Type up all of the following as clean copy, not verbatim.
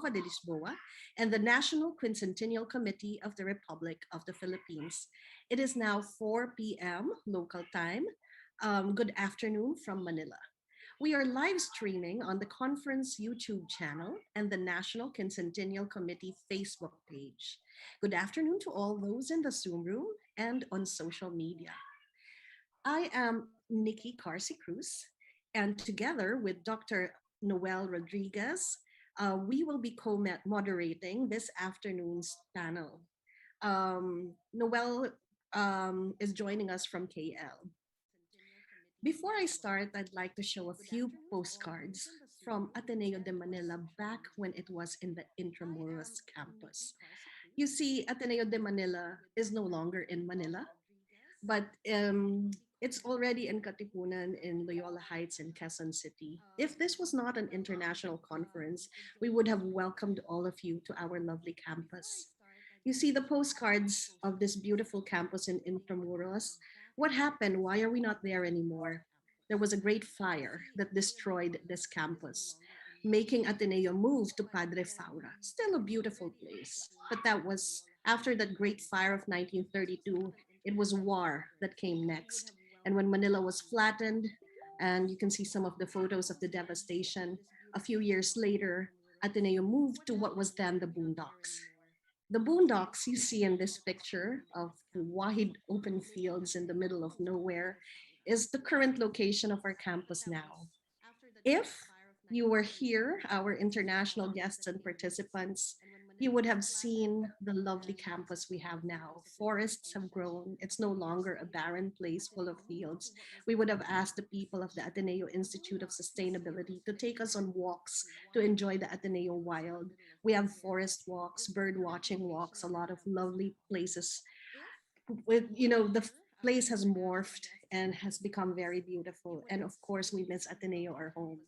Nova de Lisboa and the National Quincentennial Committee of the Republic of the Philippines. It is now 4 p.m. local time. Good afternoon from Manila. We are live streaming on the conference YouTube channel and the National Quincentennial Committee Facebook page. Good afternoon to all those in the Zoom room and on social media. I am Nikki Carci Cruz, and together with Dr. Noel Rodriguez, we will be co-moderating this afternoon's panel. Noel is joining us from KL. Before I start, I'd like to show a few postcards from Ateneo de Manila back when it was in the Intramuros campus. You see, Ateneo de Manila is no longer in Manila, but it's already in Katipunan in Loyola Heights in Quezon City. If this was not an international conference, we would have welcomed all of you to our lovely campus. You see the postcards of this beautiful campus in Intramuros. What happened? Why are we not there anymore? There was a great fire that destroyed this campus, making Ateneo move to Padre Faura. Still a beautiful place, but that was after that great fire of 1932. It was war that came next. And when Manila was flattened, and you can see some of the photos of the devastation, a few years later, Ateneo moved to what was then the boondocks. The boondocks you see in this picture of wide open fields in the middle of nowhere is the current location of our campus now. If you were here, our international guests and participants, you would have seen the lovely campus we have now. Forests have grown. It's no longer a barren place full of fields. We would have asked the people of the Ateneo Institute of Sustainability to take us on walks to enjoy the Ateneo wild. We have forest walks, bird watching walks, a lot of lovely places. The place has morphed and has become very beautiful. And of course, we miss Ateneo, our home.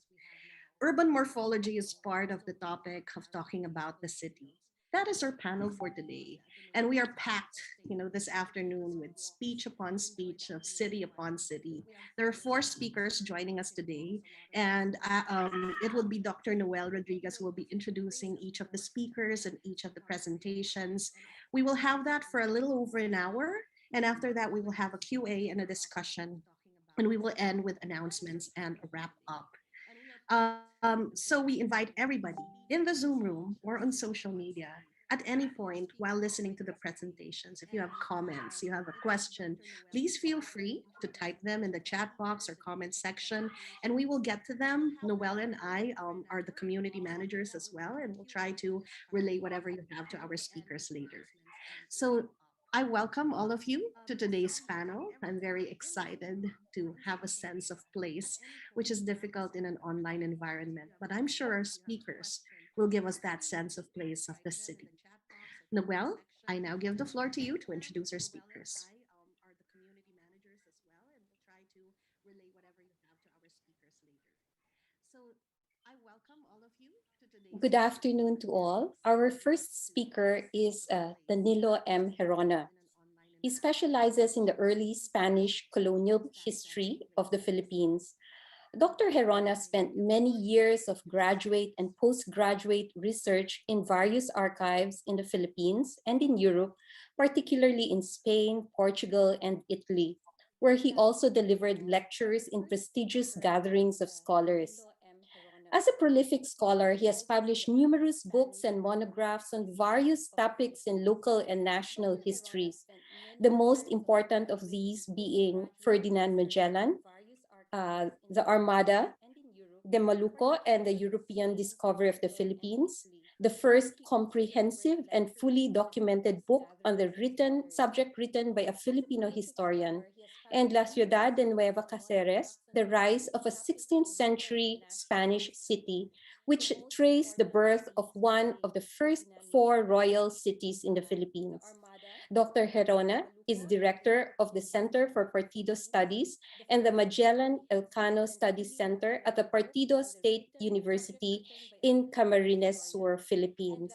Urban morphology is part of the topic of talking about the city. That is our panel for today. And we are packed, this afternoon with speech upon speech of city upon city. There are four speakers joining us today, and it will be Dr. Noel Rodriguez who will be introducing each of the speakers and each of the presentations. We will have that for a little over an hour, and after that, we will have a Q&A and a discussion, and we will end with announcements and a wrap up. So we invite everybody in the Zoom room or on social media at any point while listening to the presentations. If you have comments, you have a question, please feel free to type them in the chat box or comment section, and we will get to them. Noel and I are the community managers as well, and we'll try to relay whatever you have to our speakers later. So I welcome all of you to today's panel. I'm very excited to have a sense of place, which is difficult in an online environment, but I'm sure our speakers will give us that sense of place of the city. Noel, I now give the floor to you to introduce our speakers. Good afternoon to all. Our first speaker is Danilo M. Hirona. He specializes in the early Spanish colonial history of the Philippines. Dr. Hirona spent many years of graduate and postgraduate research in various archives in the Philippines and in Europe, particularly in Spain, Portugal, and Italy, where he also delivered lectures in prestigious gatherings of scholars. As a prolific scholar, he has published numerous books and monographs on various topics in local and national histories, the most important of these being Ferdinand Magellan, the Armada, the Maluco, and the European discovery of the Philippines, the first comprehensive and fully documented book on the subject written by a Filipino historian, and La Ciudad de Nueva Cáceres, the rise of a 16th century Spanish city, which traced the birth of one of the first four royal cities in the Philippines. Dr. Hirona is director of the Center for Partido Studies and the Magellan Elcano Studies Center at the Partido State University in Camarines Sur, Philippines.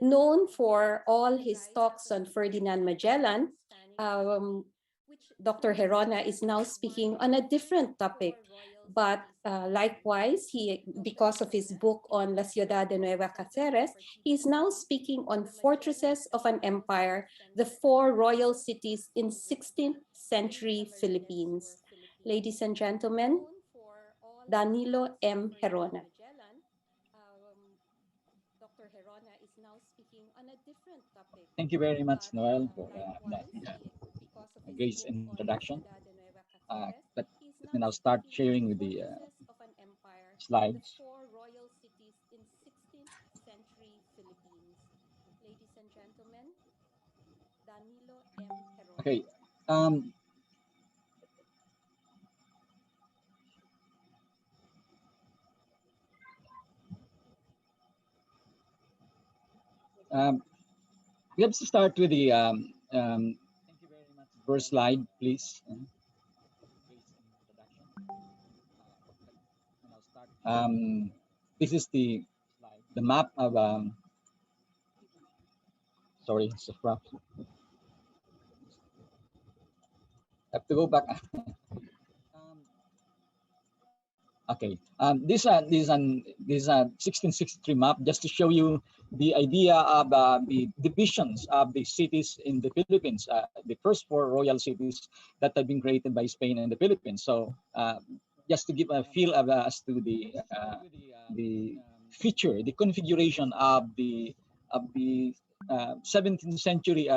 Known for all his talks on Ferdinand Magellan, Dr. Hirona is now speaking on a different topic, But likewise, because of his book on La Ciudad de Nueva Cáceres, he is now speaking on Fortresses of an Empire, the Four Royal Cities in 16th Century Philippines. Ladies and gentlemen, Danilo M. Hirona. Dr. Hirona is now speaking on a different topic, Thank you very much, but Noel, for that likewise, because of his gracious book on La introduction. Ciudad de Nueva Cáceres, Let he is me now now start speaking on sharing with the Fortresses of an Empire, the slides. Four Royal Cities in 16th Century Philippines. Ladies and gentlemen, Danilo M. Hirona. Okay. Um, um, we have to start with the first slide, please. This is the map of sorry, it's a rough. Have to go back. Okay. This 1663 map just to show you the idea of the divisions of the cities in the Philippines. The first four royal cities that have been created by Spain and the Philippines. So just to give a feel of as to the feature, the configuration of the 17th century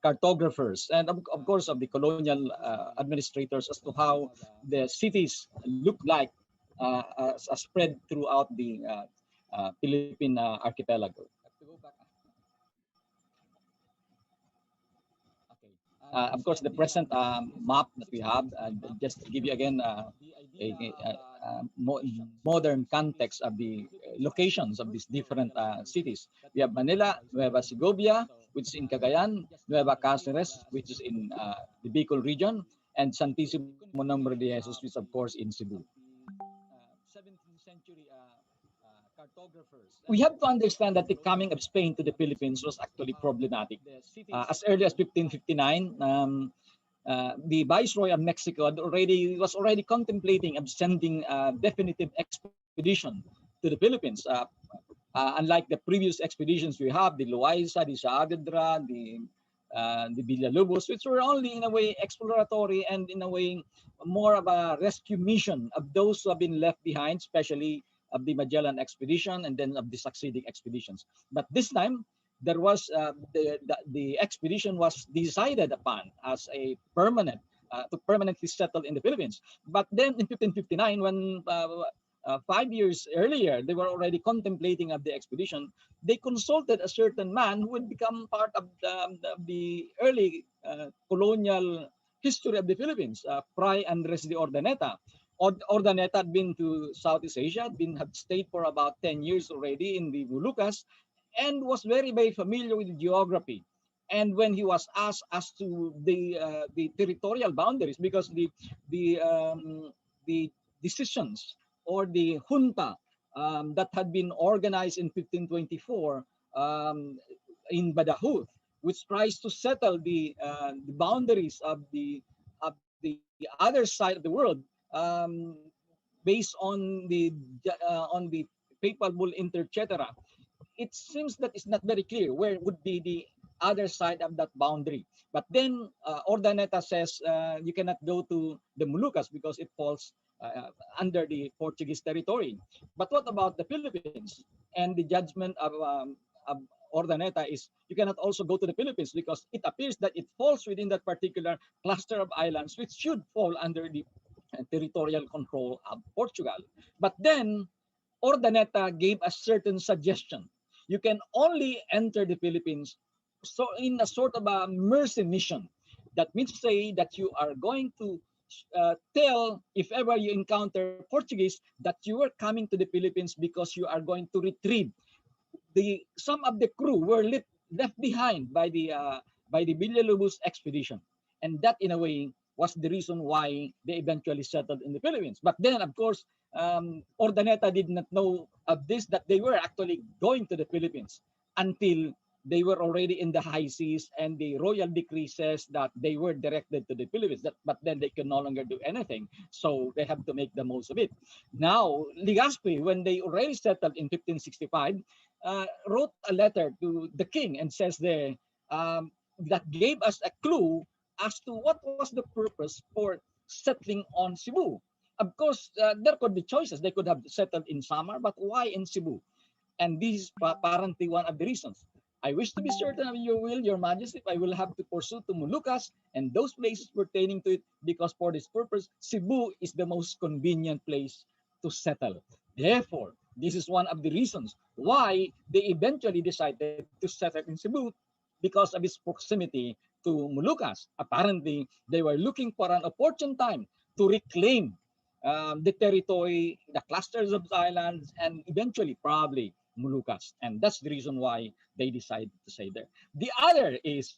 cartographers and of course of the colonial administrators as to how the cities look like spread throughout the Philippine archipelago. Of course, the present map that we have, just to give you again a modern context of the locations of these different cities. We have Manila, Nueva Segovia, which is in Cagayan, Nueva Cáceres, which is in the Bicol region, and Santissimo Nombre de Jesus, which of course in Cebu. We have to understand that the coming of Spain to the Philippines was actually problematic. As early as 1559, the Viceroy of Mexico was already contemplating of sending a definitive expedition to the Philippines. Unlike the previous expeditions we have, the Loaiza, the Saavedra, the Villalobos, which were only in a way exploratory and in a way more of a rescue mission of those who have been left behind, especially of the Magellan expedition and then of the succeeding expeditions. But this time, there was the expedition was decided upon as a permanent to permanently settle in the Philippines. But then in 1559, when 5 years earlier they were already contemplating of the expedition, they consulted a certain man who would become part of the early colonial history of the Philippines, Fray Andres de Ordaneta. Ordaneta had been to Southeast Asia, had stayed for about 10 years already in the Moluccas, and was very, very familiar with geography. And when he was asked as to the territorial boundaries, because the decisions or the junta that had been organized in 1524 in Badajoz, which tries to settle the boundaries of the other side of the world, based on the papal bull inter cetera. It seems that it's not very clear where would be the other side of that boundary. But then Ordaneta says you cannot go to the Moluccas because it falls under the Portuguese territory. But what about the Philippines? And the judgment of Ordaneta is you cannot also go to the Philippines because it appears that it falls within that particular cluster of islands, which should fall under the territorial control of Portugal. But then Ordaneta gave a certain suggestion. You can only enter the Philippines so in a sort of a mercy mission. That means to say that you are going to tell if ever you encounter Portuguese that you are coming to the Philippines because you are going to retrieve some of the crew were left behind by the Villalobos expedition, and that in a way was the reason why they eventually settled in the Philippines. But then, of course, Ordaneta did not know of this that they were actually going to the Philippines until they were already in the high seas, and the royal decree says that they were directed to the Philippines, but then they can no longer do anything. So they have to make the most of it. Now, Legazpi, when they already settled in 1565, wrote a letter to the king and says there, that gave us a clue as to what was the purpose for settling on Cebu. Of course, there could be choices. They could have settled in Samar, but why in Cebu? And this is apparently one of the reasons. I wish to be certain of your will, your majesty, I will have to pursue to Moluccas and those places pertaining to it, because for this purpose, Cebu is the most convenient place to settle. Therefore, this is one of the reasons why they eventually decided to settle in Cebu, because of its proximity to Moluccas. Apparently, they were looking for an opportune time to reclaim the territory, the clusters of islands, and eventually probably Moluccas. And that's the reason why they decided to stay there. The other is,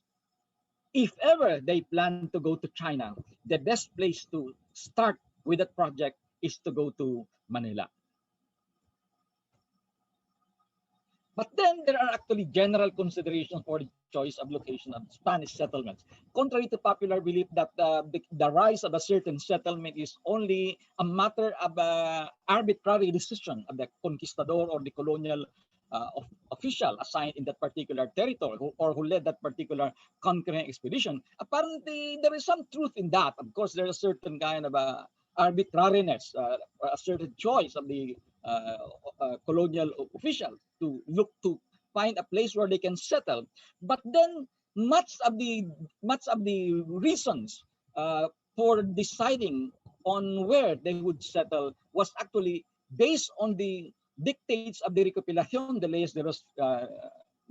if ever they plan to go to China, the best place to start with that project is to go to Manila. But then there are actually general considerations for the choice of location of Spanish settlements. Contrary to popular belief that the rise of a certain settlement is only a matter of arbitrary decision of the conquistador or the colonial official assigned in that particular territory, or who led that particular conquering expedition, apparently there is some truth in that. Of course, there is a certain kind of arbitrariness, a certain choice of the uh, colonial officials to look to find a place where they can settle. But then much of the reasons for deciding on where they would settle was actually based on the dictates of the recopilación de leyes de los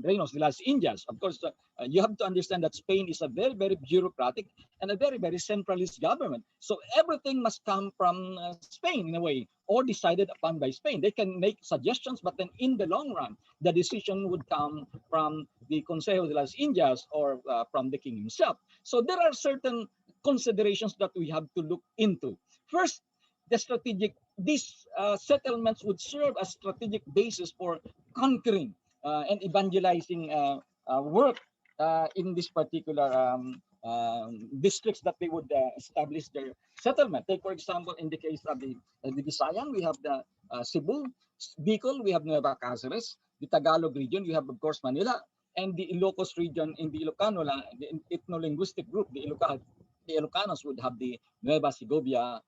reinos de las Indias. Of course, you have to understand that Spain is a very, very bureaucratic and a very, very centralist government. So everything must come from Spain in a way, or decided upon by Spain. They can make suggestions, but then in the long run, the decision would come from the Consejo de las Indias, or from the king himself. So there are certain considerations that we have to look into. First, the strategic, these settlements would serve as strategic basis for conquering and evangelizing work in this particular districts that they would establish their settlement. Take, for example, in the case of the Visayan, we have the Cebu, Bicol, we have Nueva Cáceres, the Tagalog region, you have, of course, Manila, and the Ilocos region in the Ilocano, the ethno-linguistic group, the Ilocanos would have the Nueva Segovia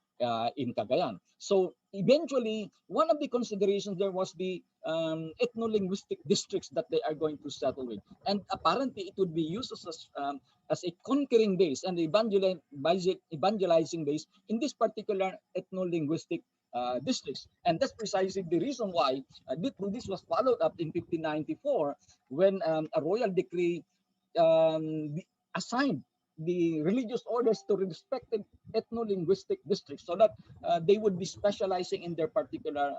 in Cagayan. So eventually, one of the considerations there was the ethno-linguistic districts that they are going to settle with. And apparently, it would be used as a conquering base and evangelizing base in this particular ethno-linguistic districts. And that's precisely the reason why this was followed up in 1594 when a royal decree assigned the religious orders to respected ethno-linguistic districts, so that they would be specializing in their particular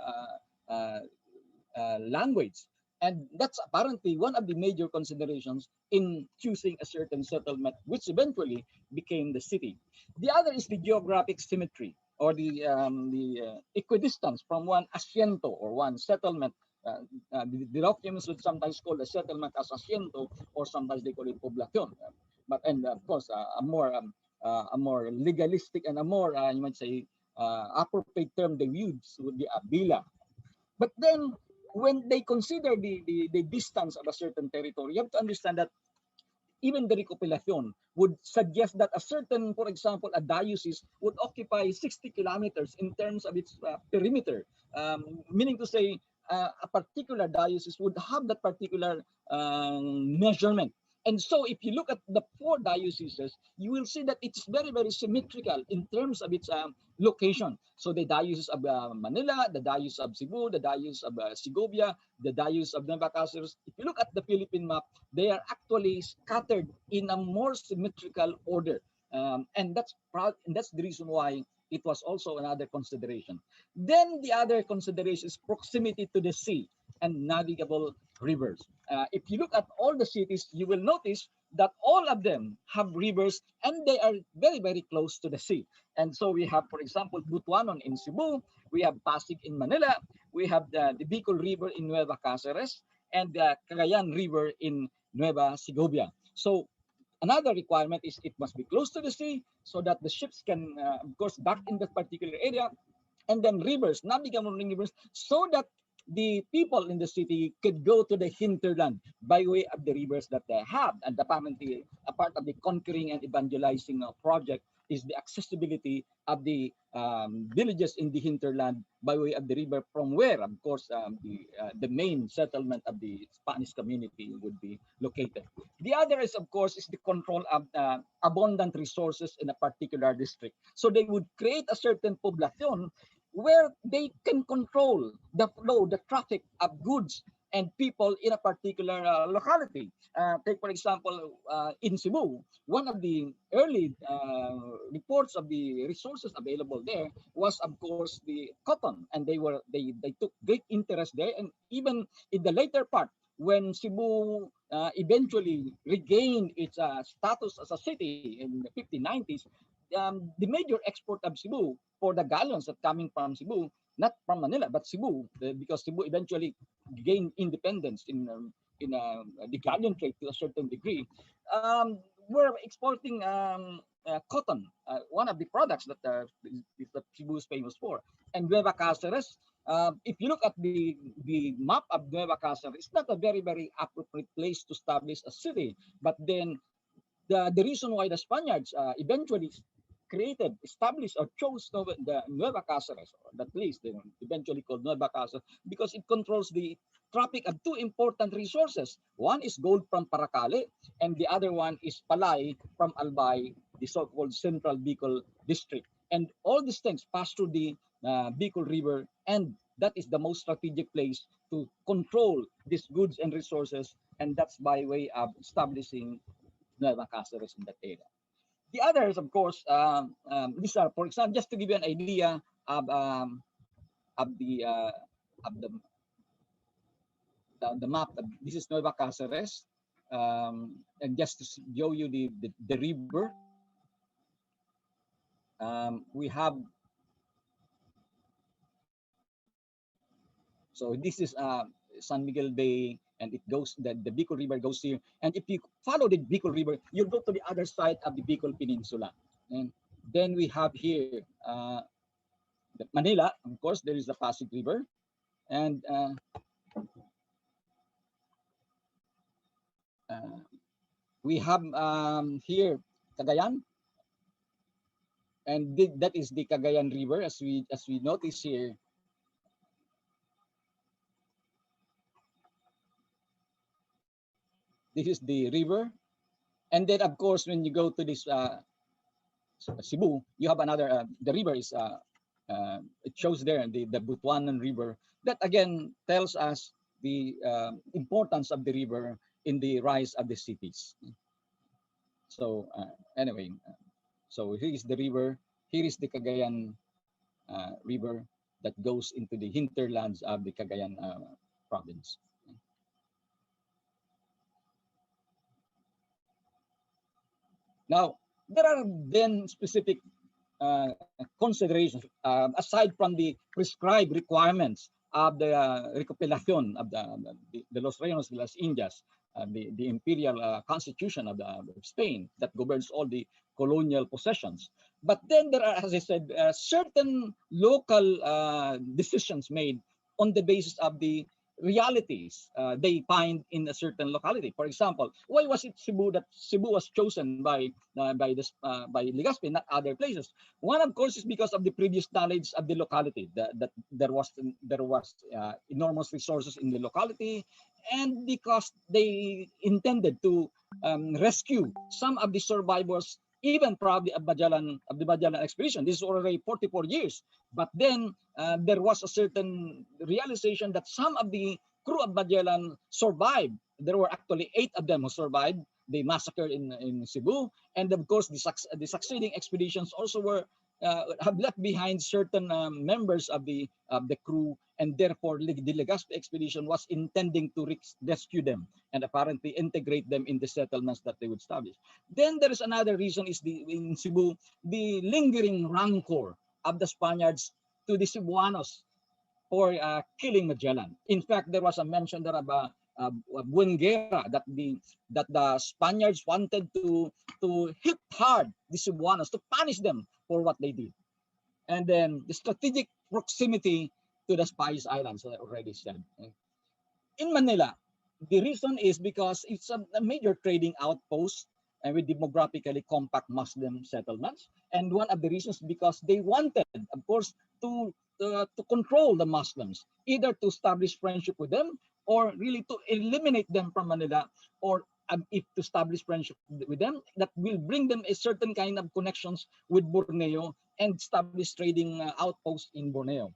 language. And that's apparently one of the major considerations in choosing a certain settlement, which eventually became the city. The other is the geographic symmetry, or the equidistance from one asiento or one settlement. The documents would sometimes call the settlement as asiento, or sometimes they call it poblacion. But and of course, a more legalistic and a more you might say appropriate term they use would be a villa. But then when they consider the distance of a certain territory, you have to understand that even the recopilación would suggest that a certain, for example, a diocese would occupy 60 kilometers in terms of its perimeter, meaning to say a particular diocese would have that particular measurement. And so if you look at the four dioceses, you will see that it's very, very symmetrical in terms of its location. So the diocese of Manila, the diocese of Cebu, the diocese of Segovia, the diocese of Nueva Cáceres. If you look at the Philippine map, they are actually scattered in a more symmetrical order. And that's the reason why it was also another consideration. Then the other consideration is proximity to the sea and navigable rivers. If you look at all the cities, you will notice that all of them have rivers and they are very, very close to the sea. And so we have, for example, Butuanon in Cebu, we have Pasig in Manila, we have the Bicol River in Nueva Cáceres, and the Cagayan River in Nueva Segovia. So another requirement is it must be close to the sea so that the ships can, of course, back in that particular area, and then rivers, navigating rivers, so that the people in the city could go to the hinterland by way of the rivers that they have. And apparently, a part of the conquering and evangelizing project is the accessibility of the villages in the hinterland by way of the river, from where, of course, the main settlement of the Spanish community would be located. The other is, of course, is the control of abundant resources in a particular district. So they would create a certain population where they can control the flow, the traffic of goods and people in a particular locality. Take, for example, in Cebu, one of the early reports of the resources available there was, of course, the cotton, and they took great interest there. And even in the later part, when Cebu eventually regained its status as a city in the 1590s, the major export of Cebu for the galleons that coming from Cebu, not from Manila, but Cebu, because Cebu eventually gained independence in the galleon trade to a certain degree. We're exporting cotton, one of the products that that Cebu is famous for. And Nueva Cáceres, if you look at the map of Nueva Cáceres, it's not a very appropriate place to establish a city. But then the reason why the Spaniards eventually created, established, or chose the Nueva Cáceres, or that place they eventually called Nueva Cáceres, because it controls the traffic of two important resources. One is gold from Paracale, and the other one is palay from Albay, the so-called Central Bicol district. And all these things pass through the Bicol River, and that is the most strategic place to control these goods and resources, and that's by way of establishing Nueva Cáceres in that area. The others, of course, these are, for example, just to give you an idea of the of the map. This is Nueva Cáceres, and just to show you the river, we have. So this is San Miguel Bay, and it goes, the Bicol River goes here. And if you follow the Bicol River, you'll go to the other side of the Bicol Peninsula. And then we have here Manila. Of course, there is the Pasig River. And we have here Cagayan. And that is the Cagayan River, as we notice here. This is the river. And then, of course, when you go to this Cebu, you have another, the river is, it shows there the Butuanan River. That again tells us the importance of the river in the rise of the cities. So anyway, so here is the river. Here is the Cagayan River that goes into the hinterlands of the Cagayan province. Now, there are then specific considerations aside from the prescribed requirements of the recopilation of the Los Reinos de las Indias, the imperial constitution of Spain that governs all the colonial possessions. But then there are, as I said, certain local decisions made on the basis of the realities they find in a certain locality. For example, why was it Cebu that Cebu was chosen by Legazpi, not other places? One, of course, is because of the previous knowledge of the locality, that there was enormous resources in the locality, and because they intended to rescue some of the survivors, even probably of the Magellan expedition. This is already 44 years. But then there was a certain realization that some of the crew of Magellan survived. There were actually 8 of them who survived the massacre in Cebu. And of course, the succeeding expeditions also have left behind certain members of the crew, and therefore the Legazpi expedition was intending to rescue them and apparently integrate them in the settlements that they would establish. Then there is another reason, is in Cebu, the lingering rancor of the Spaniards to the Cebuanos for killing Magellan. In fact, there was a mention there about Buengera, that the Spaniards wanted to hit hard the Cebuanos to punish them for what they did. And then the strategic proximity to the Spice Islands, I already said. In Manila, the reason is because it's a major trading outpost and with demographically compact Muslim settlements. And one of the reasons because they wanted, of course, to control the Muslims, either to establish friendship with them or really to eliminate them from Manila, or if to establish friendship with them, that will bring them a certain kind of connections with Borneo and establish trading outposts in Borneo.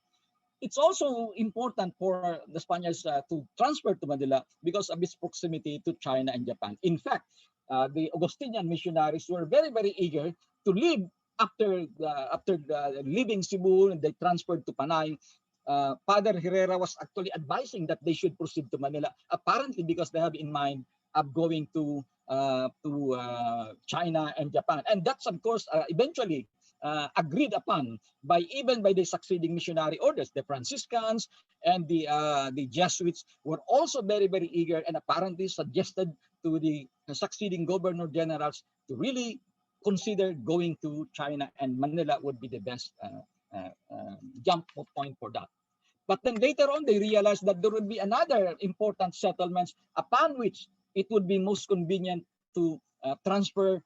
It's also important for the Spaniards to transfer to Manila because of its proximity to China and Japan. In fact, the Augustinian missionaries were very, very eager to leave after leaving Cebu, and they transferred to Panay. Father Herrera was actually advising that they should proceed to Manila, apparently because they have in mind of going to China and Japan, and that's of course eventually agreed upon by even by the succeeding missionary orders. The Franciscans and the Jesuits were also very, very eager and apparently suggested to the succeeding governor generals to really consider going to China, and Manila would be the best jump point for that. But then later on, they realized that there would be another important settlements upon which it would be most convenient to travel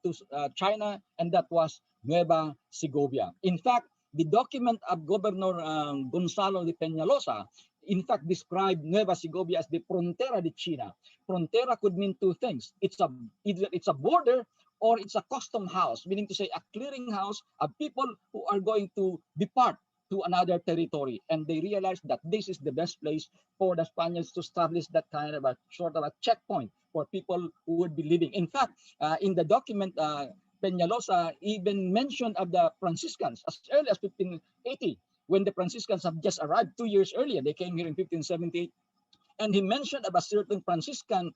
to China, and that was Nueva Segovia. In fact, the document of Governor Gonzalo de Peñalosa, in fact, described Nueva Segovia as the frontera de China. Frontera could mean two things. Either it's a border or it's a custom house, meaning to say a clearinghouse of people who are going to depart to another territory. And they realized that this is the best place for the Spaniards to establish that kind of a sort of a checkpoint for people who would be living. In fact, in the document, Peñalosa even mentioned of the Franciscans as early as 1580, when the Franciscans have just arrived 2 years earlier. They came here in 1578. And he mentioned of a certain Franciscan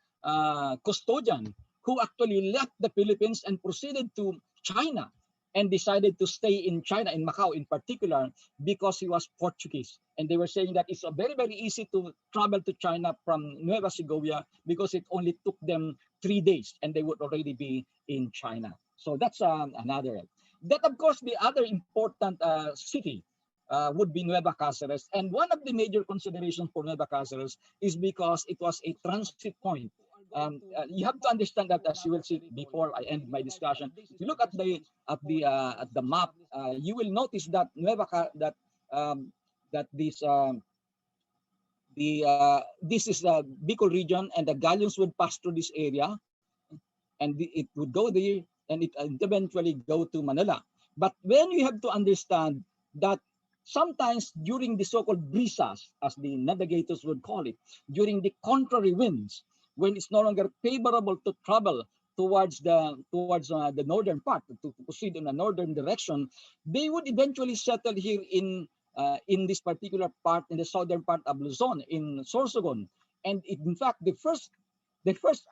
custodian who actually left the Philippines and proceeded to China and decided to stay in China, in Macau in particular, because he was Portuguese. And they were saying that it's very, very easy to travel to China from Nueva Segovia because it only took them 3 days and they would already be in China. So that's another. That, of course, the other important city would be Nueva Cáceres. And one of the major considerations for Nueva Cáceres is because it was a transit point. You have to understand that, as you will see before I end my discussion. If you look at the map, you will notice that that this is the Bicol region, and the galleons would pass through this area, and it would go there, and it eventually go to Manila. But when you have to understand that sometimes during the so-called brisas, as the navigators would call it, during the contrary winds, when it's no longer favorable to travel towards the northern part, to proceed in a northern direction, they would eventually settle here in this particular part, in the southern part of Luzon, in Sorsogon. And in fact, the first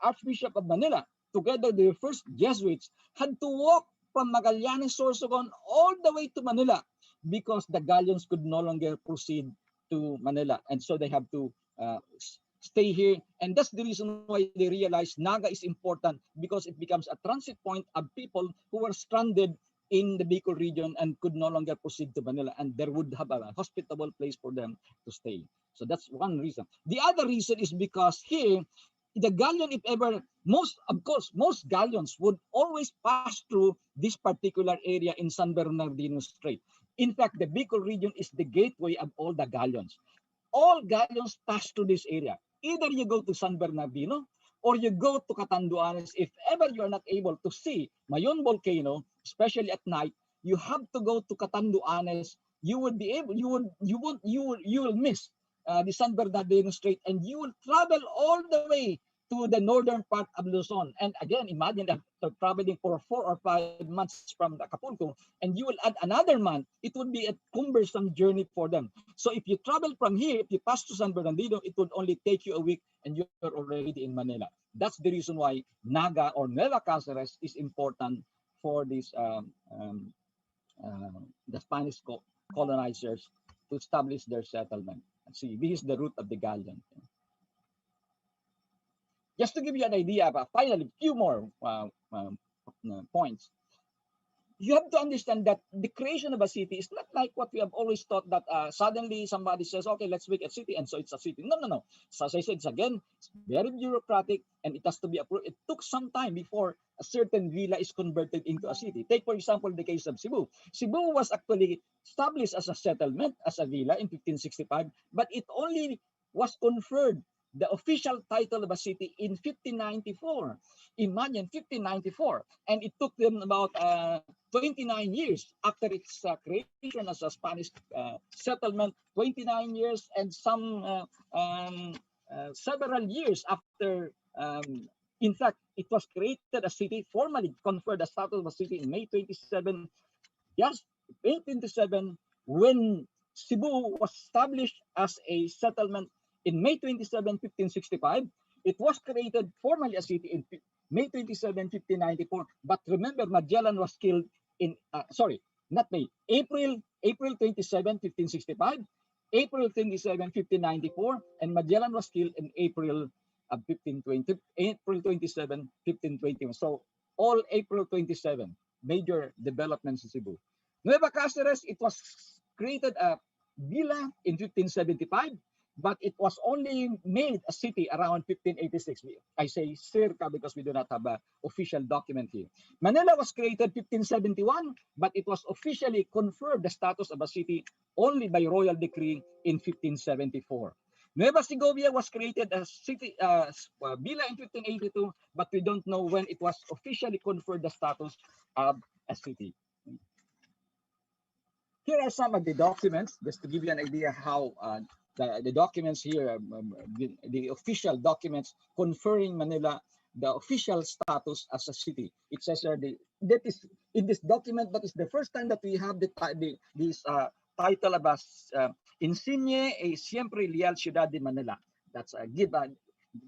Archbishop of Manila, together with the first Jesuits, had to walk from Magallanes, Sorsogon, all the way to Manila because the galleons could no longer proceed to Manila. And so they have to stay here. And that's the reason why they realized Naga is important, because it becomes a transit point of people who were stranded in the Bicol region and could no longer proceed to Manila, and there would have a hospitable place for them to stay. So that's one reason. The other reason is because here, the galleon, if ever, most galleons would always pass through this particular area in San Bernardino Strait. In fact, the Bicol region is the gateway of all the galleons. All galleons pass through this area. Either you go to San Bernardino or you go to Catanduanes. If ever you are not able to see Mayon volcano, especially at night, you have to go to Catanduanes. You would be able, you will miss the San Bernardino Strait, and you will travel all the way to the northern part of Luzon. And again, imagine that they're traveling for 4 or 5 months from Acapulco, and you will add another month. It would be a cumbersome journey for them. So if you travel from here, if you pass to San Bernardino, it would only take you a week and you're already in Manila. That's the reason why Naga or Nueva Cáceres is important for the Spanish colonizers to establish their settlement. See, this is the route of the galleon. Just to give you an idea, but finally, few more points. You have to understand that the creation of a city is not like what we have always thought, that suddenly somebody says, okay, let's make a city, and so it's a city. No, no, no. So as I said, it's very bureaucratic, and it has to be approved. It took some time before a certain villa is converted into a city. Take, for example, the case of Cebu. Cebu was actually established as a settlement, as a villa in 1565, but it only was conferred the official title of a city in 1594. Imagine, 1594. And it took them about 29 years after its creation as a Spanish settlement, 29 years and some several years after. In fact, it was created a city, formally conferred the status of a city in May 27, yes, 1827, when Cebu was established as a settlement in May 27, 1565. It was created formally a city in May 27, 1594. But remember, Magellan was killed in, sorry, not May, April 27, 1565, April 27, 1594, and Magellan was killed in April 1520, April 27, 1521. So all April 27, major developments in Cebu. Nueva Cáceres, it was created a villa in 1575, but it was only made a city around 1586. I say circa because we do not have an official document here. Manila was created 1571, but it was officially conferred the status of a city only by royal decree in 1574. Nueva Segovia was created as city villa in 1582, but we don't know when it was officially conferred the status of a city. Here are some of the documents, just to give you an idea how the documents here, the official documents conferring Manila the official status as a city. It says that is in this document. That is the first time that we have this title of us Insigne e Siempre Leal Ciudad de Manila. That's given.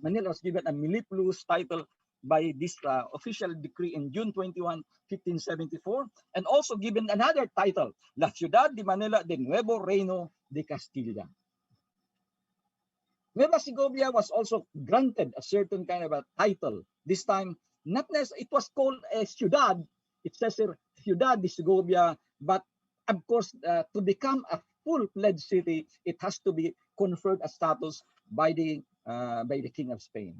Manila was given a mellifluous title by this official decree in June 21, 1574, and also given another title, La Ciudad de Manila de Nuevo Reino de Castilla. Nueva Segovia was also granted a certain kind of a title. This time, not necessarily, it was called a ciudad. It says here, Ciudad de Segovia, but of course, to become a full-fledged city, it has to be conferred a status by the King of Spain.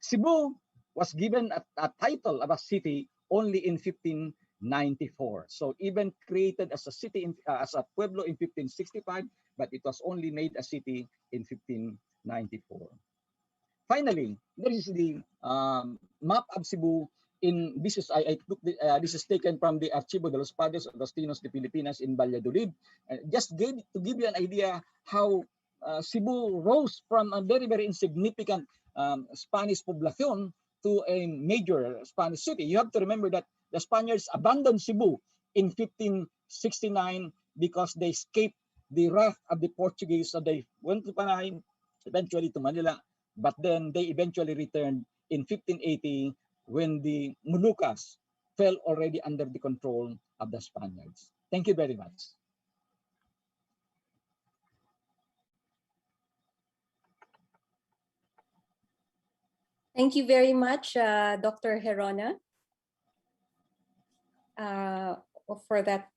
Cebu was given a title of a city only in 1594. So even created as a city, as a pueblo in 1565, but it was only made a city in 1594. Finally, there is the map of Cebu. This is this is taken from the Archivo de los Padres Agostinos de Filipinas in Valladolid. Just to give you an idea how Cebu rose from a very, very insignificant Spanish population to a major Spanish city. You have to remember that the Spaniards abandoned Cebu in 1569 because they escaped the wrath of the Portuguese. So they went to Panay, eventually to Manila, but then they eventually returned in 1580 when the Moluccas fell already under the control of the Spaniards. Thank you very much. Thank you very much, Dr. Hirona, for that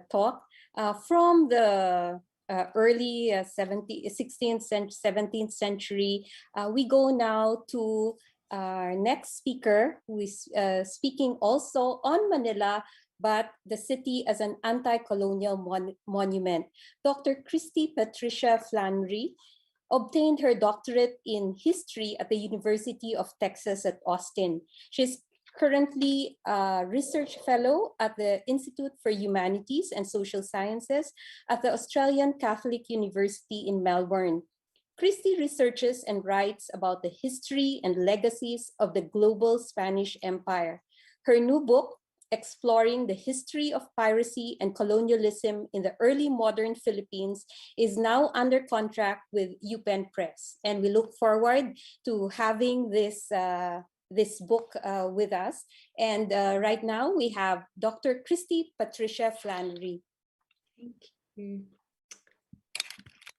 talk. From the early 16th, 17th century, we go now to our next speaker, who is speaking also on Manila, but the city as an anti-colonial monument. Dr. Christy Patricia Flannery obtained her doctorate in history at the University of Texas at Austin. She's currently a research fellow at the Institute for Humanities and Social Sciences at the Australian Catholic University in Melbourne. Christy researches and writes about the history and legacies of the global Spanish Empire. Her new book, Exploring the History of Piracy and Colonialism in the Early Modern Philippines, is now under contract with UPenn Press. And we look forward to having this book with us. And right now we have Dr. Christy Patricia Flannery. Thank you.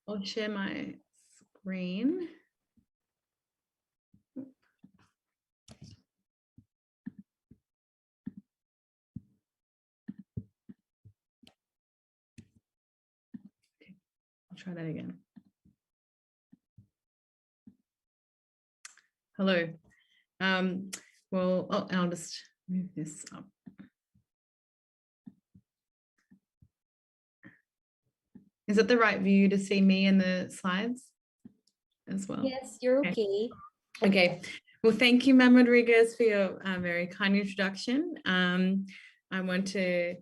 I'll share my screen. try that again. Hello. Well, I'll just move this up. Is it the right view to see me in the slides as well? Yes, you're okay. Okay. Well, thank you, Ma'am Rodriguez, for your very kind introduction. I want to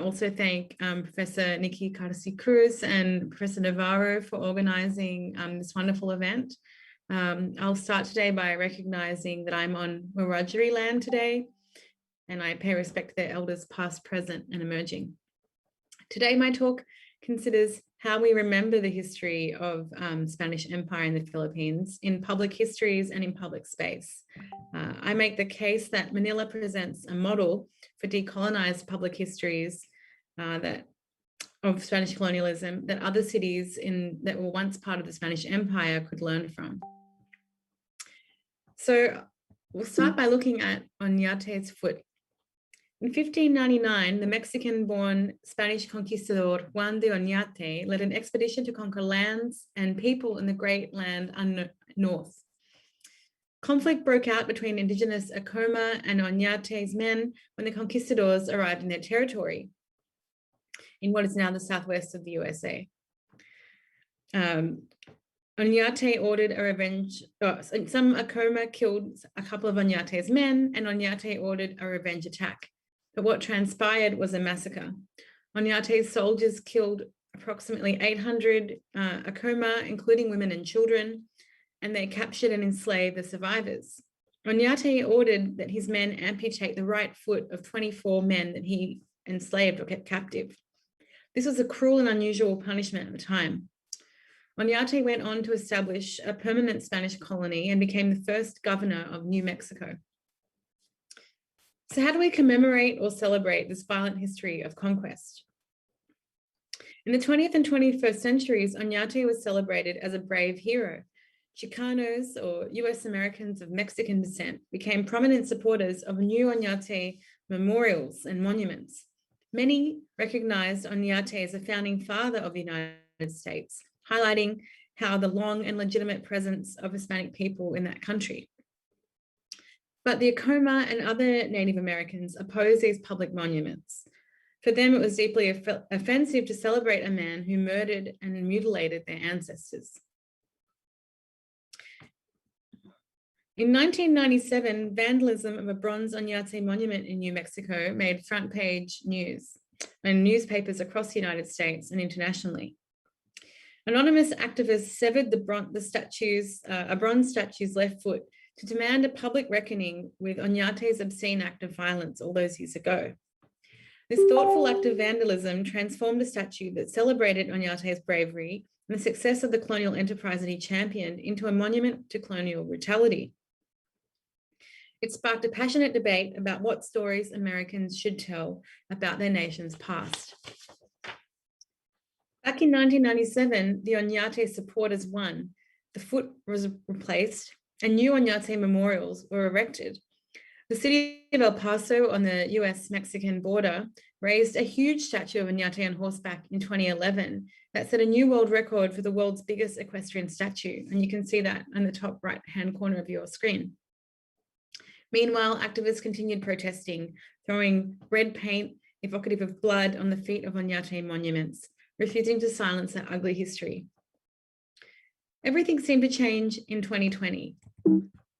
also thank Professor Nikki Carci Cruz and Professor Navarro for organizing this wonderful event. I'll start today by recognizing that I'm on Wiradjuri land today, and I pay respect to their elders past, present, and emerging. Today, my talk considers how we remember the history of Spanish Empire in the Philippines in public histories and in public space. I make the case that Manila presents a model for decolonized public histories of Spanish colonialism that other cities that were once part of the Spanish Empire could learn from. So we'll start by looking at Oñate's foot. In 1599, the Mexican-born Spanish conquistador Juan de Oñate led an expedition to conquer lands and people in the great land north. Conflict broke out between indigenous Acoma and Oñate's men when the conquistadors arrived in their territory, in what is now the southwest of the USA. Oñate ordered a revenge. Some Acoma killed a couple of Oñate's men, and Oñate ordered a revenge attack. But what transpired was a massacre. Oñate's soldiers killed approximately 800 Acoma, including women and children, and they captured and enslaved the survivors. Oñate ordered that his men amputate the right foot of 24 men that he enslaved or kept captive. This was a cruel and unusual punishment at the time. Oñate went on to establish a permanent Spanish colony and became the first governor of New Mexico. So how do we commemorate or celebrate this violent history of conquest? In the 20th and 21st centuries, Oñate was celebrated as a brave hero. Chicanos, or US Americans of Mexican descent, became prominent supporters of new Oñate memorials and monuments. Many recognized Oñate as a founding father of the United States, highlighting how the long and legitimate presence of Hispanic people in that country. But the Acoma and other Native Americans opposed these public monuments. For them, it was deeply offensive to celebrate a man who murdered and mutilated their ancestors. In 1997, vandalism of a bronze Oñate monument in New Mexico made front page news in newspapers across the United States and internationally. Anonymous activists severed a bronze statue's left foot to demand a public reckoning with Oñate's obscene act of violence all those years ago. This thoughtful act of vandalism transformed a statue that celebrated Oñate's bravery and the success of the colonial enterprise that he championed into a monument to colonial brutality. It sparked a passionate debate about what stories Americans should tell about their nation's past. Back in 1997, the Oñate supporters won. The foot was replaced and new Oñate memorials were erected. The city of El Paso on the US-Mexican border raised a huge statue of Oñate on horseback in 2011 that set a new world record for the world's biggest equestrian statue. And you can see that on the top right-hand corner of your screen. Meanwhile, activists continued protesting, throwing red paint evocative of blood on the feet of Oñate monuments, refusing to silence that ugly history. Everything seemed to change in 2020.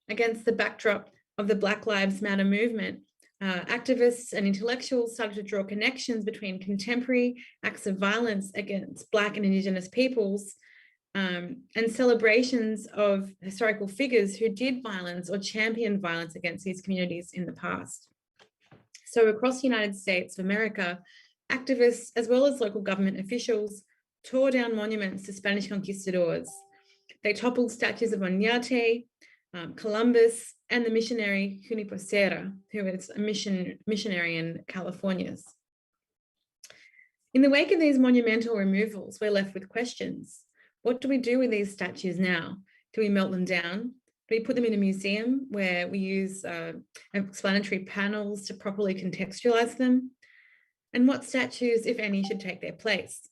Against the backdrop of the Black Lives Matter movement, activists and intellectuals started to draw connections between contemporary acts of violence against Black and Indigenous peoples and celebrations of historical figures who did violence or championed violence against these communities in the past. So across the United States of America, activists, as well as local government officials, tore down monuments to Spanish conquistadors. They toppled statues of Oñate, Columbus, and the missionary Juniper, who is a missionary in Californias. In the wake of these monumental removals, we're left with questions. What do we do with these statues now? Do we melt them down? Do we put them in a museum where we use explanatory panels to properly contextualize them? And what statues, if any, should take their place?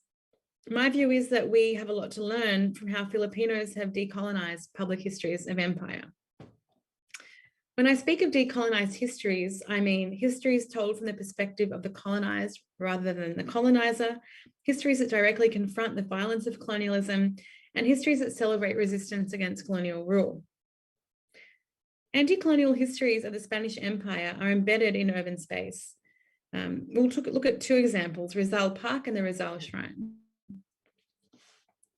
My view is that we have a lot to learn from how Filipinos have decolonized public histories of empire. When I speak of decolonized histories, I mean histories told from the perspective of the colonized rather than the colonizer, histories that directly confront the violence of colonialism, and histories that celebrate resistance against colonial rule. Anti-colonial histories of the Spanish Empire are embedded in urban space. We'll look at two examples, Rizal Park and the Rizal Shrine.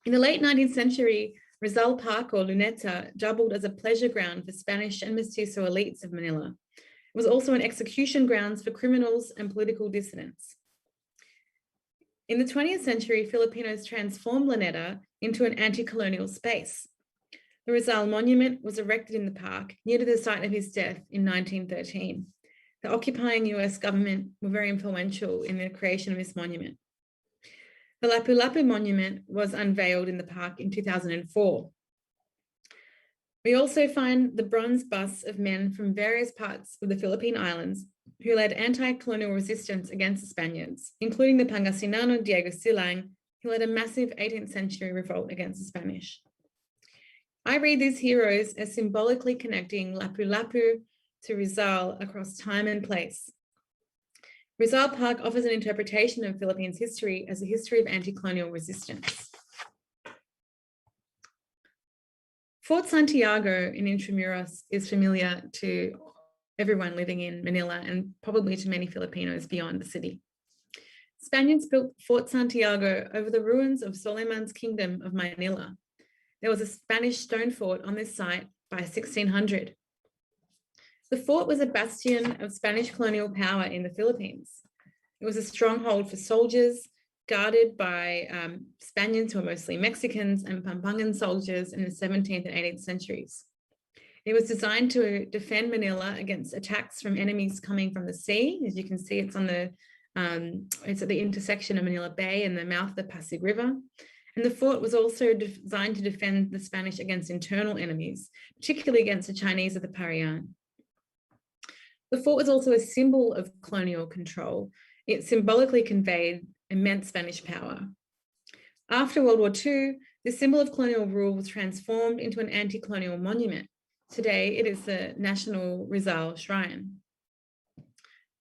In the late 19th century, Rizal Park, or Luneta, doubled as a pleasure ground for Spanish and mestizo elites of Manila. It was also an execution grounds for criminals and political dissidents. In the 20th century, Filipinos transformed Luneta into an anti-colonial space. The Rizal Monument was erected in the park near to the site of his death in 1913. The occupying US government were very influential in the creation of this monument. The Lapu-Lapu Monument was unveiled in the park in 2004. We also find the bronze busts of men from various parts of the Philippine Islands who led anti-colonial resistance against the Spaniards, including the Pangasinano Diego Silang, who led a massive 18th century revolt against the Spanish. I read these heroes as symbolically connecting Lapu-Lapu to Rizal across time and place. Rizal Park offers an interpretation of Philippines history as a history of anti-colonial resistance. Fort Santiago in Intramuros is familiar to everyone living in Manila and probably to many Filipinos beyond the city. Spaniards built Fort Santiago over the ruins of Soleiman's kingdom of Manila. There was a Spanish stone fort on this site by 1600. The fort was a bastion of Spanish colonial power in the Philippines. It was a stronghold for soldiers, guarded by Spaniards who were mostly Mexicans and Pampangan soldiers in the 17th and 18th centuries. It was designed to defend Manila against attacks from enemies coming from the sea. As you can see, it's at the intersection of Manila Bay and the mouth of the Pasig River. And the fort was also designed to defend the Spanish against internal enemies, particularly against the Chinese of the Parian. The fort was also a symbol of colonial control. It symbolically conveyed immense Spanish power. After World War II, the symbol of colonial rule was transformed into an anti-colonial monument. Today, it is the National Rizal Shrine.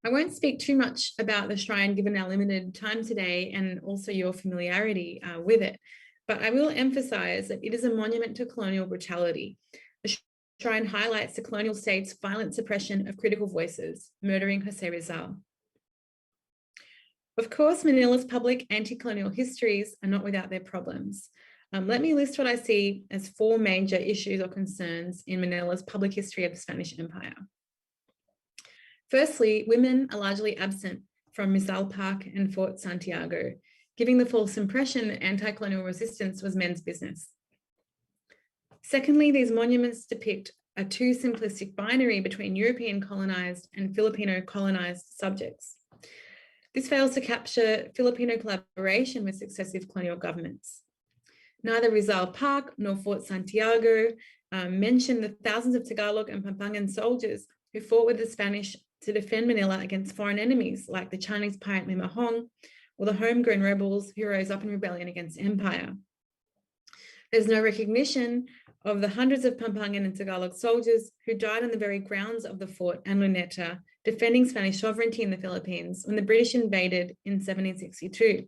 I won't speak too much about the shrine given our limited time today and also your familiarity with it, but I will emphasize that it is a monument to colonial brutality. The shrine highlights the colonial state's violent suppression of critical voices, murdering Jose Rizal. Of course, Manila's public anti-colonial histories are not without their problems. Let me list what I see as four major issues or concerns in Manila's public history of the Spanish Empire. Firstly, women are largely absent from Rizal Park and Fort Santiago, giving the false impression that anti-colonial resistance was men's business. Secondly, these monuments depict a too simplistic binary between European colonized and Filipino colonized subjects. This fails to capture Filipino collaboration with successive colonial governments. Neither Rizal Park nor Fort Santiago mention the thousands of Tagalog and Pampangan soldiers who fought with the Spanish to defend Manila against foreign enemies like the Chinese pirate Limahong or the homegrown rebels who rose up in rebellion against empire. There's no recognition of the hundreds of Pampangan and Tagalog soldiers who died on the very grounds of the fort and Luneta, defending Spanish sovereignty in the Philippines when the British invaded in 1762.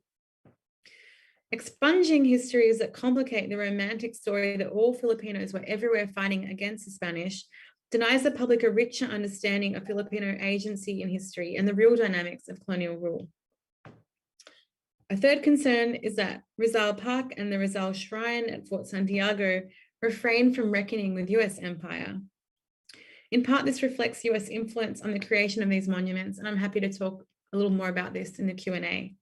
Expunging histories that complicate the romantic story that all Filipinos were everywhere fighting against the Spanish denies the public a richer understanding of Filipino agency in history and the real dynamics of colonial rule. A third concern is that Rizal Park and the Rizal Shrine at Fort Santiago refrain from reckoning with US empire. In part, this reflects US influence on the creation of these monuments, and I'm happy to talk a little more about this in the Q&A.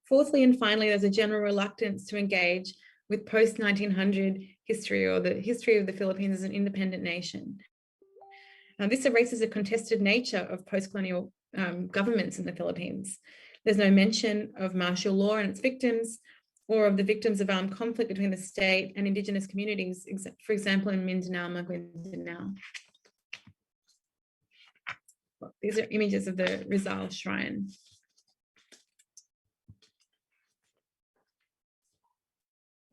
Fourthly and finally, there's a general reluctance to engage with post-1900 history or the history of the Philippines as an independent nation. This erases the contested nature of post-colonial governments in the Philippines. There's no mention of martial law and its victims, or of the victims of armed conflict between the state and indigenous communities, for example, in Mindanao, Maguindanao. These are images of the Rizal Shrine.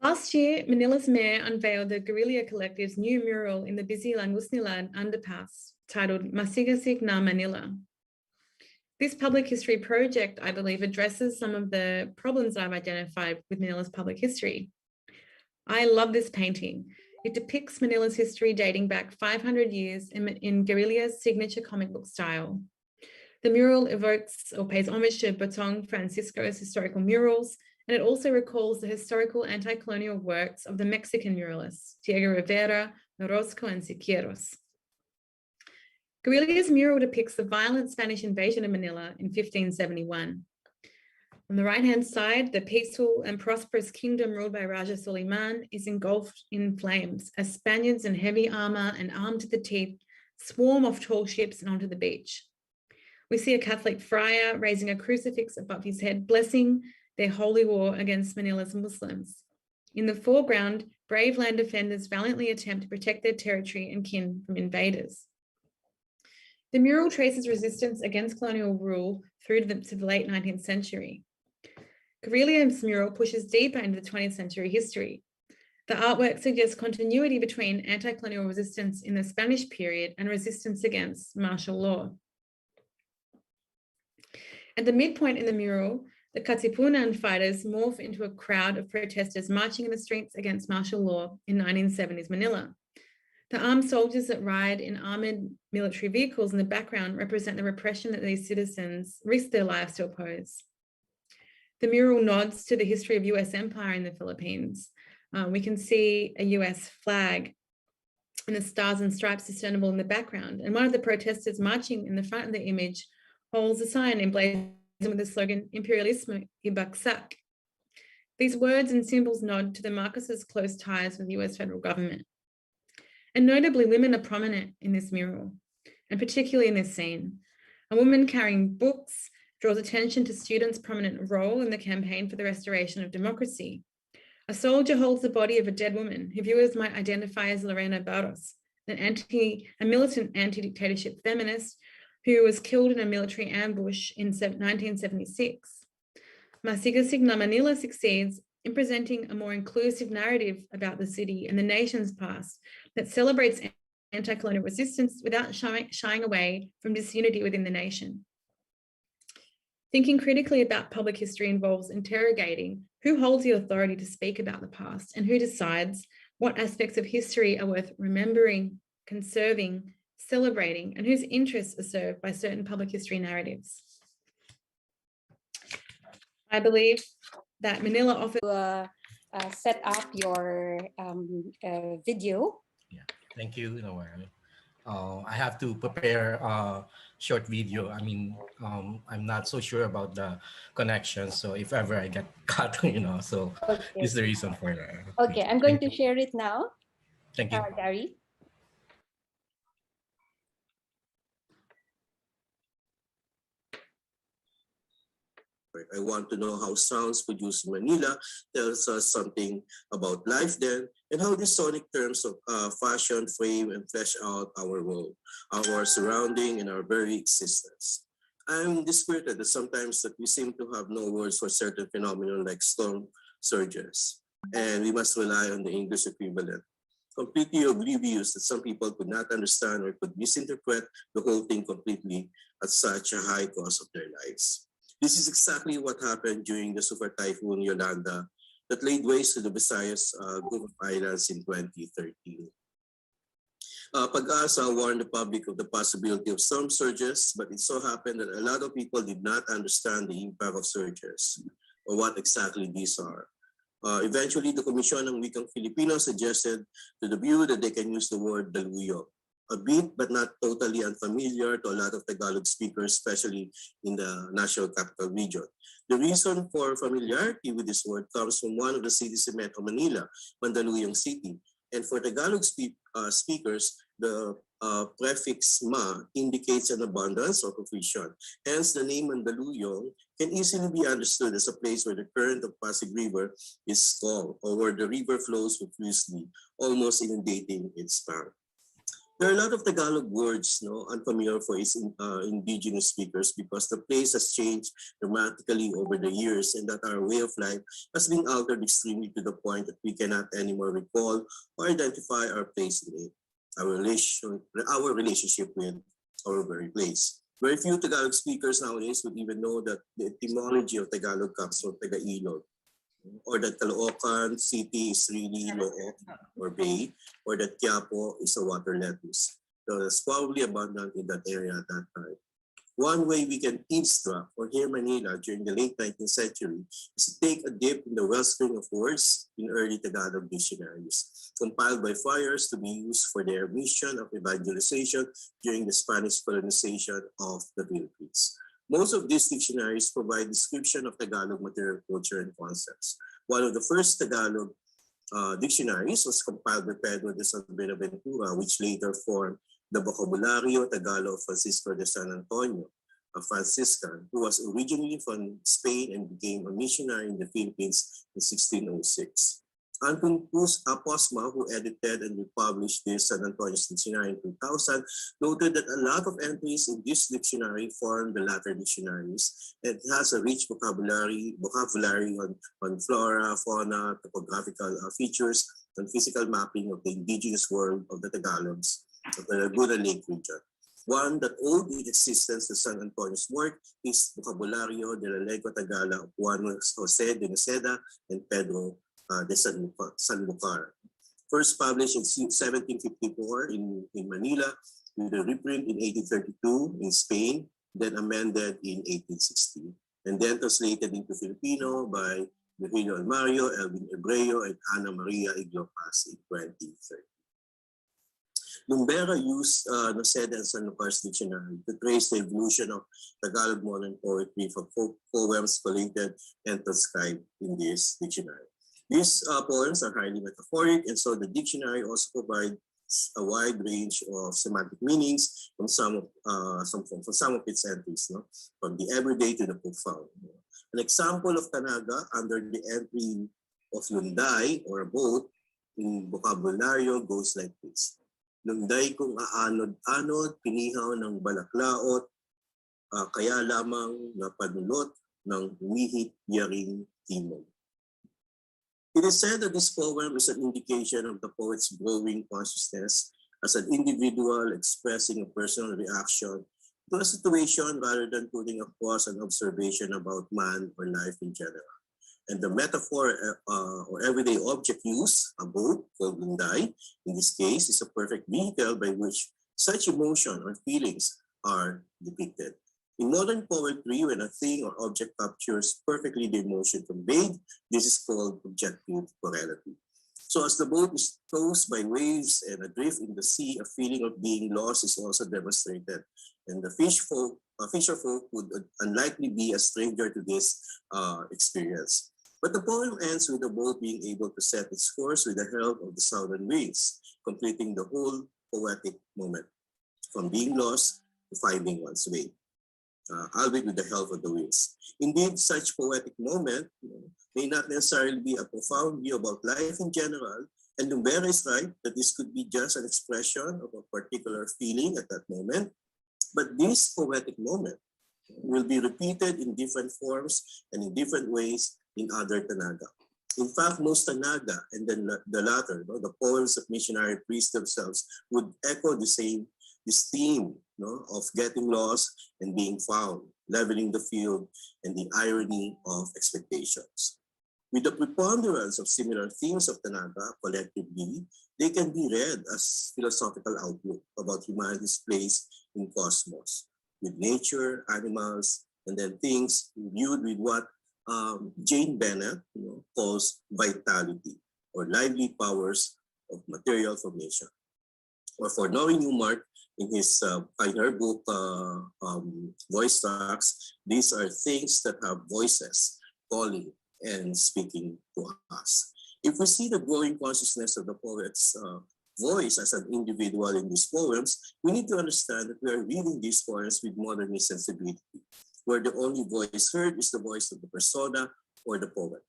Last year, Manila's mayor unveiled the guerrilla collective's new mural in the busy Langusnilan underpass titled Masigasig na Manila. This public history project, I believe, addresses some of the problems that I've identified with Manila's public history. I love this painting. It depicts Manila's history dating back 500 years in guerrilla's signature comic book style. The mural evokes or pays homage to Botong Francisco's historical murals, and it also recalls the historical anti-colonial works of the Mexican muralists, Diego Rivera, Orozco, and Siqueiros. Guerrilla's mural depicts the violent Spanish invasion of Manila in 1571. On the right-hand side, the peaceful and prosperous kingdom ruled by Raja Suleiman is engulfed in flames as Spaniards in heavy armor and armed to the teeth swarm off tall ships and onto the beach. We see a Catholic friar raising a crucifix above his head, blessing their holy war against Manila's Muslims. In the foreground, brave land defenders valiantly attempt to protect their territory and kin from invaders. The mural traces resistance against colonial rule through to the late 19th century. Guerrilla's mural pushes deeper into the 20th century history. The artwork suggests continuity between anti-colonial resistance in the Spanish period and resistance against martial law. At the midpoint in the mural, the Katipunan fighters morph into a crowd of protesters marching in the streets against martial law in 1970s Manila. The armed soldiers that ride in armored military vehicles in the background represent the repression that these citizens risk their lives to oppose. The mural nods to the history of US empire in the Philippines. We can see a US flag and the stars and stripes discernible in the background. And one of the protesters marching in the front of the image holds a sign emblazoned with the slogan, Imperialismo y Baksak. These words and symbols nod to the Marcos's close ties with the US federal government. And notably, women are prominent in this mural, and particularly in this scene. A woman carrying books draws attention to students' prominent role in the campaign for the restoration of democracy. A soldier holds the body of a dead woman who viewers might identify as Lorena Barros, a militant anti-dictatorship feminist who was killed in a military ambush in 1976. Masigasig na Manila succeeds in presenting a more inclusive narrative about the city and the nation's past that celebrates anti-colonial resistance without shying away from disunity within the nation. Thinking critically about public history involves interrogating who holds the authority to speak about the past and who decides what aspects of history are worth remembering, conserving, celebrating, and whose interests are served by certain public history narratives. I believe that Manila offers set up your video. Yeah, thank you, Noel. I have to prepare a short video. I mean, I'm not so sure about the connection. So if ever I get cut, so Okay. this is the reason for that. Okay, I'm going to share it now. Thank you. Gary. I want to know how sounds produced in Manila tells us something about life then, and how these sonic terms of fashion, frame, and flesh out our world, our surrounding, and our very existence. I'm dispirited that sometimes that we seem to have no words for certain phenomena like storm surges, and we must rely on the English equivalent. Completely oblivious that some people could not understand or could misinterpret the whole thing completely at such a high cost of their lives. This is exactly what happened during the Super Typhoon Yolanda that laid waste to the Visayas group of islands in 2013. Pag-asa warned the public of the possibility of storm surges, but it so happened that a lot of people did not understand the impact of surges or what exactly these are. Eventually, the Commission ng Wikang Filipino suggested to the view that they can use the word daluyo, a bit but not totally unfamiliar to a lot of Tagalog speakers, especially in the National Capital Region. The reason for familiarity with this word comes from one of the cities in Metro Manila, Mandaluyong City. And for Tagalog speakers, the prefix ma indicates an abundance or provision. Hence, the name Mandaluyong can easily be understood as a place where the current of Pasig River is strong or where the river flows profusely, almost inundating its bank. There are a lot of Tagalog words, no, unfamiliar for its indigenous speakers because the place has changed dramatically over the years and that our way of life has been altered extremely to the point that we cannot anymore recall or identify our place in it, our relationship with our very place. Very few Tagalog speakers nowadays would even know that the etymology of Tagalog comes from Taga-Ilog, or that Caloocan City is really Loo or Bay, or that Quiapo is a water lettuce. So it's probably abundant in that area at that time. One way we can eavesdrop or hear Manila during the late 19th century is to take a dip in the wellspring of words in early Tagalog dictionaries, compiled by friars to be used for their mission of evangelization during the Spanish colonization of the Philippines. Most of these dictionaries provide description of Tagalog material culture and concepts. One of the first Tagalog dictionaries was compiled by Pedro de San Buenaventura, which later formed the Vocabulario Tagalog of Francisco de San Antonio, a Franciscan who was originally from Spain and became a missionary in the Philippines in 1606. Anton Posma, who edited and republished this San Antonio's dictionary in 2000, noted that a lot of entries in this dictionary form the latter dictionaries. It has a rich vocabulary on flora, fauna, topographical features, and physical mapping of the indigenous world of the Tagalogs of the Laguna Lake region. One that owed its existence to San Antonio's work is Vocabulario de la Lengua Tagala of Juan Jose de Niceda and Pedro de Sanlúcar. First published in 1754 in Manila, with a reprint in 1832 in Spain, then amended in 1860, and then translated into Filipino by Virgilio Almario, Elvin Ebreo, and Ana Maria Iglesias in 2030. Lumbera used Niceda and Sanlúcar's dictionary to trace the evolution of Tagalog modern poetry from folk poems collated and transcribed in this dictionary. These poems are highly metaphoric, and so the dictionary also provides a wide range of semantic meanings from some of its entries, no? From the everyday to the profound. An example of Tanaga under the entry of Lunday or a boat in Vocabulario goes like this. Lunday kung aanod-anod, pinihaw ng balaklaot, kaya lamang napanulot ng humihit yaring timog. It is said that this poem is an indication of the poet's growing consciousness as an individual expressing a personal reaction to a situation rather than putting across an observation about man or life in general. And the metaphor or everyday object used, a boat called Lunday, in this case, is a perfect vehicle by which such emotion or feelings are depicted. In modern poetry, when a thing or object captures perfectly the emotion conveyed, this is called objective correlative. So as the boat is tossed by waves and adrift in the sea, a feeling of being lost is also demonstrated. And the fisher folk would unlikely be a stranger to this experience. But the poem ends with the boat being able to set its course with the help of the southern winds, completing the whole poetic moment, from being lost to finding one's way. Albeit with the help of the winds. Indeed, such poetic moment may not necessarily be a profound view about life in general, and Lumbera is right that this could be just an expression of a particular feeling at that moment, but this poetic moment will be repeated in different forms and in different ways in other Tanaga. In fact, most Tanaga, and then the latter, the poems of missionary priests themselves, would echo this theme of getting lost and being found, leveling the field, and the irony of expectations. With the preponderance of similar themes of Tanaga collectively, they can be read as philosophical outlook about humanity's place in cosmos, with nature, animals, and then things viewed with what Jane Bennett calls vitality, or lively powers of material formation. Or for Nori Newmark, in her book, Voice Tracks, these are things that have voices calling and speaking to us. If we see the growing consciousness of the poet's voice as an individual in these poems, we need to understand that we are reading these poems with modernist sensibility, where the only voice heard is the voice of the persona or the poet.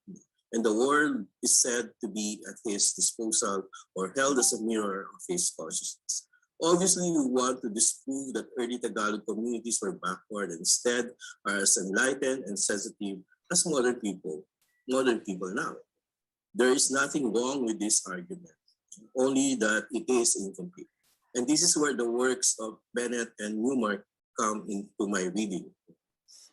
And the world is said to be at his disposal or held as a mirror of his consciousness. Obviously, we want to disprove that early Tagalog communities were backward and instead are as enlightened and sensitive as modern people now. There is nothing wrong with this argument, only that it is incomplete. And this is where the works of Bennett and Newmark come into my reading.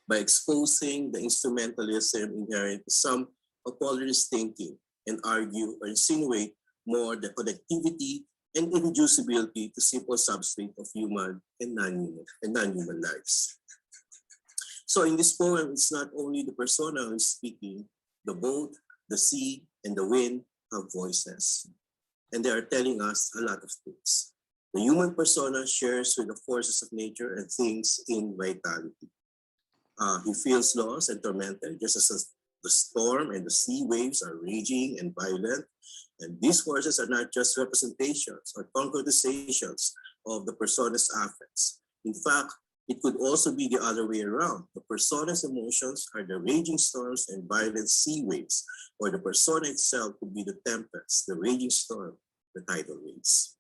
By exposing the instrumentalism inherent in some of Pollard's thinking and argue or insinuate more the connectivity and irreducibility to simple substrate of human and non-human lives. So in this poem, it's not only the persona who is speaking, the boat, the sea, and the wind have voices. And they are telling us a lot of things. The human persona shares with the forces of nature and things in vitality. He feels lost and tormented, just as the storm and the sea waves are raging and violent. And these forces are not just representations or concretizations of the persona's affects. In fact, it could also be the other way around. The persona's emotions are the raging storms and violent sea waves, or the persona itself could be the tempest, the raging storm, the tidal waves.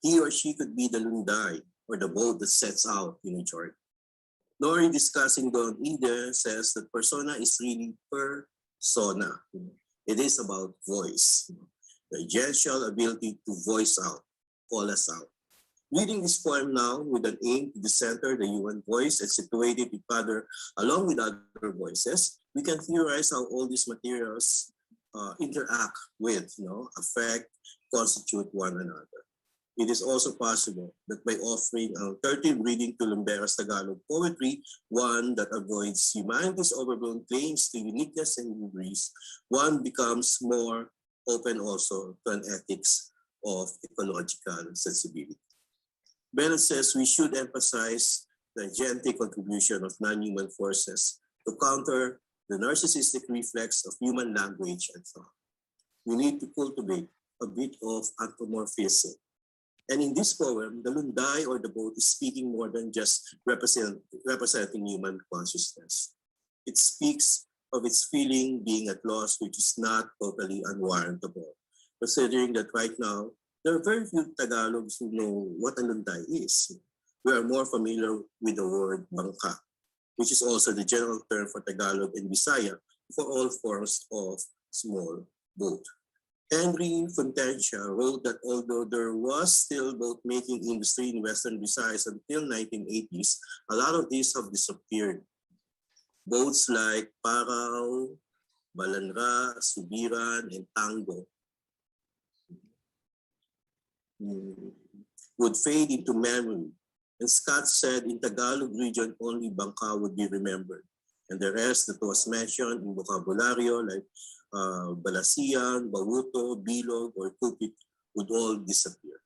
He or she could be the lunday, or the boat that sets out in a journey. Nori discussing Don Eder says that persona is really persona. It is about voice, the essential ability to voice out, call us out. Reading this poem now with an aim to decenter the human voice and situate it along with other voices, we can theorize how all these materials interact with, affect, constitute one another. It is also possible that by offering an alternative reading to Lumbera's Tagalog poetry, one that avoids humanity's overblown claims to uniqueness and hubris, one becomes more open also to an ethics of ecological sensibility. Bennett says we should emphasize the agentic contribution of non-human forces to counter the narcissistic reflex of human language and thought. We need to cultivate a bit of anthropomorphism. And in this poem, the lunday or the boat is speaking more than just representing human consciousness. It speaks of its feeling being at loss, which is not totally unwarrantable, considering that right now, there are very few Tagalogs who know what a lunday is. We are more familiar with the word bangka, which is also the general term for Tagalog and Bisaya for all forms of small boat. Henry Fontencia wrote that although there was still boat-making industry in Western Visayas until 1980s, a lot of these have disappeared. Boats like Paraw, Balanra, Subiran, and Tango would fade into memory. And Scott said in Tagalog region, only Bangka would be remembered. And the rest that was mentioned in vocabulario like Balasian, Bawuto, Bilog, or Kupit would all disappear.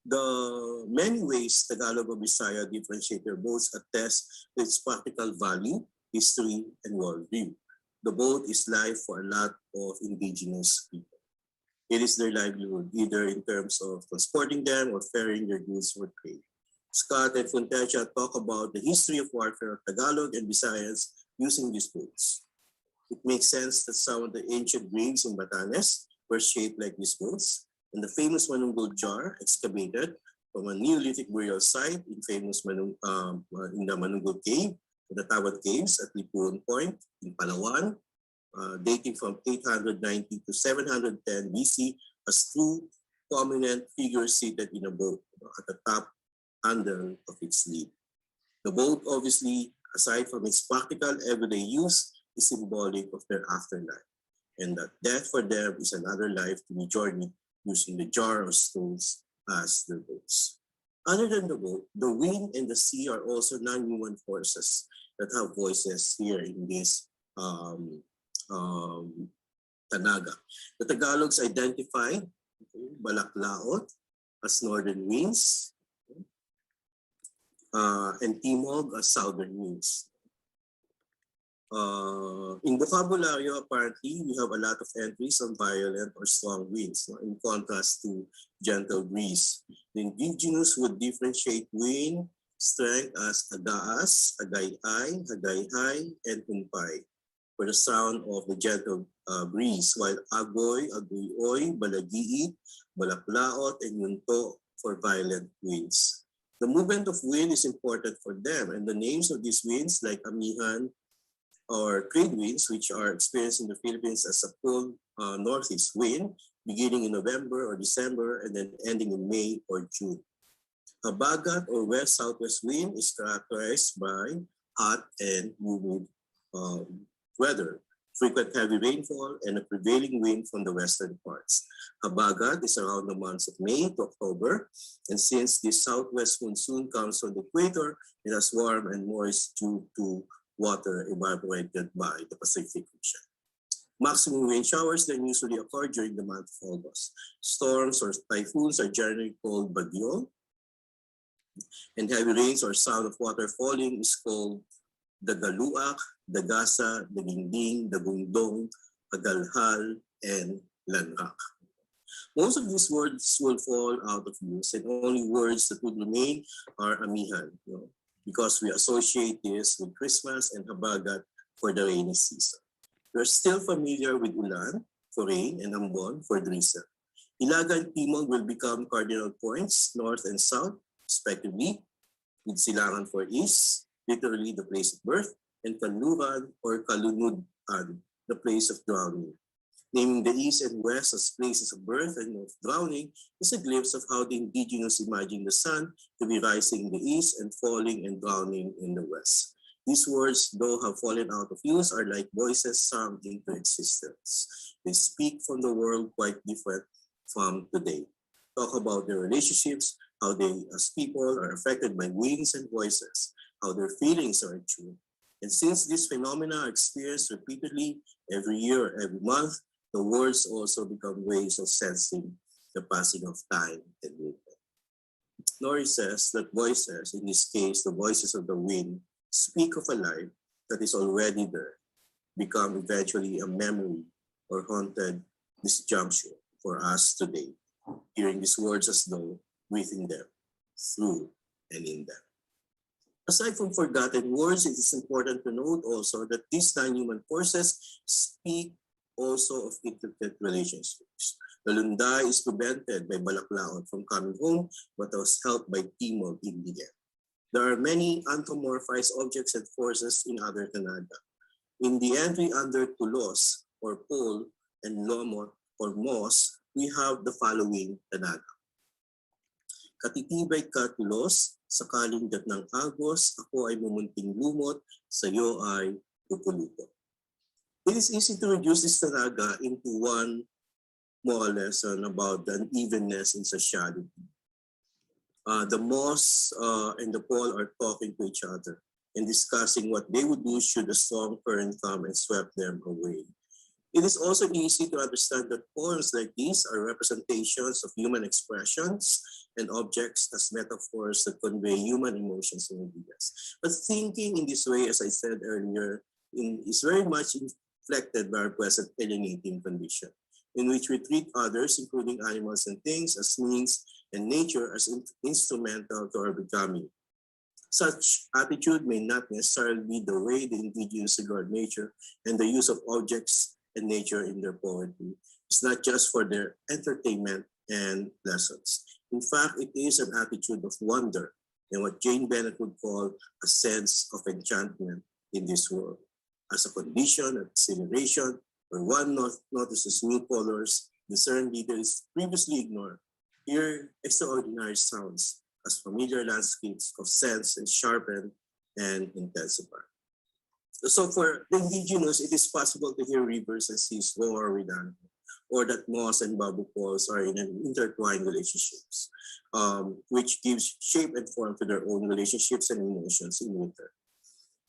The many ways Tagalog or Bisaya differentiate their boats attest to its practical value, history, and worldview. The boat is life for a lot of indigenous people. It is their livelihood, either in terms of transporting them or ferrying their goods for trade. Scott and Fontecha talk about the history of warfare of Tagalog and Visayas using these boats. It makes sense that some of the ancient graves in Batanes were shaped like these boats, and the famous Manunggul jar excavated from a Neolithic burial site in in the Manunggul Cave, the Tawad Caves at Lipuon Point in Palawan, dating from 890 to 710 BC, as two prominent figures seated in a boat at the top handle of its lead. The boat, obviously, aside from its practical everyday use, is symbolic of their afterlife, and that death for them is another life to be journeyed using the jar of stones as their boats. Other than the boat, the wind and the sea are also non-human forces that have voices here in this Tanaga. The Tagalogs identify Balaklaot as northern winds and Timog as southern winds. In vocabulary, apparently, we have a lot of entries on violent or strong winds, in contrast to gentle breeze. The indigenous would differentiate wind strength as agaas, agayay, hagayhay, and humpay for the sound of the gentle breeze, while agoy, agoyoy, balagiit, balaklaot, and yunto for violent winds. The movement of wind is important for them, and the names of these winds, like amihan or trade winds, which are experienced in the Philippines as a cool northeast wind, beginning in November or December and then ending in May or June. Habagat or west-southwest wind is characterized by hot and humid weather, frequent heavy rainfall, and a prevailing wind from the western parts. Habagat is around the months of May to October, and since the southwest monsoon comes from the equator, it has warm and moist due to water evaporated by the Pacific Ocean. Maximum rain showers then usually occur during the month of August. Storms or typhoons are generally called bagyo, and heavy rains or sound of water falling is called the galuak, the gasa, the gingding, the gundong, agalhal, and lanrak. Most of these words will fall out of use, and only words that would remain are amihan, because we associate this with Christmas and habagat for the rainy season. We're still familiar with ulan for rain and ambon for drizzle. Ilaga and Timog will become cardinal points, north and south, respectively, with Silangan for east, literally the place of birth, and Kanluran or Kalunudan, the place of drowning. Naming the east and west as places of birth and of drowning is a glimpse of how the indigenous imagine the sun to be rising in the east and falling and drowning in the west. These words, though have fallen out of use, are like voices summed into existence. They speak from the world quite different from today. Talk about their relationships, how they as people are affected by winds and voices, how their feelings are attuned. And since these phenomena are experienced repeatedly every year or every month, the words also become ways of sensing the passing of time and movement. Nori says that voices, in this case the voices of the wind, speak of a life that is already there, become eventually a memory or haunted disjuncture for us today, hearing these words as though breathing them through and in them. Aside from forgotten words, it is important to note also that these non-human forces speak also of intricate relationships. The Lunday is prevented by Balaklaon from coming home, but was helped by Timog in the end. There are many anthropomorphized objects and forces in other Canada. In the entry under Tulos or Pole and Lomot or Moss, we have the following Canada. Katitibay ka Tulos, sakaling dat ng agos, ako ay mumunting lumot, sayo ay lupulupo. It is easy to reduce this Tanaga into one more lesson about the unevenness in sociality. The Moss and the Paul are talking to each other and discussing what they would do should a strong current come and sweep them away. It is also easy to understand that poems like these are representations of human expressions and objects as metaphors that convey human emotions and ideas. But thinking in this way, as I said earlier, is very much reflected by our present alienating condition, in which we treat others, including animals and things, as means and nature as instrumental to our becoming. Such attitude may not necessarily be the way the indigenous regard nature and the use of objects and nature in their poetry. It's not just for their entertainment and lessons. In fact, it is an attitude of wonder and what Jane Bennett would call a sense of enchantment in this world. As a condition of exhilaration, where one notices new colors, discern details previously ignored, hear extraordinary sounds, as familiar landscapes of sense and sharpen and intensify. So for the indigenous, it is possible to hear rivers and seas roar with animals, or that moss and bamboo poles are in an intertwined relationships, which gives shape and form to their own relationships and emotions in winter.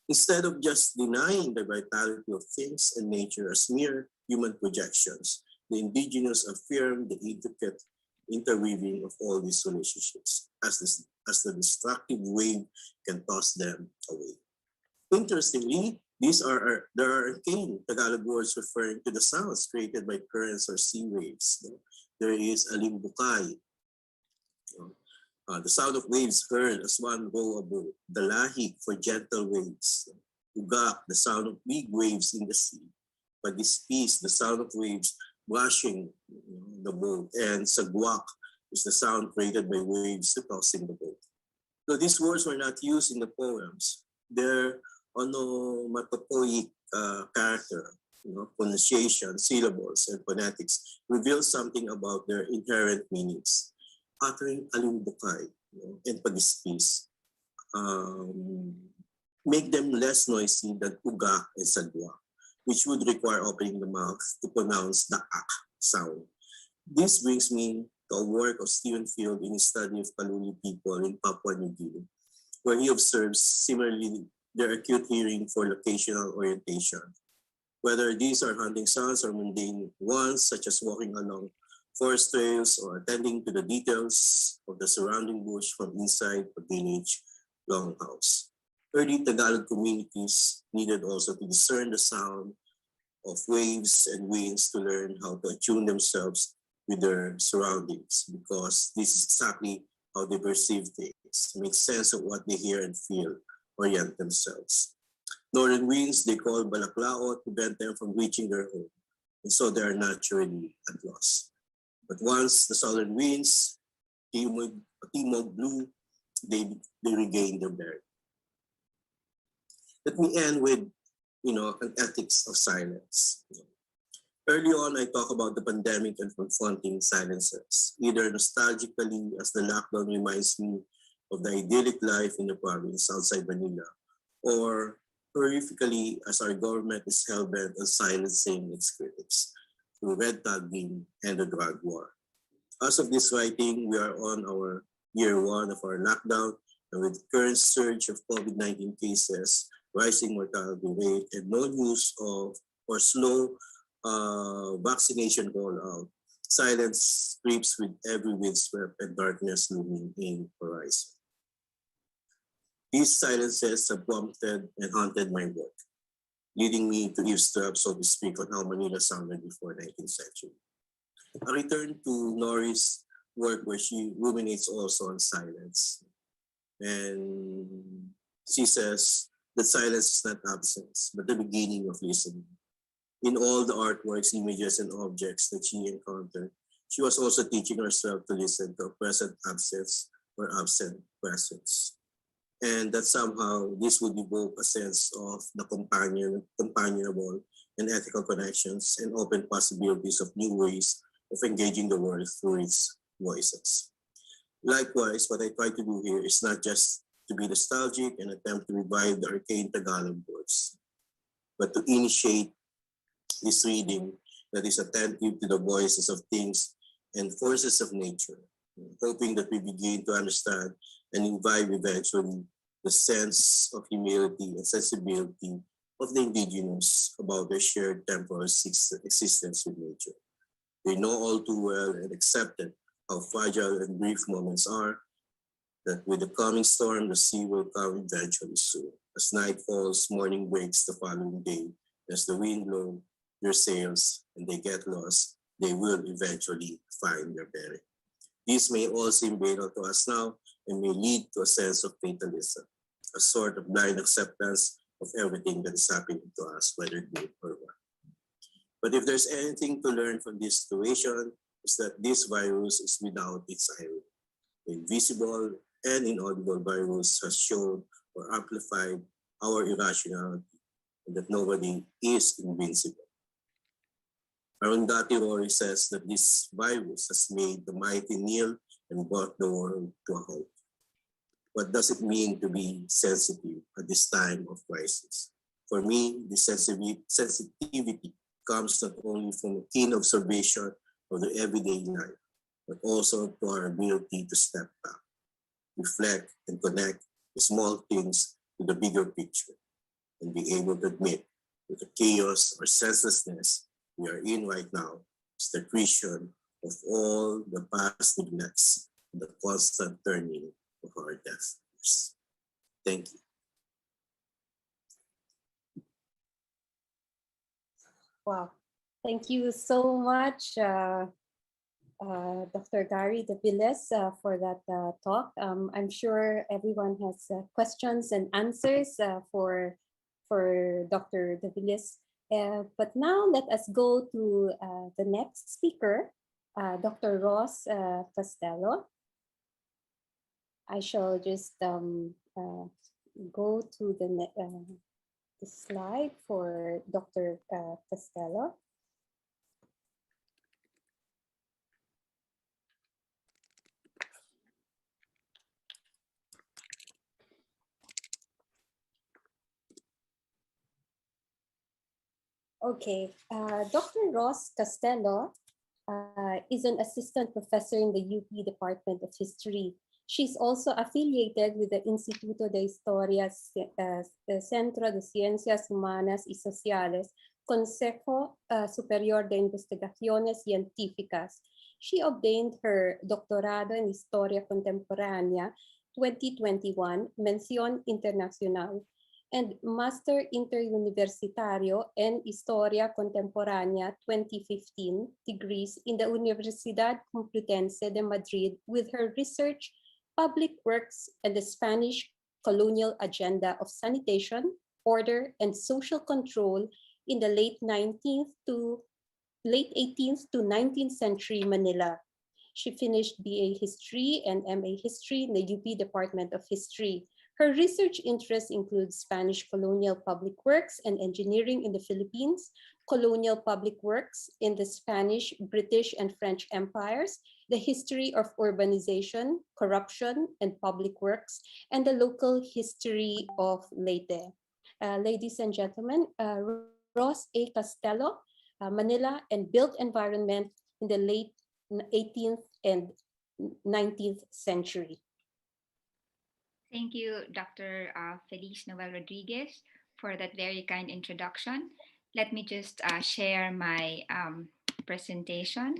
Instead of just denying the vitality of things and nature as mere human projections, the indigenous affirm the intricate interweaving of all these relationships as the destructive wave can toss them away. Interestingly, there are arcane Tagalog words referring to the sounds created by currents or sea waves. There is alimbukay, the sound of waves heard as one row above. The lahik for gentle waves. Ugak, the sound of big waves in the sea. Pagispis, the sound of waves washing the boat, and sagwak is the sound created by waves tossing the boat. So these words were not used in the poems. Their onomatopoeic character, pronunciation, syllables, and phonetics reveal something about their inherent meanings. Uttering alimbukay and pagispis um, make them less noisy than uga and sagwa, which would require opening the mouth to pronounce the ak sound. This brings me to a work of Stephen Field in his study of Kaluli people in Papua New Guinea, where he observes similarly their acute hearing for locational orientation. Whether these are hunting sounds or mundane ones, such as walking along forest trails or attending to the details of the surrounding bush from inside a village longhouse. Early Tagalog communities needed also to discern the sound of waves and winds to learn how to attune themselves with their surroundings, because this is exactly how they perceive things, make sense of what they hear and feel, orient themselves. Northern winds they call balaklao to prevent them from reaching their home, and so they are naturally at loss. But once the southern winds, timog, timog blue, they regain their bearing. Let me end with, an ethics of silence. Early on, I talk about the pandemic and confronting silences, either nostalgically as the lockdown reminds me of the idyllic life in the province outside Manila, or horrifically as our government is hell-bent on silencing its critics through red tagging and the drug war. As of this writing, we are on our year one of our lockdown, and with the current surge of COVID-19 cases, rising mortality rate, and no news of or slow vaccination rollout, silence creeps with every windswept and darkness looming in horizon. These silences have prompted and haunted my work, leading me to eavesdrop, so to speak, on how Manila sounded before 19th century. I return to Nori's work where she ruminates also on silence. And she says that silence is not absence, but the beginning of listening. In all the artworks, images, and objects that she encountered, she was also teaching herself to listen to a present absence or absent presence. And that somehow this would evoke a sense of the companionable and ethical connections and open possibilities of new ways of engaging the world through its voices. Likewise, what I try to do here is not just to be nostalgic and attempt to revive the arcane Tagalog words, but to initiate this reading that is attentive to the voices of things and forces of nature, hoping that we begin to understand and imbibe eventually the sense of humility and sensibility of the indigenous about their shared temporal existence with nature. They know all too well and accepted how fragile and brief moments are, that with the coming storm, the sea will come eventually soon. As night falls, morning breaks the following day. As the wind blows their sails and they get lost, they will eventually find their bearing. These may all seem banal to us now and may lead to a sense of fatalism, a sort of blind acceptance of everything that is happening to us, whether good or bad. But if there's anything to learn from this situation, is that this virus is without its irony. The invisible and inaudible virus has shown or amplified our irrationality, and that nobody is invincible. Arundhati Roy says that this virus has made the mighty kneel and brought the world to a halt. What does it mean to be sensitive at this time of crisis? For me, the sensitivity comes not only from a keen observation of the everyday life, but also to our ability to step back, reflect, and connect the small things to the bigger picture, and be able to admit that the chaos or senselessness we are in right now is the creation of all the past neglects and the constant turning of our destinies. Thank you. Wow. Thank you so much, Dr. Gary De Villes, for that talk. I'm sure everyone has questions and answers for Dr. De Villes. But now let us go to the next speaker, Dr. Ross Costello. I shall just go to the slide for Dr. Costello. Okay, Dr. Ross Costello is an assistant professor in the UP Department of History. She's also affiliated with the Instituto de Historia Centro de Ciencias Humanas y Sociales, Consejo Superior de Investigaciones Científicas. She obtained her doctorado en Historia Contemporánea 2021, Mención Internacional, and Master Interuniversitario en Historia Contemporánea 2015 degrees in the Universidad Complutense de Madrid with her research, public works, and the Spanish colonial agenda of sanitation, order, and social control in the late 18th to 19th century Manila. She finished BA History and MA History in the UP Department of History. Her research interests include Spanish colonial public works and engineering in the Philippines, colonial public works in the Spanish, British, and French empires, the history of urbanization, corruption, and public works, and the local history of Leyte. Ladies and gentlemen, Ross A. Costello, Manila and built environment in the late 18th and 19th century. Thank you, Dr. Feliz Noel Rodriguez, for that very kind introduction. Let me just share my presentation.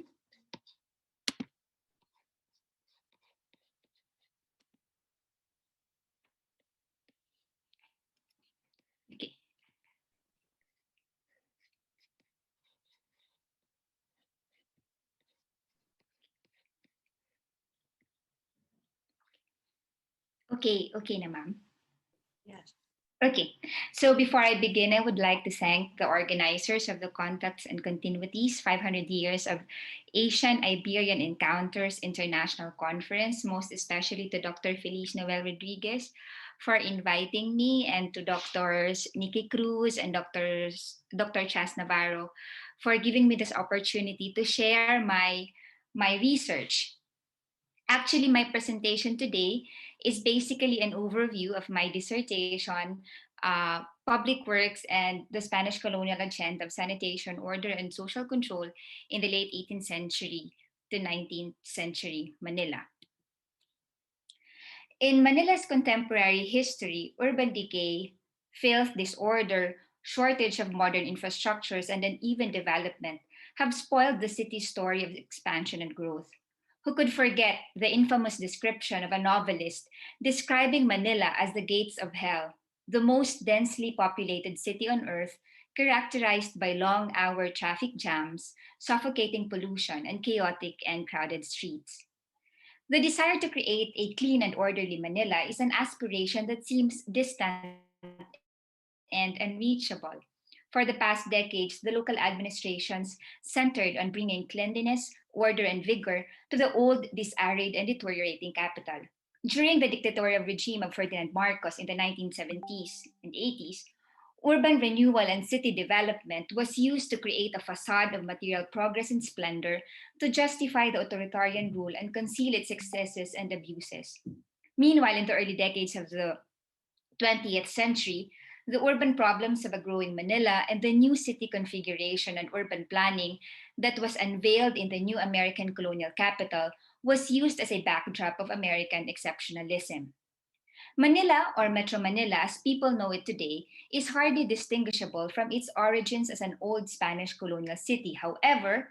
Okay. Okay na ma'am. Yes. Okay, so before I begin, I would like to thank the organizers of the Contacts and Continuities 500 Years of Asian Iberian Encounters International Conference, most especially to Dr. Feliz Noel Rodriguez for inviting me, and to Drs. Nikki Cruz and Dr. Chas Navarro for giving me this opportunity to share my research. Actually, my presentation today is basically an overview of my dissertation, Public Works and the Spanish Colonial Agenda of Sanitation, Order, and Social Control in the late 18th century to 19th century Manila. In Manila's contemporary history, urban decay, filth, disorder, shortage of modern infrastructures, and uneven development have spoiled the city's story of expansion and growth. Who could forget the infamous description of a novelist describing Manila as the gates of hell, the most densely populated city on earth, characterized by long-hour traffic jams, suffocating pollution, and chaotic and crowded streets? The desire to create a clean and orderly Manila is an aspiration that seems distant and unreachable. For the past decades, the local administrations centered on bringing cleanliness, order, and vigor to the old, disarid, and deteriorating capital. During the dictatorial regime of Ferdinand Marcos in the 1970s and 80s, urban renewal and city development was used to create a facade of material progress and splendor to justify the authoritarian rule and conceal its excesses and abuses. Meanwhile, in the early decades of the 20th century, the urban problems of a growing Manila and the new city configuration and urban planning that was unveiled in the new American colonial capital was used as a backdrop of American exceptionalism. Manila, or Metro Manila as people know it today, is hardly distinguishable from its origins as an old Spanish colonial city. However,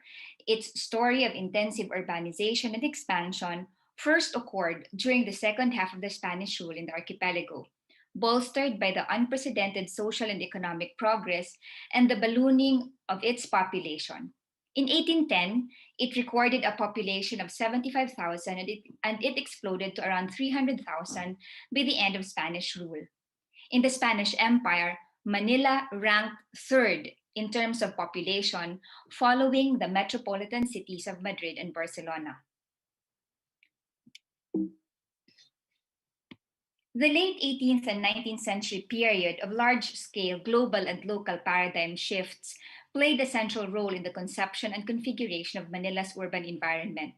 its story of intensive urbanization and expansion first occurred during the second half of the Spanish rule in the archipelago, bolstered by the unprecedented social and economic progress and the ballooning of its population. In 1810, it recorded a population of 75,000 and it exploded to around 300,000 by the end of Spanish rule. In the Spanish Empire, Manila ranked third in terms of population, following the metropolitan cities of Madrid and Barcelona. The late 18th and 19th century period of large-scale global and local paradigm shifts played a central role in the conception and configuration of Manila's urban environment.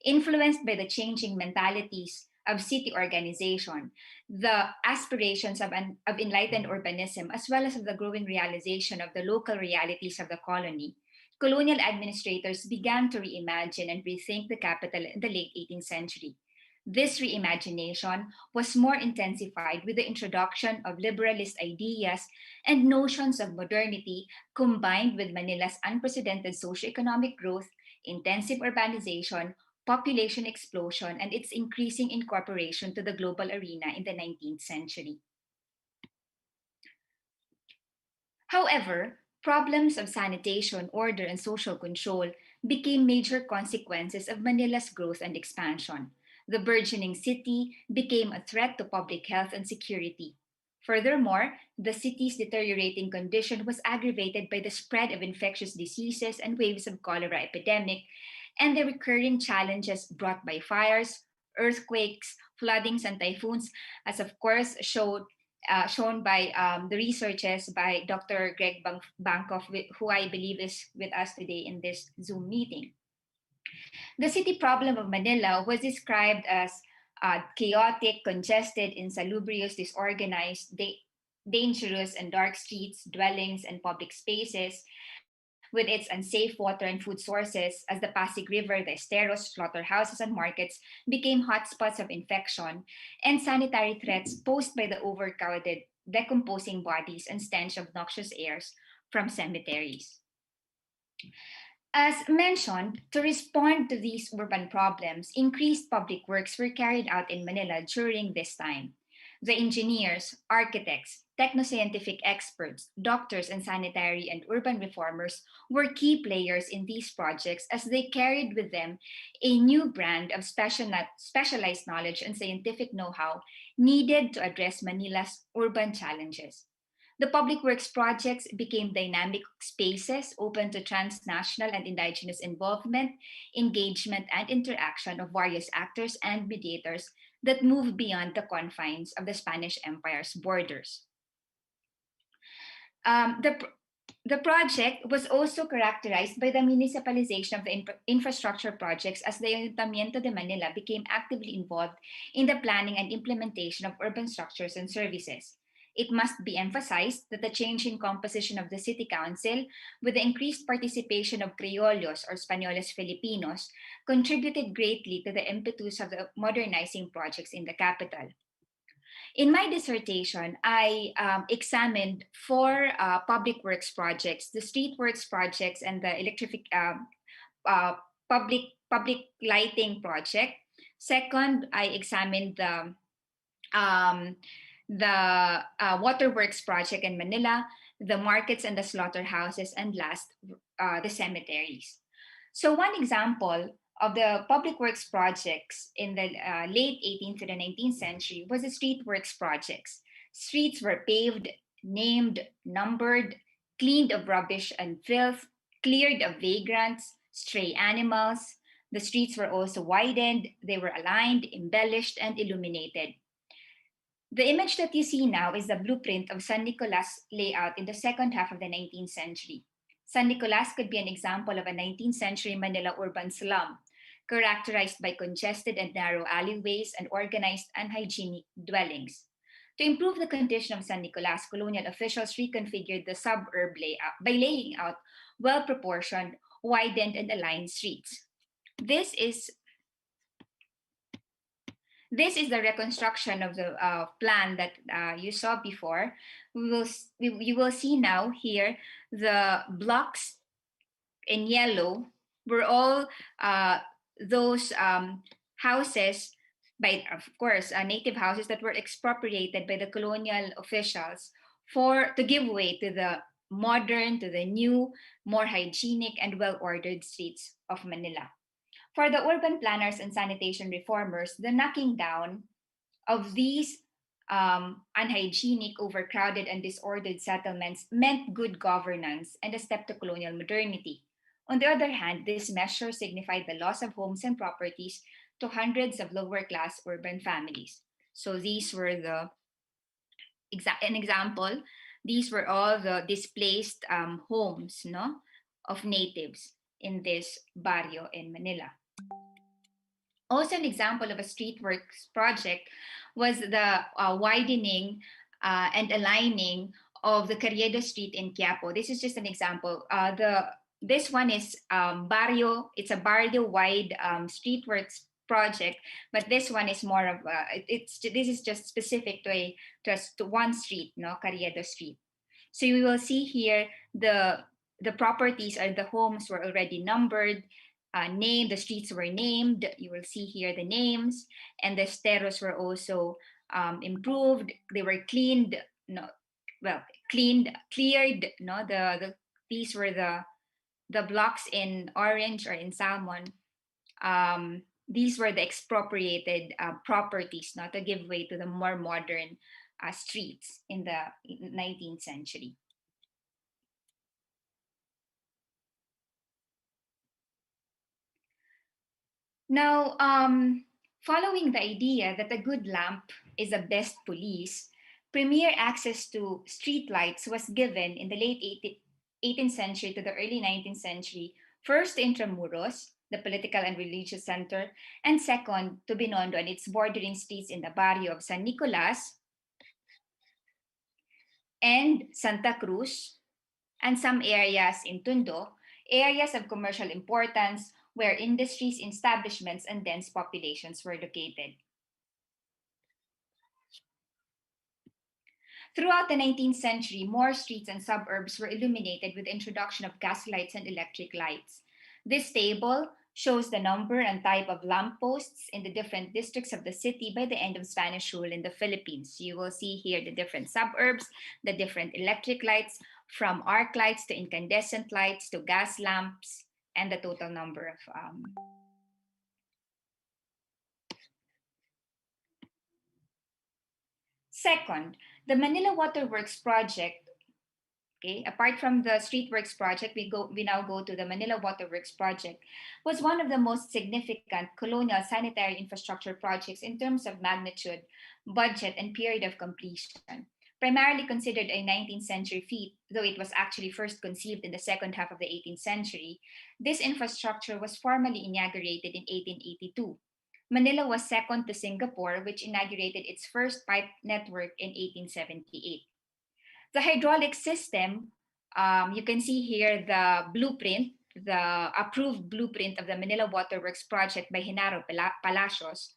Influenced by the changing mentalities of city organization, the aspirations of enlightened urbanism, as well as of the growing realization of the local realities of the colony, colonial administrators began to reimagine and rethink the capital in the late 18th century. This reimagination was more intensified with the introduction of liberalist ideas and notions of modernity combined with Manila's unprecedented socioeconomic growth, intensive urbanization, population explosion, and its increasing incorporation to the global arena in the 19th century. However, problems of sanitation, order, and social control became major consequences of Manila's growth and expansion. The burgeoning city became a threat to public health and security. Furthermore, the city's deteriorating condition was aggravated by the spread of infectious diseases and waves of cholera epidemic, and the recurring challenges brought by fires, earthquakes, floodings, and typhoons, as of course shown by the researches by Dr. Greg Bankoff, who I believe is with us today in this Zoom meeting. The city problem of Manila was described as chaotic, congested, insalubrious, disorganized, dangerous, and dark streets, dwellings, and public spaces, with its unsafe water and food sources, as the Pasig River, the esteros, slaughterhouses, and markets became hotspots of infection, and sanitary threats posed by the overcrowded, decomposing bodies and stench of noxious airs from cemeteries. As mentioned, to respond to these urban problems, increased public works were carried out in Manila during this time. The engineers, architects, technoscientific experts, doctors, and sanitary and urban reformers were key players in these projects as they carried with them a new brand of specialized knowledge and scientific know how needed to address Manila's urban challenges. The public works projects became dynamic spaces open to transnational and indigenous involvement, engagement, and interaction of various actors and mediators that moved beyond the confines of the Spanish Empire's borders. Um, the, the project was also characterized by the municipalization of the infrastructure projects as the Ayuntamiento de Manila became actively involved in the planning and implementation of urban structures and services. It must be emphasized that the changing composition of the city council, with the increased participation of criollos or Españoles Filipinos, contributed greatly to the impetus of the modernizing projects in the capital. In my dissertation, I examined four public works projects, the street works projects and the uh, public lighting project. Second, I examined um, the waterworks project in Manila, the markets and the slaughterhouses, and last, the cemeteries. So one example of the public works projects in the late 18th to the 19th century was the street works projects. Streets were paved, named, numbered, cleaned of rubbish and filth, cleared of vagrants, stray animals. The streets were also widened, they were aligned, embellished, and illuminated. The image that you see now is the blueprint of San Nicolas layout in the second half of the 19th century. San Nicolas could be an example of a 19th century Manila urban slum, characterized by congested and narrow alleyways and organized unhygienic dwellings. To improve the condition of San Nicolas, colonial officials reconfigured the suburb layout by laying out well-proportioned, widened, and aligned streets. This is this is the reconstruction of the plan that you saw before. You will see now here the blocks in yellow were all those houses by, of course, native houses that were expropriated by the colonial officials for to give way to the modern, to the new, more hygienic and well-ordered streets of Manila. For the urban planners and sanitation reformers, the knocking down of these unhygienic, overcrowded, and disordered settlements meant good governance and a step to colonial modernity. On the other hand, this measure signified the loss of homes and properties to hundreds of lower class urban families. So these were an example, these were all the displaced homes, no, of natives in this barrio in Manila. Also, an example of a streetworks project was the widening and aligning of the Carriedo Street in Quiapo. This is just an example. This one is barrio. It's a barrio-wide streetworks project, but this one is more of this is just specific to to one street, no, Carriedo Street. So you will see here the properties or the homes were already numbered, named, the streets were named. You will see here the names, and the steros were also improved. They were cleaned, no, well, cleared. No, these were the blocks in orange or in salmon. These were the expropriated properties, not to give way to the more modern streets in the 19th century. Now, following the idea that a good lamp is the best police, premier access to street lights was given in the late 18th century to the early 19th century, first to Intramuros, the political and religious center, and second to Binondo and its bordering streets in the barrio of San Nicolas and Santa Cruz, and some areas in Tondo, areas of commercial importance where industries, establishments, and dense populations were located. Throughout the 19th century, more streets and suburbs were illuminated with the introduction of gas lights and electric lights. This table shows the number and type of lampposts in the different districts of the city by the end of Spanish rule in the Philippines. You will see here the different suburbs, the different electric lights, from arc lights to incandescent lights to gas lamps, and the total number of Second, the Manila Waterworks project. Okay, apart from the Streetworks project, we now go to the Manila Waterworks project, was one of the most significant colonial sanitary infrastructure projects in terms of magnitude, budget, and period of completion. Primarily considered a 19th century feat, though it was actually first conceived in the second half of the 18th century, this infrastructure was formally inaugurated in 1882. Manila was second to Singapore, which inaugurated its first pipe network in 1878. The hydraulic system, you can see here the blueprint, the approved blueprint of the Manila Waterworks project by Genaro Palacios,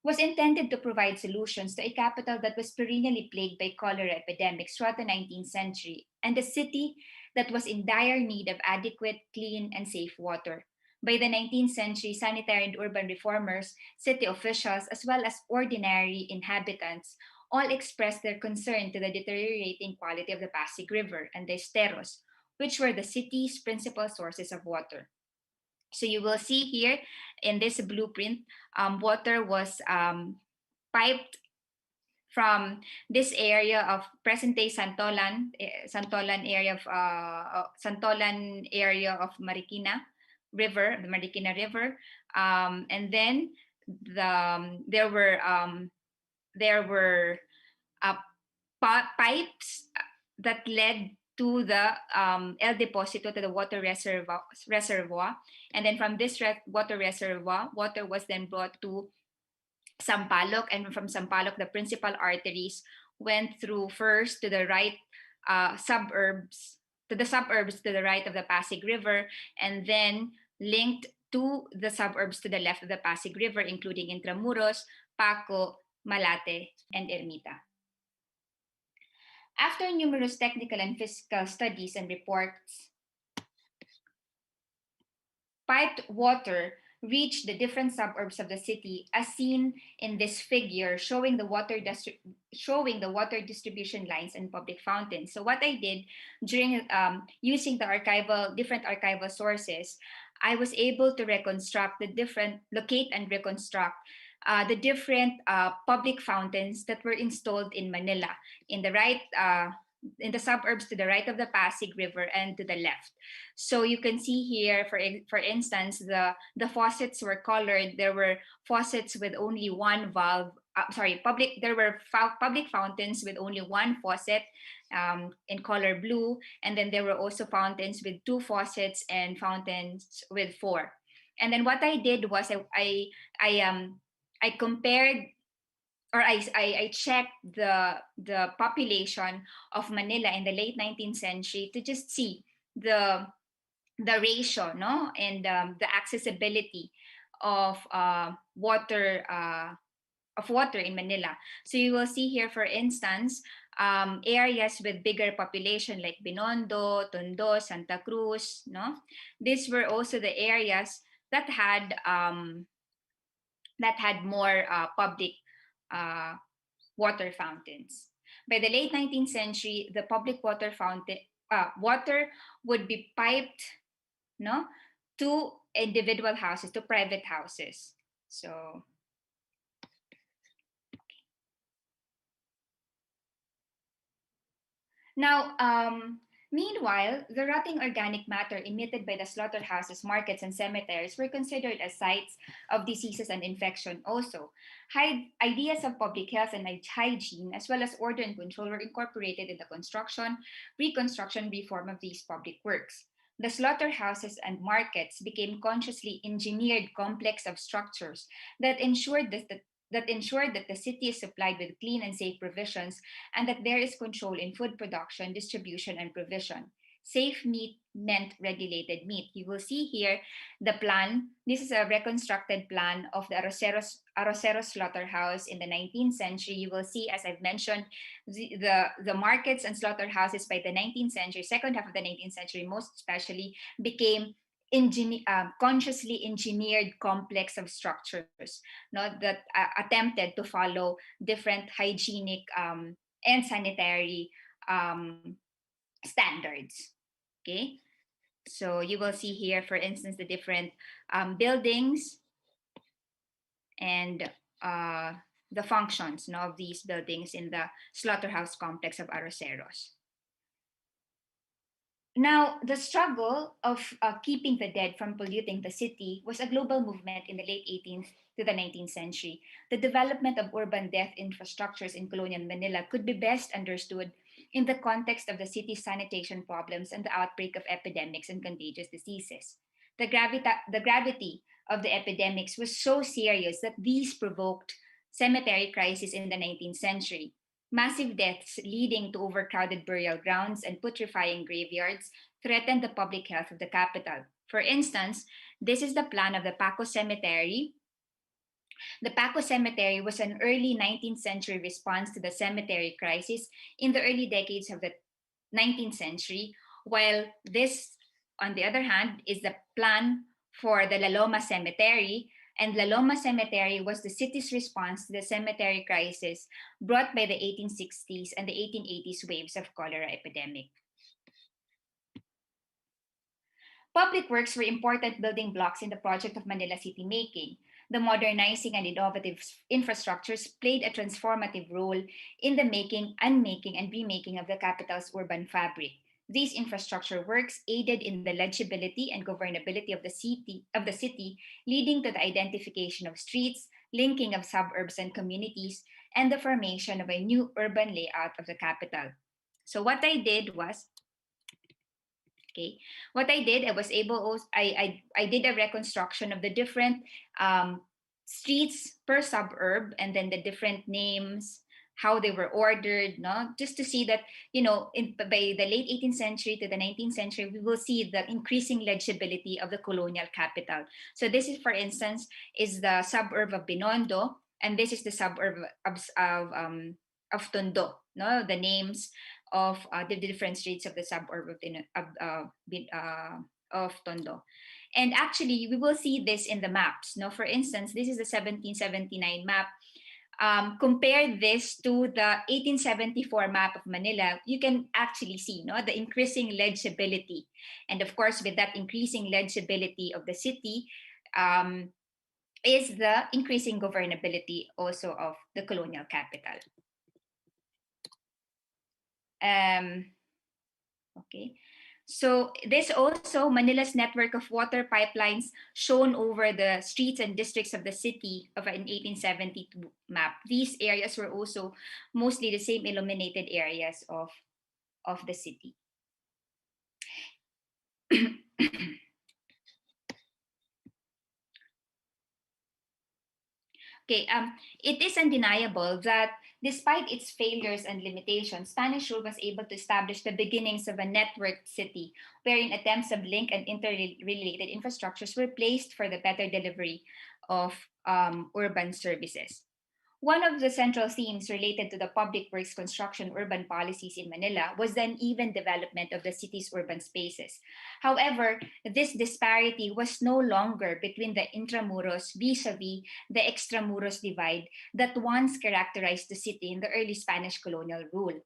was intended to provide solutions to a capital that was perennially plagued by cholera epidemics throughout the 19th century and a city that was in dire need of adequate, clean, and safe water. By the 19th century, sanitary and urban reformers, city officials, as well as ordinary inhabitants, all expressed their concern to the deteriorating quality of the Pasig River and the esteros, which were the city's principal sources of water. So you will see here in this blueprint, water was piped from this area of present-day Santolan area of Marikina River, the Marikina River, and then there were uh, pipes that led to the El Deposito, to the water reservoir. And then from this water reservoir, water was then brought to Sampaloc, and from Sampaloc, the principal arteries went through first to the right suburbs, to the right of the Pasig River, and then linked to the suburbs to the left of the Pasig River, including Intramuros, Paco, Malate, and Ermita. After numerous technical and physical studies and reports, piped water reached the different suburbs of the city, as seen in this figure showing the water distribution lines and public fountains. So what I did during using the different archival sources, I was able to locate and reconstruct the different public fountains that were installed in Manila in the right in the suburbs to the right of the Pasig River and to the left. So you can see here, for instance, the faucets were colored. There were faucets with only one valve. There were public fountains with only one faucet in color blue, and then there were also fountains with two faucets and fountains with four. And then what I did was I compared, or I checked the population of Manila in the late 19th century to just see the ratio, no, and the accessibility of water in Manila. So you will see here, for instance, areas with bigger population like Binondo, Tondo, Santa Cruz, no, these were also the areas that had more public uh, water fountains. By the late 19th century, the public water would be piped, no, to individual houses, to private houses. So now, meanwhile, the rotting organic matter emitted by the slaughterhouses, markets, and cemeteries were considered as sites of diseases and infection also. Ideas of public health and hygiene, as well as order and control, were incorporated in the construction, reconstruction, reform of these public works. The slaughterhouses and markets became consciously engineered complex of structures that ensured that the city is supplied with clean and safe provisions, and that there is control in food production, distribution, and provision. Safe meat meant regulated meat. You will see here the plan. This is a reconstructed plan of the Arroceros slaughterhouse in the 19th century. You will see, as I've mentioned, the markets and slaughterhouses by the 19th century, second half of the 19th century, most especially, became consciously engineered complex of structures, not that attempted to follow different hygienic and sanitary standards. Okay, so you will see here, for instance, the different buildings and the functions, no, of these buildings in the slaughterhouse complex of Arroceros. Now, the struggle of keeping the dead from polluting the city was a global movement in the late 18th to the 19th century. The development of urban death infrastructures in colonial Manila could be best understood in the context of the city's sanitation problems and the outbreak of epidemics and contagious diseases. The gravity of the epidemics was so serious that these provoked cemetery crises in the 19th century. Massive deaths leading to overcrowded burial grounds and putrefying graveyards threatened the public health of the capital. For instance, this is the plan of the Paco Cemetery. The Paco Cemetery was an early 19th century response to the cemetery crisis in the early decades of the 19th century, while this, on the other hand, is the plan for the La Loma Cemetery. And La Loma Cemetery was the city's response to the cemetery crisis brought by the 1860s and the 1880s waves of cholera epidemic. Public works were important building blocks in the project of Manila city making. The modernizing and innovative infrastructures played a transformative role in the making, unmaking, and remaking of the capital's urban fabric. These infrastructure works aided in the legibility and governability of the city, leading to the identification of streets, linking of suburbs and communities, and the formation of a new urban layout of the capital. So what I did was, I was able, I did a reconstruction of the different streets per suburb, and then the different names, how they were ordered, no, just to see that, by the late 18th century to the 19th century, we will see the increasing legibility of the colonial capital. So this is, for instance, is the suburb of Binondo, and this is the suburb of Tondo, no, the names of the different streets of the suburb of Tondo. And actually, we will see this in the maps. No, for instance, this is the 1779 map. Compare this to the 1874 map of Manila, you can actually see, no, the increasing legibility. And of course, with that increasing legibility of the city, is the increasing governability also of the colonial capital. Okay. So this also Manila's network of water pipelines shown over the streets and districts of the city of an 1872 map. These areas were also mostly the same illuminated areas of the city. Okay, it is undeniable that despite its failures and limitations, Spanish rule was able to establish the beginnings of a networked city wherein attempts of link and interrelated infrastructures were placed for the better delivery of urban services. One of the central themes related to the public works construction urban policies in Manila was the uneven development of the city's urban spaces. However, this disparity was no longer between the intramuros vis-a-vis the extramuros divide that once characterized the city in the early Spanish colonial rule.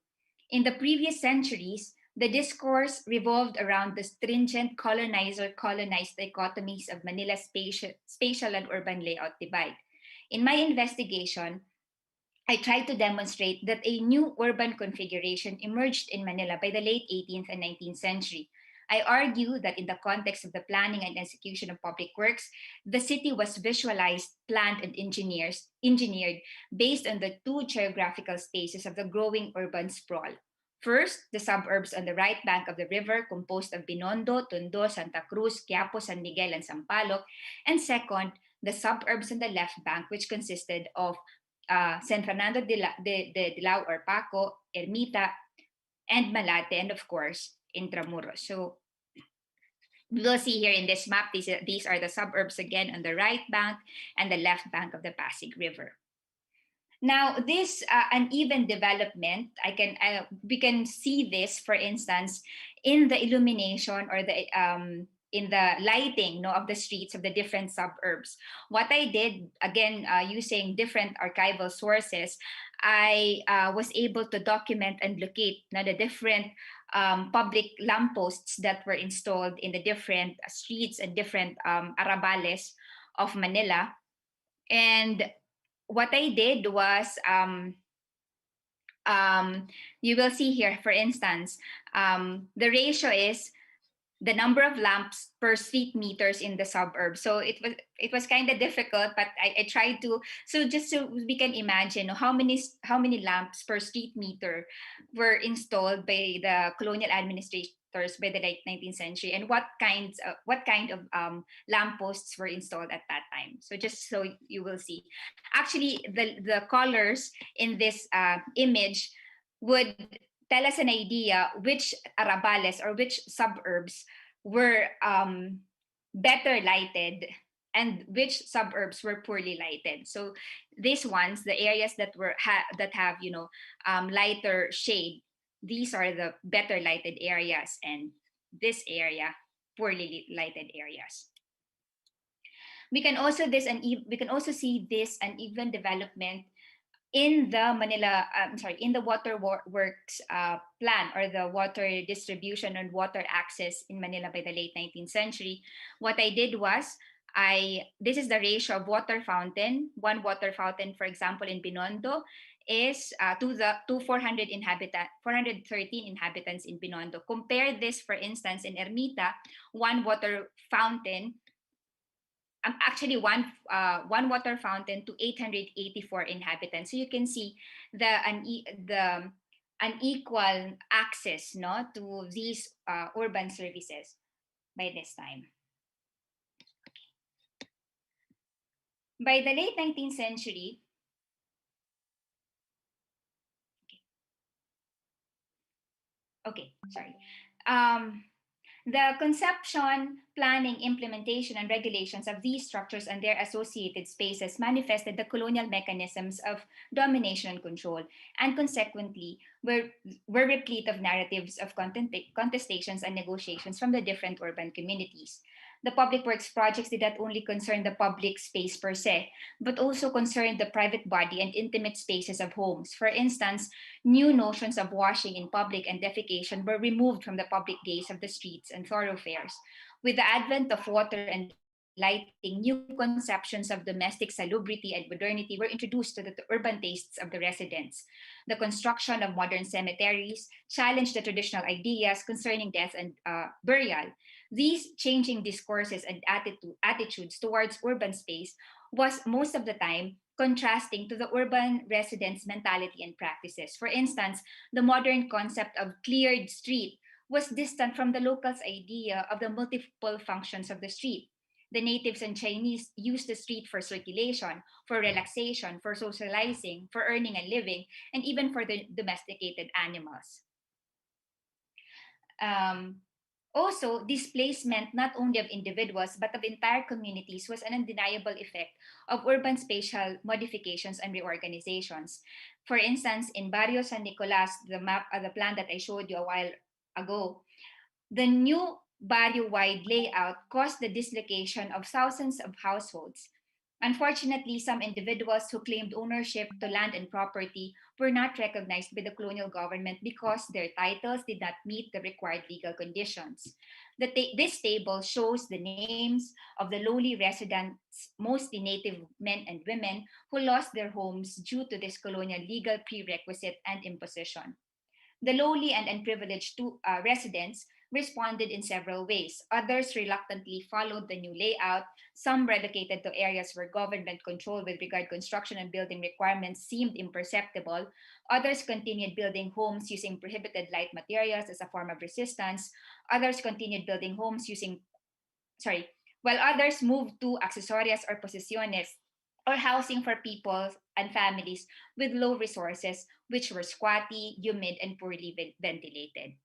In the previous centuries, the discourse revolved around the stringent colonizer-colonized dichotomies of Manila's spatial and urban layout divide. In my investigation, I tried to demonstrate that a new urban configuration emerged in Manila by the late 18th and 19th century. I argue that in the context of the planning and execution of public works, the city was visualized, planned, and engineered based on the two geographical spaces of the growing urban sprawl. First, the suburbs on the right bank of the river, composed of Binondo, Tondo, Santa Cruz, Quiapo, San Miguel, and Sampaloc. And second, the suburbs on the left bank, which consisted of San Fernando de Dilao or Paco, Ermita, and Malate, and of course, Intramuros. So we'll see here in this map, these are the suburbs again on the right bank and the left bank of the Pasig River. Now, this uneven development, we can see this, for instance, in the illumination or the in the lighting of the streets of the different suburbs. What I did, again, using different archival sources, I was able to document and locate the different public lampposts that were installed in the different streets and different arrabales of Manila. And what I did was, you will see here, for instance, the ratio is the number of lamps per street meters in the suburb. So it was kind of difficult, but I tried to, so just so we can imagine how many lamps per street meter were installed by the colonial administrators by the late 19th century, and what kind of lampposts were installed at that time. So just so you will see, actually the colors in this image would tell us an idea which arrabales or which suburbs were better lighted and which suburbs were poorly lighted. So these ones, the areas that that have lighter shade, these are the better lighted areas, and this area poorly lighted areas. We can also see this uneven development in the in the works plan, or the water distribution and water access in Manila by the late 19th century. What I did was, this is the ratio of one water fountain, for example, in Binondo is to 413 inhabitants in Binondo. Compare this, for instance, in Ermita, one water fountain actually one water fountain to 884 inhabitants. So you can see the unequal access to these urban services by this time. By the late 19th century, the conception, planning, implementation, and regulations of these structures and their associated spaces manifested the colonial mechanisms of domination and control, and consequently were replete of narratives of contestations and negotiations from the different urban communities. The public works projects did not only concern the public space per se, but also concerned the private body and intimate spaces of homes. For instance, new notions of washing in public and defecation were removed from the public gaze of the streets and thoroughfares. With the advent of water and highlighting new conceptions of domestic salubrity and modernity were introduced to the urban tastes of the residents. The construction of modern cemeteries challenged the traditional ideas concerning death and burial. These changing discourses and attitudes towards urban space was most of the time contrasting to the urban residents' mentality and practices. For instance, the modern concept of cleared street was distant from the locals' idea of the multiple functions of the street. The natives and Chinese used the street for circulation, for relaxation, for socializing, for earning a living, and even for the domesticated animals. Um, Also, displacement not only of individuals but of entire communities was an undeniable effect of urban spatial modifications and reorganizations. For instance, in Barrio San Nicolas, the plan that I showed you a while ago, the new barrio-wide layout caused the dislocation of thousands of households. Unfortunately, some individuals who claimed ownership to land and property were not recognized by the colonial government because their titles did not meet the required legal conditions. This table shows the names of the lowly residents, mostly native men and women, who lost their homes due to this colonial legal prerequisite and imposition. The lowly and unprivileged residents responded in several ways. Others reluctantly followed the new layout. Some relocated to areas where government control with regard construction and building requirements seemed imperceptible. Others continued building homes using prohibited light materials as a form of resistance. Others continued building homes using, sorry, while others moved to accesorias or posiciones or housing for people and families with low resources, which were squatty, humid, and poorly ventilated.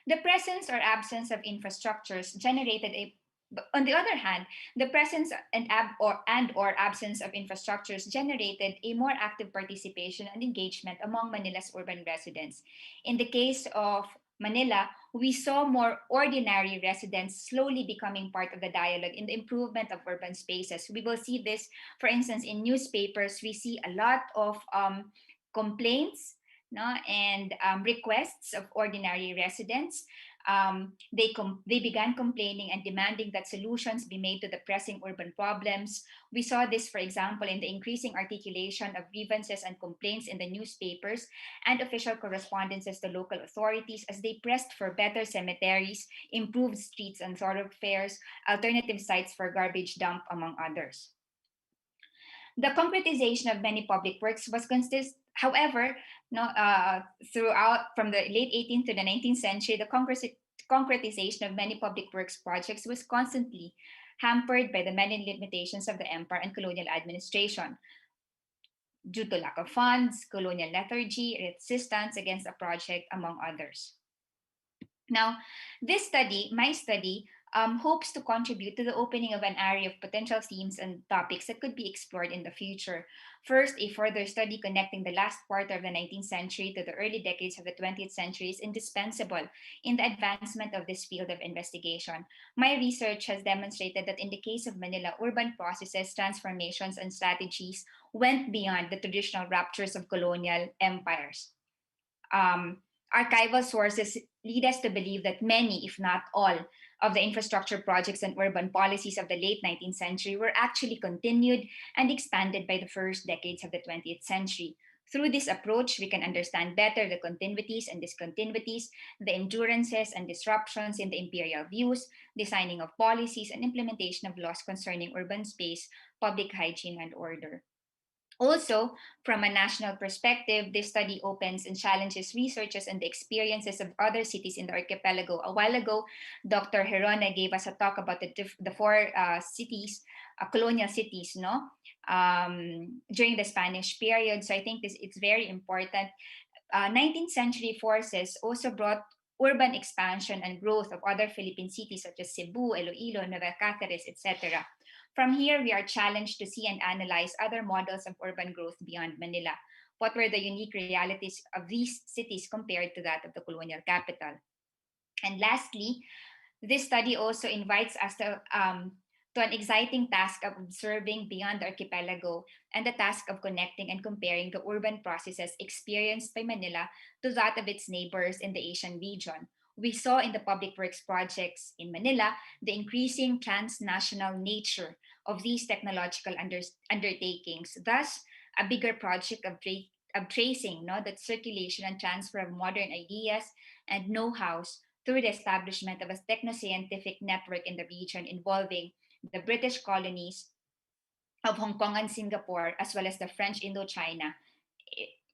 The presence or absence of infrastructures generated a on the other hand, the presence and or absence of infrastructures generated a more active participation and engagement among Manila's urban residents. In the case of Manila, we saw more ordinary residents slowly becoming part of the dialogue in the improvement of urban spaces. We will see this, for instance, in newspapers. We see a lot of complaints, no, and requests of ordinary residents. They began complaining and demanding that solutions be made to the pressing urban problems. We saw this, for example, in the increasing articulation of grievances and complaints in the newspapers and official correspondences to local authorities as they pressed for better cemeteries, improved streets and thoroughfares, alternative sites for garbage dump, among others. The concretization of many public works was however, no, throughout from the late 18th to the 19th century, the concretization of many public works projects was constantly hampered by the many limitations of the empire and colonial administration due to lack of funds, colonial lethargy, resistance against a project, among others. Now, my study, hopes to contribute to the opening of an array of potential themes and topics that could be explored in the future. First, a further study connecting the last quarter of the 19th century to the early decades of the 20th century is indispensable in the advancement of this field of investigation. My research has demonstrated that in the case of Manila, urban processes, transformations, and strategies went beyond the traditional ruptures of colonial empires. Um, Archival sources lead us to believe that many, if not all, of the infrastructure projects and urban policies of the late 19th century were actually continued and expanded by the first decades of the 20th century. Through this approach, we can understand better the continuities and discontinuities, the endurances and disruptions in the imperial views, designing of policies, and implementation of laws concerning urban space, public hygiene, and order. Also, from a national perspective, this study opens and challenges researchers and the experiences of other cities in the archipelago. A while ago, Dr. Hirona gave us a talk about the four cities, colonial cities, no, during the Spanish period. So I think it's very important. 19th century forces also brought urban expansion and growth of other Philippine cities such as Cebu, Iloilo, Nueva Cáceres, etc. From here, we are challenged to see and analyze other models of urban growth beyond Manila. What were the unique realities of these cities compared to that of the colonial capital? And lastly, this study also invites us to an exciting task of observing beyond the archipelago and the task of connecting and comparing the urban processes experienced by Manila to that of its neighbors in the Asian region. We saw in the public works projects in Manila the increasing transnational nature of these technological undertakings. Thus, a bigger project of tracing that circulation and transfer of modern ideas and know-hows through the establishment of a techno-scientific network in the region involving the British colonies of Hong Kong and Singapore, as well as the French Indochina,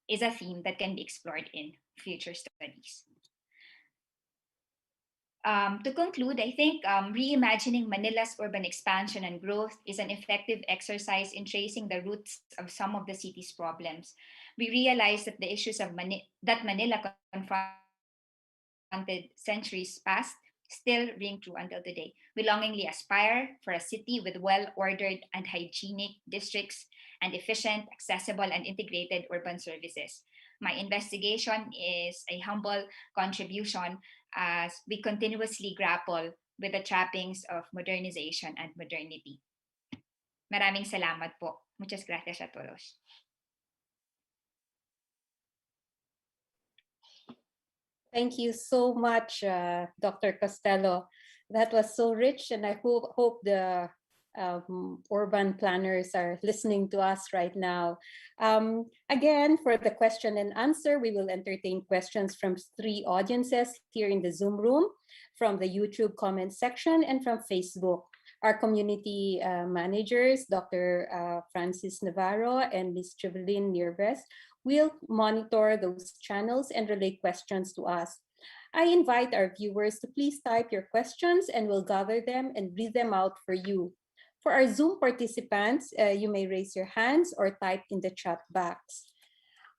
is a theme that can be explored in future studies. To conclude, I think reimagining Manila's urban expansion and growth is an effective exercise in tracing the roots of some of the city's problems. We realize that the issues that Manila confronted centuries past still ring true until today. We longingly aspire for a city with well-ordered and hygienic districts and efficient, accessible, and integrated urban services. My investigation is a humble contribution as we continuously grapple with the trappings of modernization and modernity. Maraming salamat po. Muchas gracias a todos. Thank you so much, Dr. Costello. That was so rich, and I hope the urban planners are listening to us right now. Again, for the question and answer, we will entertain questions from 3 audiences here in the Zoom room, from the YouTube comment section, and from Facebook. Our community managers, Dr. Francis Navarro and Ms. Chevelyn Nierves, will monitor those channels and relay questions to us. I invite our viewers to please type your questions and we'll gather them and read them out for you. For our Zoom participants, you may raise your hands or type in the chat box.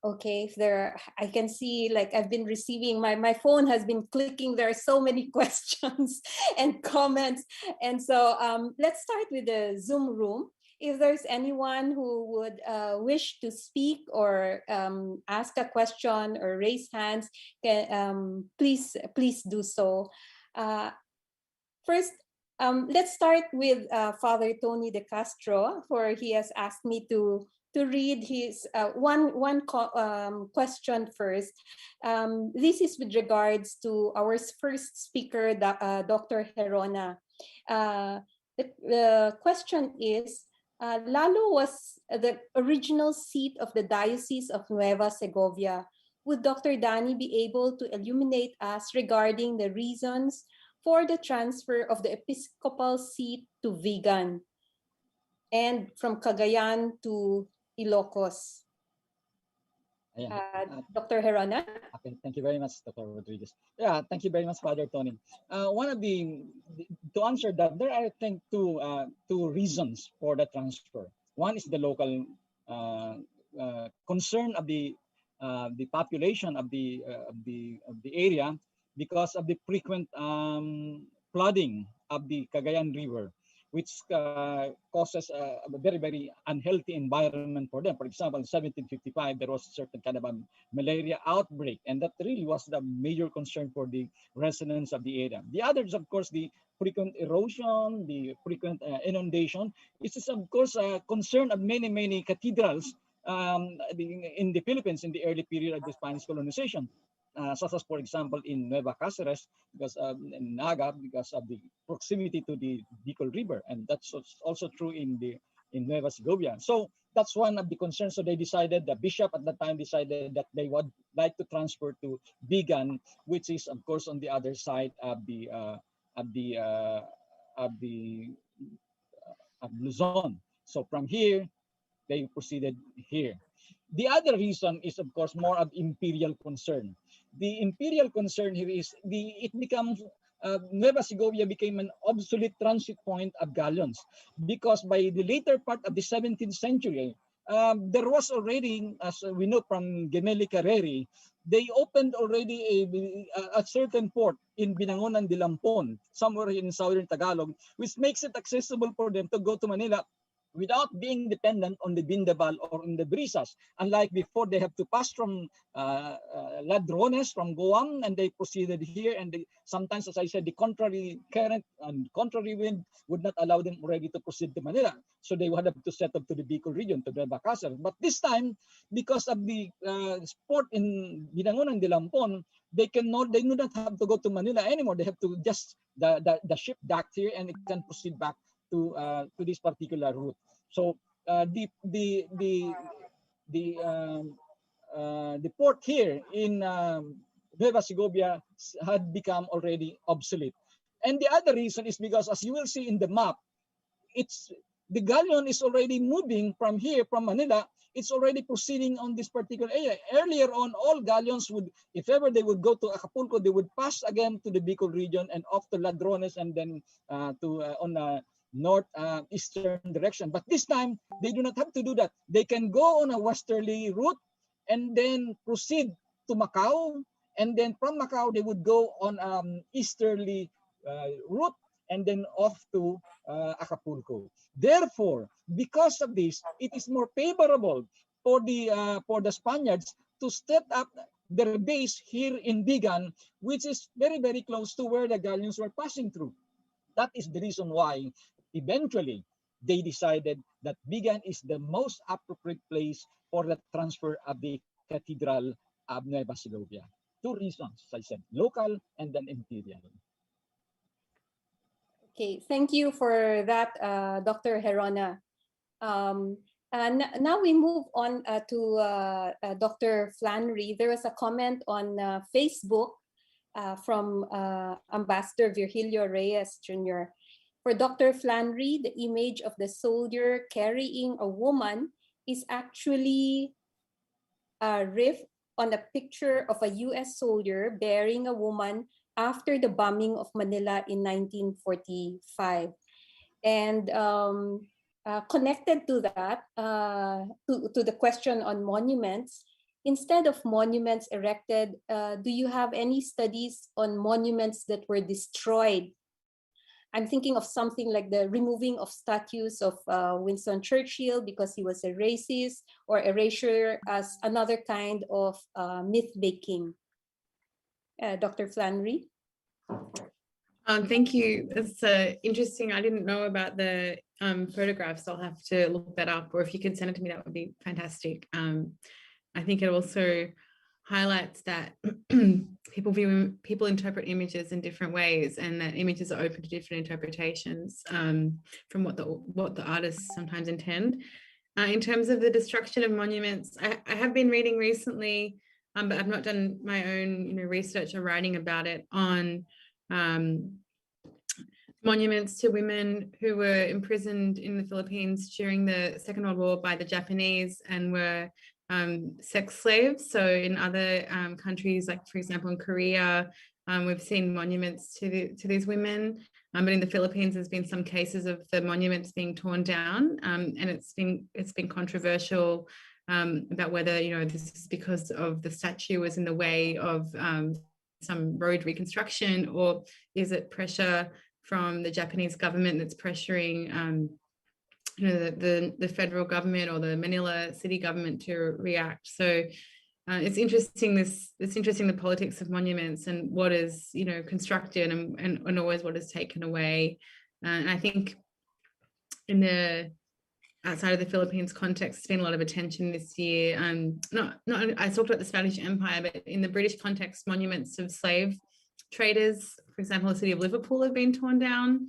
Okay, if there, I can see like I've been receiving, my phone has been clicking. There are so many questions and comments. And so let's start with the Zoom room. If there's anyone who would wish to speak or ask a question or raise hands, please do so. First, let's start with Father Tony De Castro, for he has asked me to read his one question first. This is with regards to our first speaker, Dr. Hirona. The question is, Lalo was the original seat of the Diocese of Nueva Segovia. Would Dr. Danny be able to illuminate us regarding the reasons for the transfer of the episcopal seat to Vigan and from Cagayan to Ilocos? Dr. Hirona? Okay, thank you very much, Dr. Rodriguez. Yeah, thank you very much, Father Tony. To answer that, there are, I think, two reasons for the transfer. One is the local concern of the population of the area because of the frequent flooding of the Cagayan River, which causes a very, very unhealthy environment for them. For example, in 1755, there was a certain kind of a malaria outbreak, and that really was the major concern for the residents of the area. The other is, of course, the frequent erosion, the frequent inundation. This is, of course, a concern of many, many cathedrals in the Philippines in the early period of the Spanish colonization. Such as, for example, in Nueva Cáceres, because in Naga, because of the proximity to the Bicol River, and that's also true in Nueva Segovia. So that's one of the concerns. So they decided, the bishop at the time decided that they would like to transfer to Vigan, which is, of course, on the other side of Luzon. So from here, they proceeded here. The other reason is, of course, more of imperial concern. The imperial concern here is it becomes Nueva Segovia became an obsolete transit point of galleons, because by the later part of the 17th century, there was already, as we know from Gemelli Carreri, they opened already a certain port in Binangonan de Lampon, somewhere in southern Tagalog, which makes it accessible for them to go to Manila without being dependent on the Bindabal or in the Brisas. Unlike before, they have to pass from Ladrones, from Guam, and they proceeded here. And sometimes, as I said, the contrary current and contrary wind would not allow them already to proceed to Manila. So they would have to set up to the Bicol region, to Nueva Cáceres. But this time, because of the sport in Binangonan de Lampon, they do not have to go to Manila anymore. They have to just the ship docked here, and it can proceed back to this particular route. So the port here in Nueva Segovia had become already obsolete. And the other reason is because, as you will see in the map, it's the galleon is already moving from here, from Manila. It's already proceeding on this particular area. Earlier on, all galleons would, if ever they would go to Acapulco, they would pass again to the Bicol region and off to Ladrones and then on a north eastern direction. But this time, they do not have to do that. They can go on a westerly route and then proceed to Macau. And then from Macau, they would go on easterly route and then off to Acapulco. Therefore, because of this, it is more favorable for the Spaniards to set up their base here in Bigan, which is very, very close to where the galleons were passing through. That is the reason why eventually they decided that Bigan is the most appropriate place for the transfer of the Cathedral of Nueva Segovia. Two reasons, as I said, local and then imperial. Okay, thank you for that, Dr. Hirona. And now we move on to Dr. Flannery. There was a comment on Facebook from Ambassador Virgilio Reyes Jr. For Dr. Flannery, the image of the soldier carrying a woman is actually a riff on a picture of a US soldier bearing a woman after the bombing of Manila in 1945. And connected to that, to the question on monuments, instead of monuments erected, do you have any studies on monuments that were destroyed? I'm thinking of something like the removing of statues of Winston Churchill because he was a racist, or erasure as another kind of myth making. Dr. Flannery? Thank you. It's interesting. I didn't know about the photographs. I'll have to look that up, or if you could send it to me, that would be fantastic. I think it also highlights that people interpret images in different ways, and that images are open to different interpretations from what the artists sometimes intend. In terms of the destruction of monuments, I have been reading recently, but I've not done my own research or writing about it, on monuments to women who were imprisoned in the Philippines during the Second World War by the Japanese and were sex slaves. So in other countries, like for example in Korea, we've seen monuments to these women, but in the Philippines there's been some cases of the monuments being torn down, and it's been controversial about whether this is because of the statue was in the way of some road reconstruction, or is it pressure from the Japanese government that's pressuring the federal government or the Manila city government to react. So it's interesting the politics of monuments and what is constructed and always what is taken away. And I think in the outside of the Philippines context, there's been a lot of attention this year. I talked about the Spanish Empire, but in the British context, monuments of slave traders, for example, the city of Liverpool, have been torn down.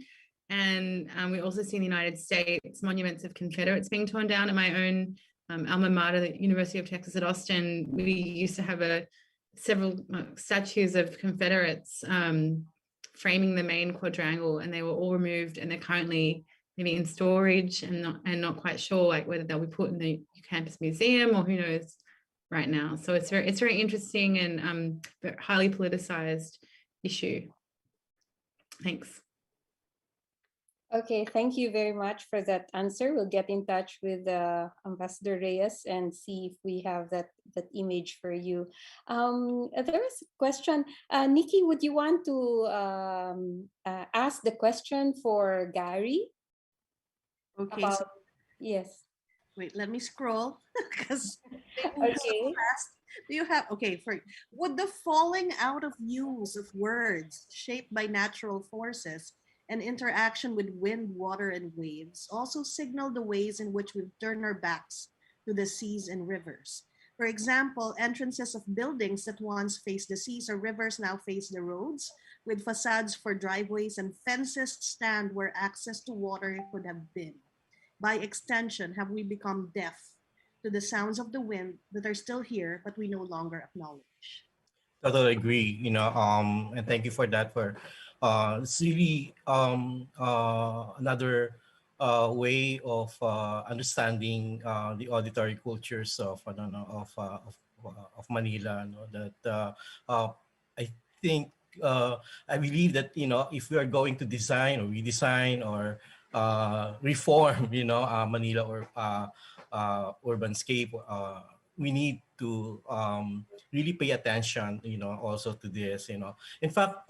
And we also see in the United States monuments of Confederates being torn down. At my own alma mater, the University of Texas at Austin, we used to have several statues of Confederates framing the main quadrangle, and they were all removed, and they're currently maybe in storage and not quite sure whether they'll be put in the campus museum or who knows right now. So it's very interesting and highly politicized issue. Thanks. Okay, thank you very much for that answer. We'll get in touch with Ambassador Reyes and see if we have that image for you. There is a question. Nikki, would you want to ask the question for Gary? Okay, so Yes. Wait, let me scroll because they move so Okay. fast. Do you have okay for would the falling out of use of words shaped by natural forces and interaction with wind, water, and waves also signal the ways in which we've turned our backs to the seas and rivers? For example, entrances of buildings that once faced the seas or rivers now face the roads, with facades for driveways and fences stand where access to water could have been. By extension, have we become deaf to the sounds of the wind that are still here, but we no longer acknowledge? Totally agree. And thank you for that. It's really another way of understanding the auditory cultures of I don't know of Manila. That uh, I think I believe that if we are going to design or redesign or reform Manila or urbanscape, we need to really pay attention, also to this. In fact,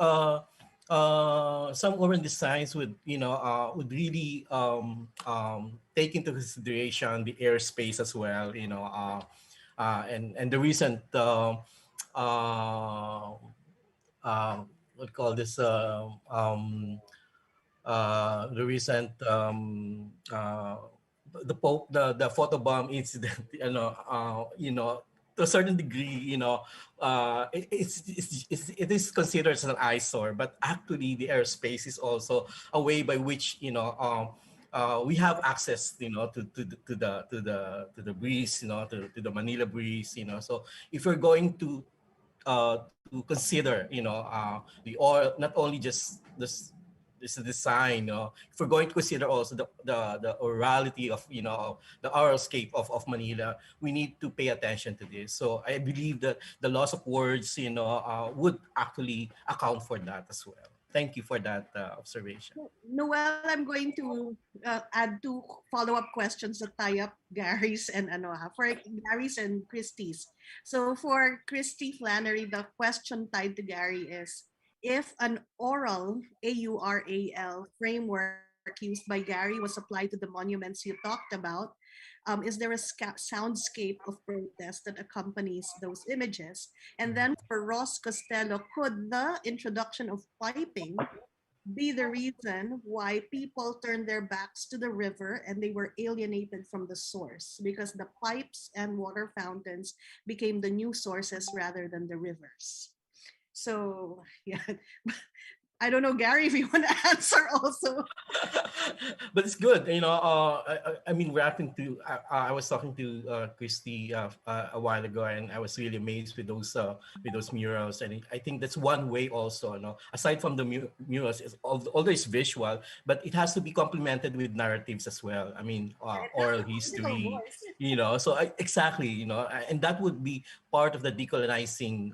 some urban designs would really take into consideration the airspace as well, and the recent uh, what call this the recent the photobomb incident, to a certain degree, it is considered as an eyesore, but actually the airspace is also a way by which we have access, to the breeze, to the Manila breeze, so if you're going to consider, the oil, not only just this design. If we're going to consider also the orality of the oral scape of Manila, we need to pay attention to this. So I believe that the loss of words, would actually account for that as well. Thank you for that observation. Noel, I'm going to add two follow-up questions that tie up Gary's and for Gary's and Christie's. So for Christy Flannery, the question tied to Gary is if an oral AURAL framework used by Gary was applied to the monuments you talked about, is there a soundscape of protest that accompanies those images? And then for Ross Costello, could the introduction of piping be the reason why people turned their backs to the river and they were alienated from the source because the pipes and water fountains became the new sources rather than the rivers? So, yeah. I don't know, Gary, if you want to answer also. But it's good, I mean, reacting to I was talking to Christy a while ago, and I was really amazed with those murals, and I think that's one way also. Aside from the murals, although it's visual, but it has to be complemented with narratives as well. I mean, And it has oral a political history, voice. So exactly, and that would be part of the decolonizing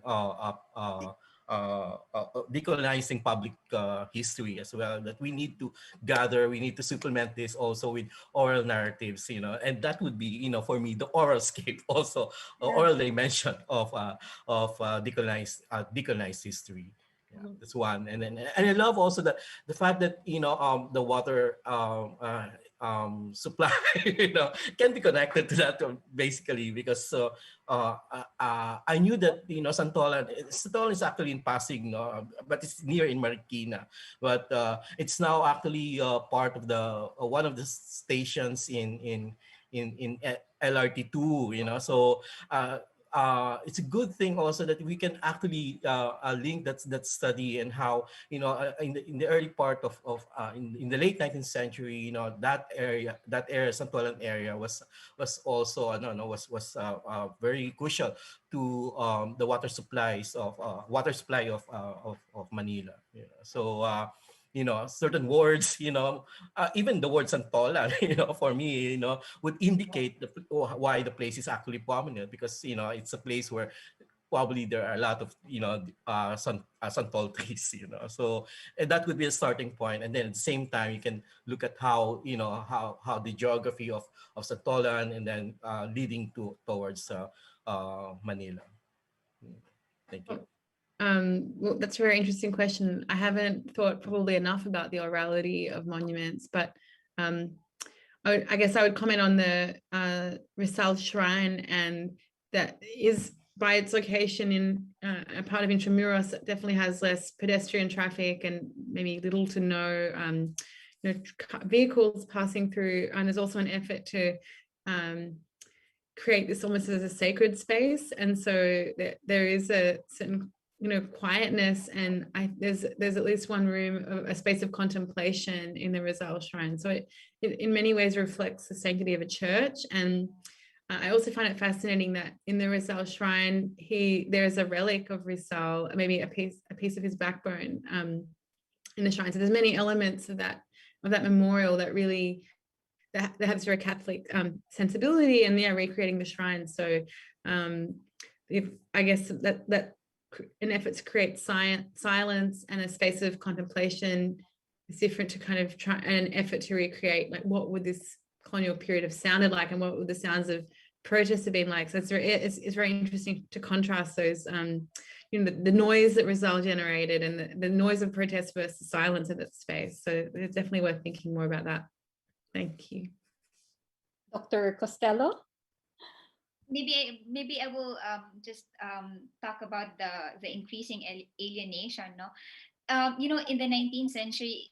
public history as well, that we need to gather, we need to supplement this also with oral narratives, and that would be, for me, the oral scape also, Yes. oral dimension of decolonized history. Yeah, Mhm. that's one. And I love also the fact that the water supply can be connected to that, basically, because I knew that Santolan is actually in Pasig, no, but it's near in Marikina, but it's now actually part of the one of the stations in LRT2, so it's a good thing also that we can actually link that study, and how in the early part in the late 19th century, that area Santolan area was also I don't know was very crucial to the water supply of Manila. So certain words, even the word Santolan, for me, would indicate why the place is actually prominent, because it's a place where probably there are a lot of santol trees, so and that would be a starting point, and then at the same time you can look at how how the geography of Santolan, and then leading towards Manila. Mm. Thank you. Well, that's a very interesting question. I haven't thought probably enough about the orality of monuments, but um, I guess I would comment on the Rizal Shrine, and that is by its location in a part of Intramuros, it definitely has less pedestrian traffic and maybe little to no vehicles passing through. And there's also an effort to create this almost as a sacred space. And so there is a certain quietness, and there's at least one room, a space of contemplation in the Rizal Shrine. So it in many ways reflects the sanctity of a church. And I also find it fascinating that in the Rizal Shrine, there's a relic of Rizal, maybe a piece of his backbone in the shrine. So there's many elements of that memorial that really that have this very Catholic sensibility, and they are recreating the shrine. So I guess that an effort to create silence and a space of contemplation is different to kind of try an effort to recreate like what would this colonial period have sounded like, and what would the sounds of protest have been like. So it's very interesting to contrast those the noise that Rizal generated and the noise of protest versus silence in that space. So it's definitely worth thinking more about that. Thank you. Dr. Costello? Maybe I will just talk about the increasing alienation. No, in the 19th century,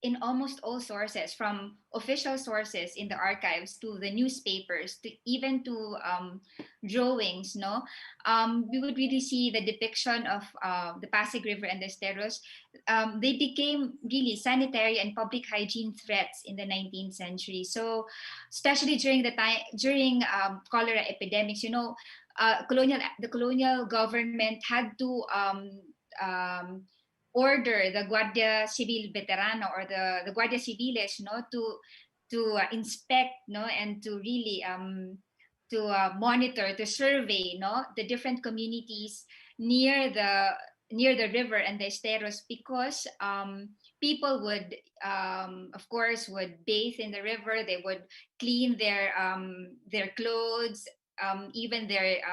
in almost all sources, from official sources in the archives to the newspapers to even to drawings, we would really see the depiction of the Pasig River and the Esteros. They became really sanitary and public hygiene threats in the 19th century. So, especially during cholera epidemics, the colonial government had to order the Guardia Civil Veterana or the Guardia Civiles, to inspect, and to really monitor, to survey, the different communities near the river and the esteros, because people would, of course, would bathe in the river. They would clean their clothes, even their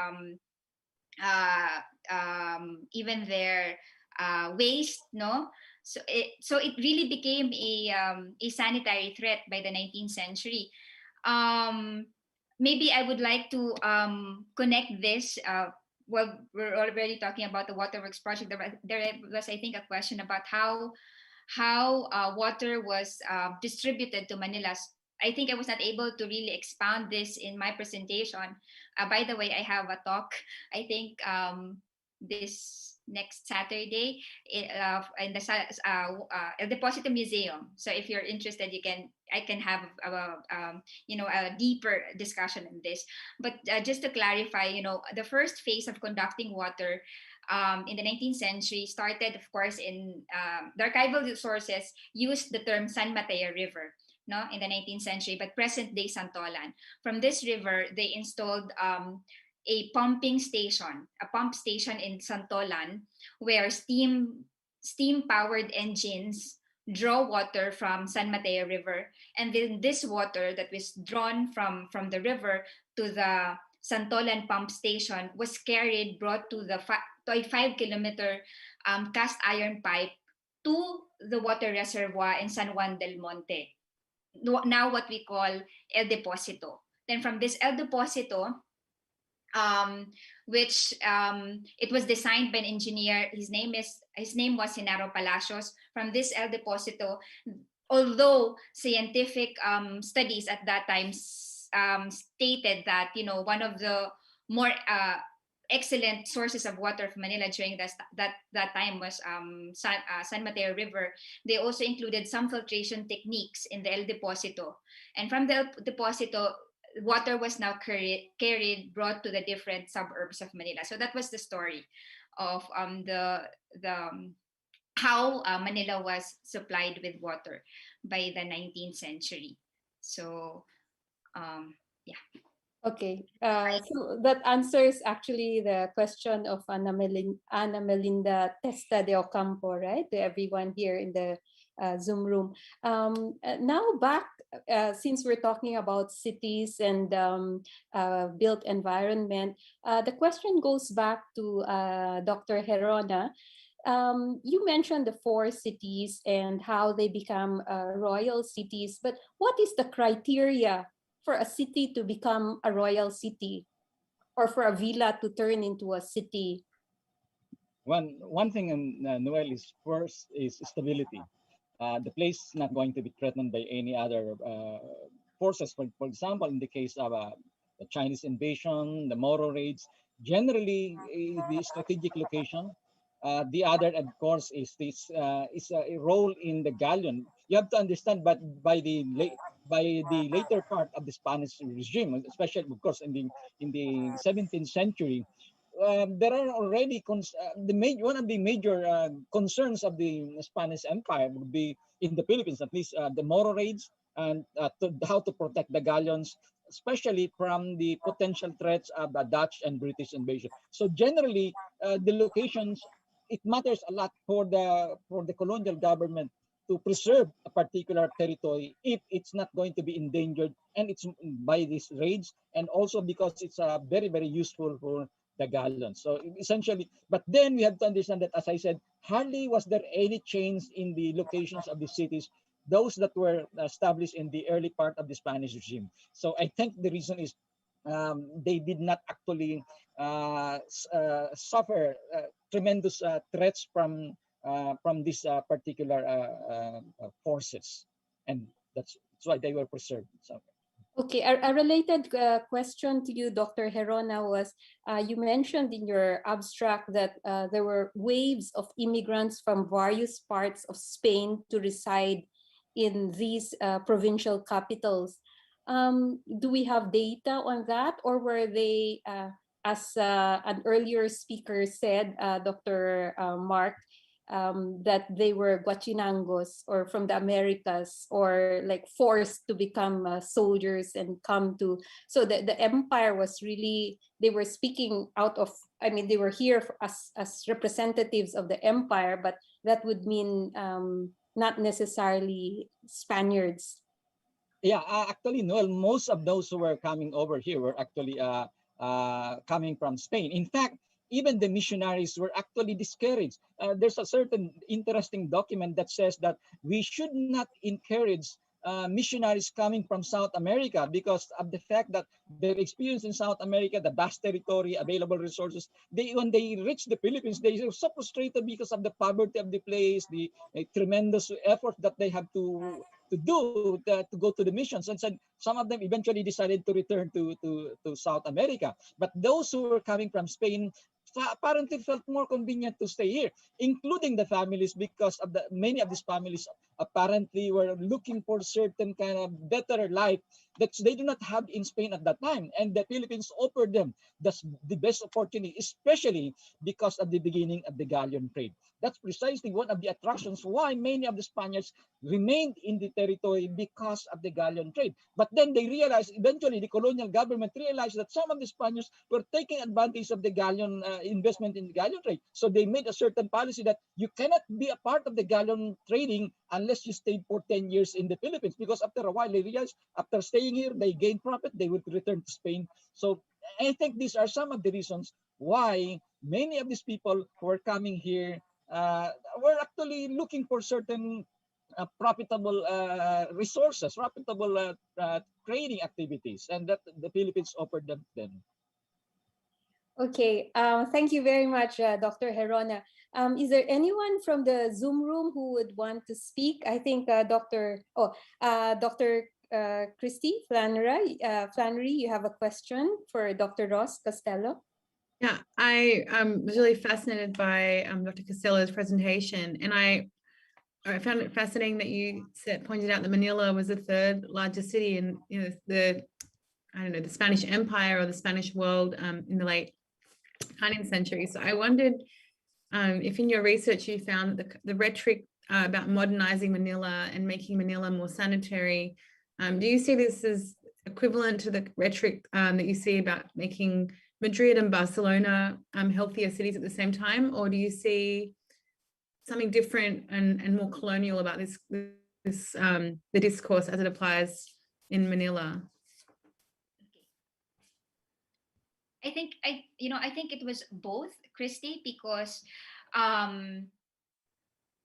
waste, so it really became a sanitary threat by the 19th century. Maybe I would like to connect this. Well, we're already talking about the waterworks project. There was, I think, a question about how water was distributed to Manila. I think I was not able to really expound this in my presentation. By the way, I have a talk, I think, this next Saturday in the El Deposito Museum. So if you're interested, I can have a deeper discussion on this. But just to clarify, the first phase of conducting water in the 19th century started, of course, in the archival sources used the term San Mateo River, in the 19th century, but present-day Santolan. From this river, they installed a pump station in Santolan, where steam-powered engines draw water from San Mateo River, and then this water that was drawn from the river to the Santolan pump station was brought to a 5-kilometer cast iron pipe to the water reservoir in San Juan del Monte, now what we call El Deposito. Then from this El Deposito, which it was designed by an engineer. His name was Genaro Palacios. From this El Deposito, although scientific studies at that time stated that one of the more excellent sources of water for Manila during that time was San Mateo River, they also included some filtration techniques in the El Deposito, and from the El Deposito, water was now brought to the different suburbs of Manila. So that was the story of how Manila was supplied with water by the 19th century. So yeah. Okay, so that answers actually the question of Ana Melinda Testa de Ocampo, right? To everyone here in the Zoom room. Now back, since we're talking about cities and built environment, the question goes back to Dr. Hirona. you mentioned the four cities and how they become royal cities, but what is the criteria for a city to become a royal city or for a villa to turn into a city? One thing, Noel, is first is stability. The place is not going to be threatened by any other forces. For example, in the case of the Chinese invasion, the Moro raids, generally the strategic location. The other, of course, is this is a role in the galleon. You have to understand, but by the later part of the Spanish regime, especially of course in the 17th century, there are already one of the major concerns of the Spanish Empire would be in the Philippines, at least the Moro raids and how to protect the galleons, especially from the potential threats of the Dutch and British invasion. So generally, the locations, it matters a lot for the colonial government to preserve a particular territory if it's not going to be endangered and it's by these raids, and also because it's very very useful for the galleons. So essentially, but then we have to understand that, as I said, hardly was there any change in the locations of the cities, those that were established in the early part of the Spanish regime. So I think the reason is they did not actually suffer tremendous threats from these particular forces, and that's why they were preserved. So. Okay, a related question to you, Dr. Hirona, was you mentioned in your abstract that there were waves of immigrants from various parts of Spain to reside in these provincial capitals. Do we have data on that, or were they, as an earlier speaker said, Dr. Mark, that they were guachinangos or from the Americas, or like forced to become soldiers and come to, so the empire was really, they were speaking out of, I mean, they were here as representatives of the empire, but that would mean not necessarily Spaniards. Yeah, actually, Noel, most of those who were coming over here were actually coming from Spain. In fact, even the missionaries were actually discouraged. There's a certain interesting document that says that we should not encourage missionaries coming from South America because of the fact that their experience in South America, the vast territory, available resources, when they reach the Philippines, they are so frustrated because of the poverty of the place, the tremendous effort that they have to do to go to the missions, and said some of them eventually decided to return to South America. But those who were coming from Spain apparently felt more convenient to stay here, including the families, because of the many of these families apparently were looking for certain kind of better life that they do not have in Spain at that time, and the Philippines offered them the best opportunity, especially because of the beginning of the galleon trade. That's precisely one of the attractions why many of the Spaniards remained in the territory, because of the galleon trade. But then they realized, eventually the colonial government realized that some of the Spaniards were taking advantage of the galleon investment in the galleon trade. So they made a certain policy that you cannot be a part of the galleon trading unless you stayed for 10 years in the Philippines, because after a while they realized after staying here, they gain profit, they would return to Spain. So I think these are some of the reasons why many of these people who are coming here were actually looking for certain profitable resources, profitable trading activities, and that the Philippines offered them then. Okay, thank you very much, Dr. Hirona. Is there anyone from the Zoom room who would want to speak? I think Dr. Christy Flannery, you have a question for Dr. Ross Costello? Yeah, I was really fascinated by Dr. Costello's presentation, and I found it fascinating that you pointed out that Manila was the third largest city in the Spanish Empire or the Spanish world in the late 19th century. So I wondered if in your research you found the rhetoric about modernizing Manila and making Manila more sanitary. Do you see this as equivalent to the rhetoric that you see about making Madrid and Barcelona healthier cities at the same time, or do you see something different and more colonial about the discourse as it applies in Manila? I think it was both, Christy, because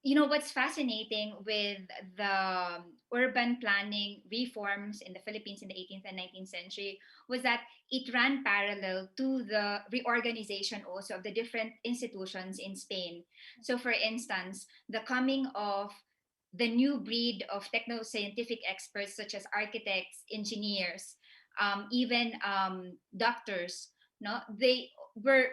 what's fascinating with the urban planning reforms in the Philippines in the 18th and 19th century was that it ran parallel to the reorganization also of the different institutions in Spain. So, for instance, the coming of the new breed of techno-scientific experts such as architects, engineers, even doctors, no, were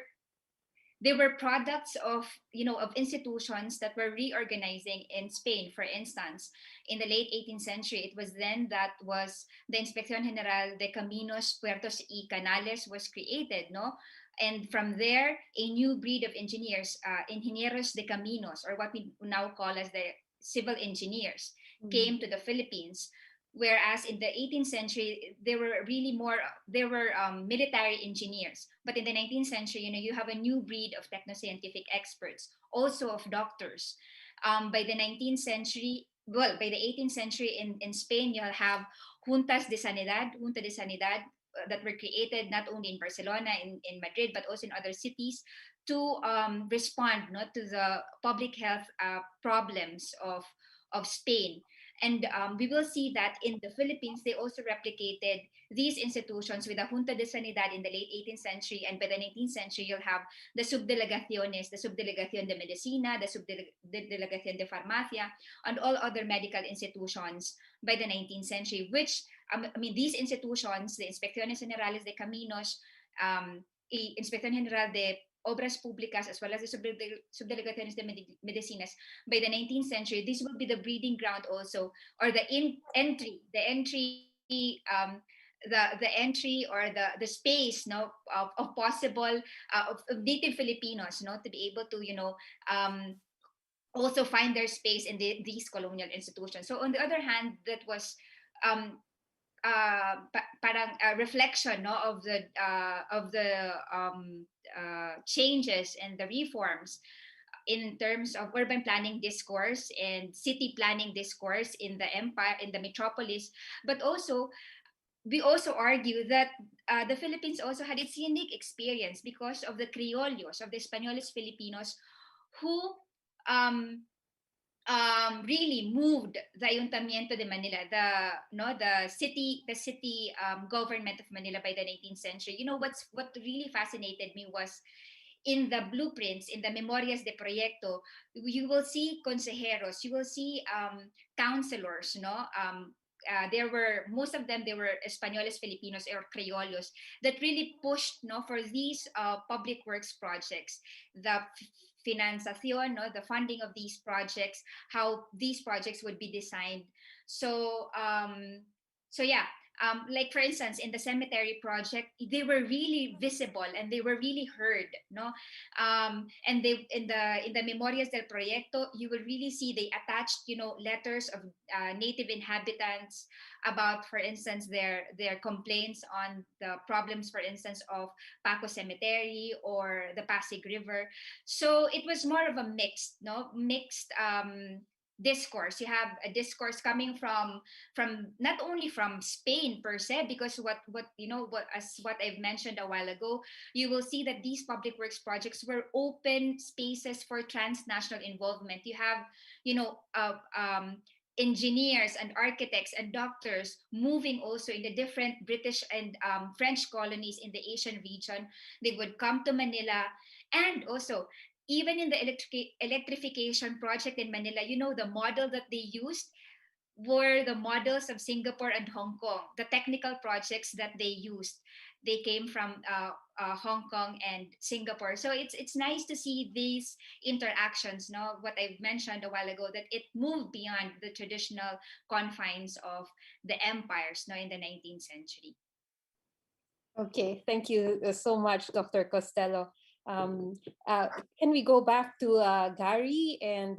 they were products of of institutions that were reorganizing in Spain. For instance, in the late 18th century, it was then that was the Inspección General de Caminos, Puertos y Canales was created, no? And from there, a new breed of engineers, ingenieros de caminos, or what we now call as the civil engineers, Mm. came to the Philippines. Whereas in the 18th century, there were really more, there were military engineers. But in the 19th century, you have a new breed of techno-scientific experts, also of doctors. By the 19th century, well, by the 18th century in Spain, you'll have junta de sanidad, that were created not only in Barcelona, in Madrid, but also in other cities to respond not to the public health problems of Spain. And we will see that in the Philippines, they also replicated these institutions with the Junta de Sanidad in the late 18th century. And by the 19th century, you'll have the subdelegaciones, the Subdelegación de Medicina, the Subdelegación de Farmacia, and all other medical institutions by the 19th century, which, I mean, these institutions, the Inspecciones Generales de Caminos, Inspección General de Obras Públicas, as well as the Subdelegaciones de Medicinas, by the 19th century, this will be the breeding ground also, or the entry or the space, no, of possible of native Filipinos, no, to be able to also find their space in these colonial institutions. So on the other hand, that was um, parang a reflection, no, of the changes and the reforms in terms of urban planning discourse and city planning discourse in the empire, in the metropolis. But also, we also argue that the Philippines also had its unique experience because of the criollos, of the Españoles Filipinos, who um, really moved the Ayuntamiento de Manila, the city government of Manila by the 19th century. What really fascinated me was in the blueprints, in the memorias de proyecto, you will see consejeros, you will see counselors, no. There were, most of them, they were Españoles Filipinos or Criollos that really pushed, no, for these public works projects, the financiación, no, the funding of these projects, how these projects would be designed. So yeah, like for instance, in the cemetery project, they were really visible and they were really heard, no. And they, in the memorias del proyecto, you will really see they attached, letters of native inhabitants about, for instance, their complaints on the problems, for instance, of Paco Cemetery or the Pasig River. So it was more of a mixed discourse. You have a discourse coming from not only from Spain per se, because what I've mentioned a while ago, you will see that these public works projects were open spaces for transnational involvement. You have, you know, engineers and architects and doctors moving also in the different British and French colonies in the Asian region. They would come to Manila, and also even in the electrification project in Manila, the model that they used were the models of Singapore and Hong Kong. The technical projects that they used, they came from Hong Kong and Singapore. So it's nice to see these interactions. No, what I've mentioned a while ago, that it moved beyond the traditional confines of the empires. No, in the 19th century. Okay, thank you so much, Dr. Costello. Um, uh, can we go back to Gary? And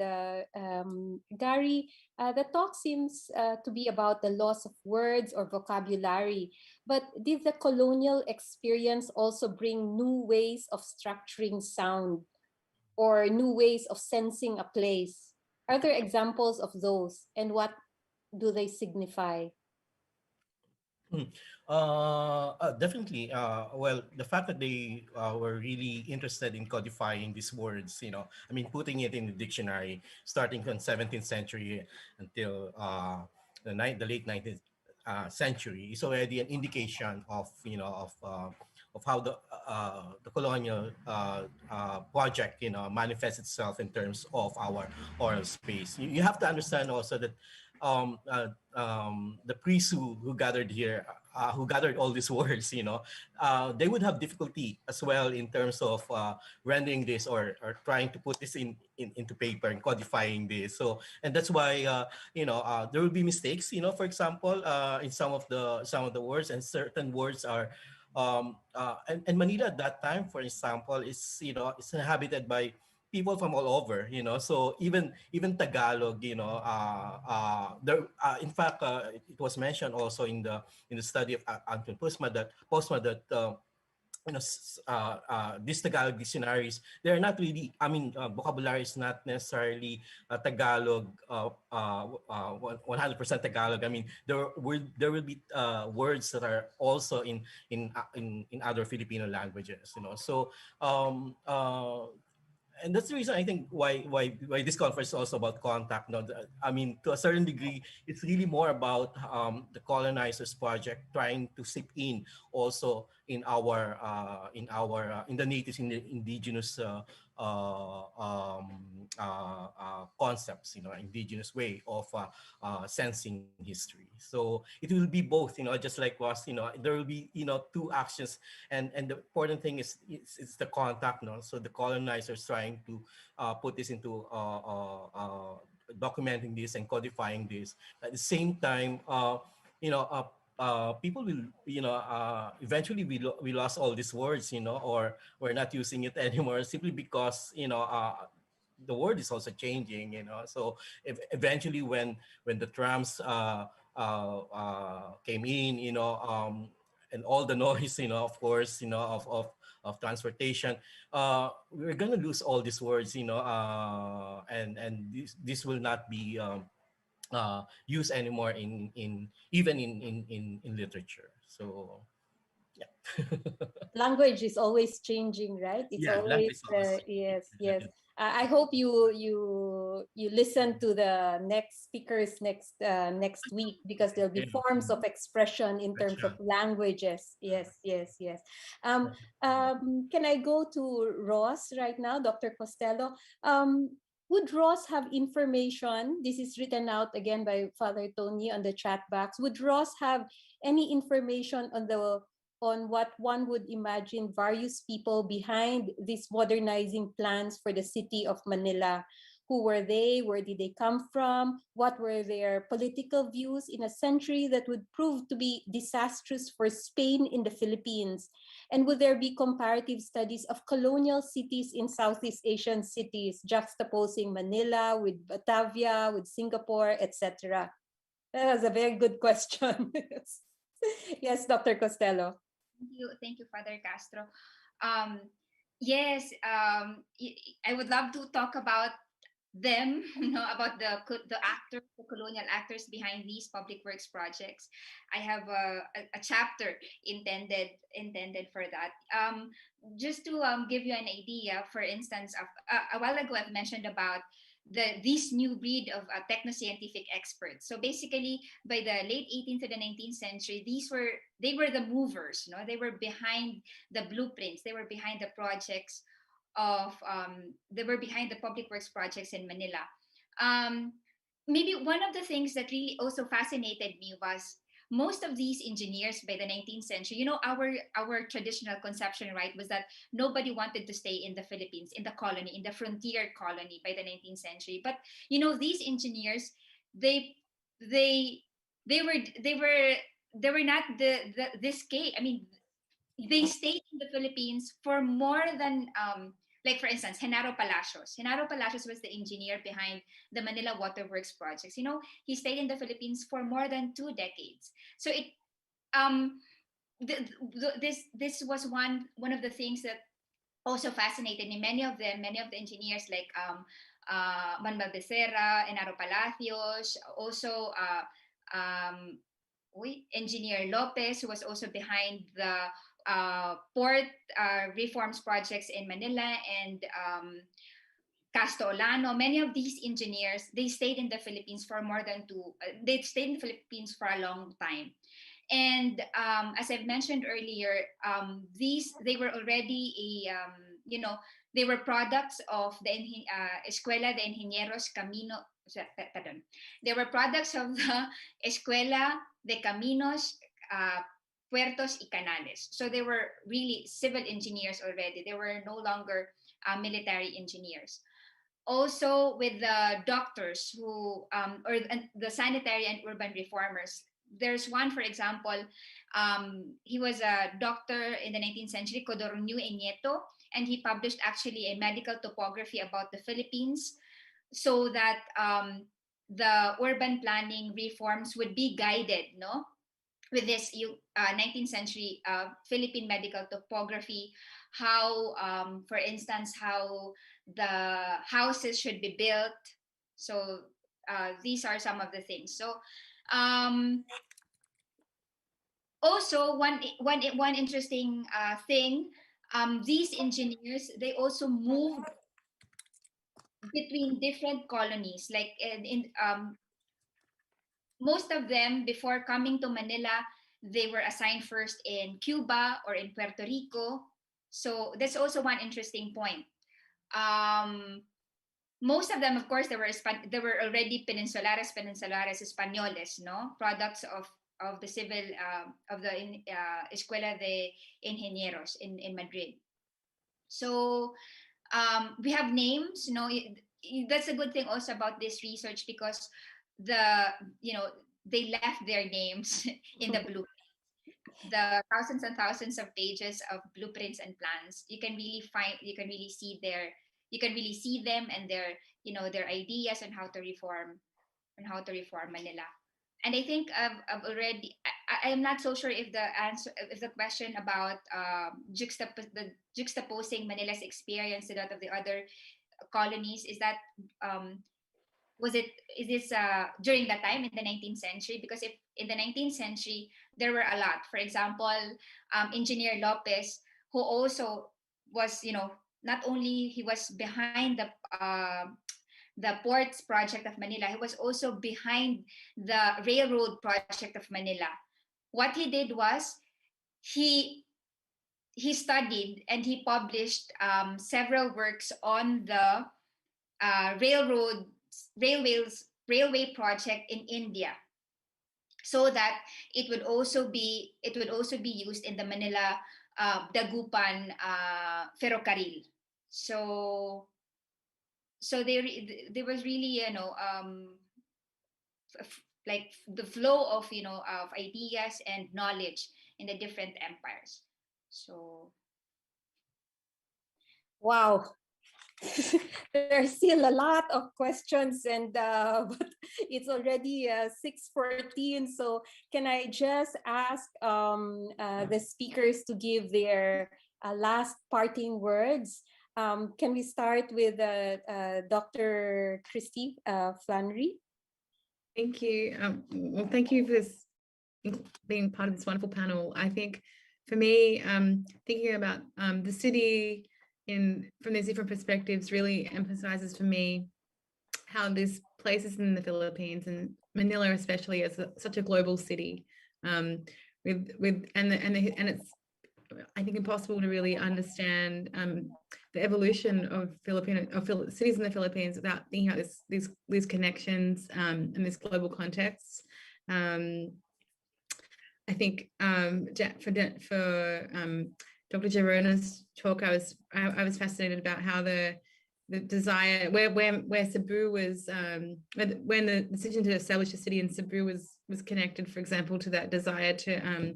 Gary, the talk seems to be about the loss of words or vocabulary, but did the colonial experience also bring new ways of structuring sound or new ways of sensing a place? Are there examples of those, and what do they signify? Mm. Definitely. Well, the fact that they were really interested in codifying these words, I mean, putting it in the dictionary, starting from 17th century until the late 19th century, is already an indication of how the colonial project, manifests itself in terms of our oral space. You have to understand also that the priests who gathered here, who gathered all these words, they would have difficulty as well in terms of rendering this or trying to put this into paper and codifying this. So, and that's why there will be mistakes. For example, in some of the words, and certain words are. And Manila at that time, for example, is inhabited by people from all over, so even Tagalog, there in fact, it was mentioned also in the study of Anton Postma that these Tagalog dictionaries, they're not really, I mean, vocabulary is not necessarily Tagalog, 100% Tagalog. I mean, there will be words that are also in other Filipino languages, so um, uh, and that's the reason I think why this conference is also about contact. No, I mean, to a certain degree, it's really more about the colonizers project trying to seep in also in the natives, in the indigenous concepts, indigenous way of sensing history. So it will be both, just like was, there will be, two actions, and the important thing is it's the contact, no. So the colonizers trying to put this into documenting this and codifying this. At the same time, people will, eventually we lost all these words, or we're not using it anymore simply because, the word is also changing, so eventually when the trams came in, and all the noise, of course, of transportation, we're gonna lose all these words, and this will not be used anymore in even in literature. So yeah. Language is always changing, right? It's Yeah, always language is always changing. yes, yes. I hope you listen to the next speakers next week, because there'll be Yeah, forms of expression in that's terms of right. languages. Yes, yes, yes. Can I go to Ross right now, Dr. Costello? Would Ross have information? This is written out again by Father Tony on the chat box. Would Ross have any information on what one would imagine various people behind these modernizing plans for the city of Manila? Who were they? Where did they come from? What were their political views in a century that would prove to be disastrous for Spain in the Philippines? And would there be comparative studies of colonial cities in Southeast Asian cities, juxtaposing Manila with Batavia, with Singapore, etc.? That was a very good question. Yes, Dr. Costello. Thank you, Father Castro. Um, yes, I would love to talk about them, about the actors, the colonial actors behind these public works projects. I have a chapter intended for that. Just to give you an idea, for instance, of a while ago I've mentioned about this new breed of techno-scientific experts. So basically, by the late 18th to the 19th century, they were the movers. They were behind the blueprints. They were behind the projects they were behind the public works projects in Manila. Um, Maybe one of the things that really also fascinated me was most of these engineers by the 19th century, our traditional conception, right, was that nobody wanted to stay in the Philippines, in the colony, in the frontier colony by the 19th century. But these engineers, they they they were not this case. I mean, they stayed in the Philippines for more than like for instance, Genaro Palacios. Genaro Palacios was the engineer behind the Manila Waterworks projects. He stayed in the Philippines for more than 2 decades. So it um this was one of the things that also fascinated me. Many of the engineers like Manuel Becerra, Enaro Palacios, also Engineer Lopez, who was also behind the port reforms projects in Manila, and Castellano. Many of these engineers, they stayed in the Philippines for more than they stayed in the Philippines for a long time. And as I've mentioned earlier, they were already they were products of the Escuela de Ingenieros Camino. Pardon. They were products of the Escuela de Caminos, Puertos y Canales. So they were really civil engineers already. They were no longer military engineers. Also with the doctors who, or the sanitary and urban reformers. There's one, for example, he was a doctor in the 19th century, Codorniu Enieto, and he published actually a medical topography about the Philippines, so that the urban planning reforms would be guided, no, with this 19th century Philippine medical topography, how, for instance, how the houses should be built. So these are some of the things. So also one interesting thing, these engineers, they also moved between different colonies, like most of them, before coming to Manila, they were assigned first in Cuba or in Puerto Rico. So that's also one interesting point. Most of them, of course, they were already peninsulares españoles, no, products of the civil of the Escuela de Ingenieros in Madrid. So we have names, you know. That's a good thing also about this research, because they left their names in the blueprint. The thousands and thousands of pages of blueprints and plans, you can really see them and their ideas on how to reform Manila. And I think I've already, I am not so sure if the question about juxtaposing Manila's experience to that of the other colonies, is that is this during that time in the 19th century? Because if in the 19th century there were a lot, for example, Engineer Lopez, who also was, not only he was behind the ports project of Manila, he was also behind the railroad project of Manila. What he did was he studied and he published several works on the railway project in India, so that it would also be used in the Manila Dagupan ferrocarril. So there was really, like the flow of of ideas and knowledge in the different empires. So Wow. There's still a lot of questions, and but it's already 6:14. So can I just ask the speakers to give their last parting words? Can we start with Dr. Christy Flannery? Thank you. Well, thank you for this, being part of this wonderful panel. I think for me, thinking about the city from these different perspectives really emphasizes for me how this places in the Philippines, and Manila especially, as such a global city, and it's, I think, impossible to really understand the evolution of cities in the Philippines without thinking about these connections and this global context. I think for Dr. Hirona's talk, I was fascinated about how the desire, where Cebu was, when the decision to establish a city in Cebu was connected, for example, to that desire to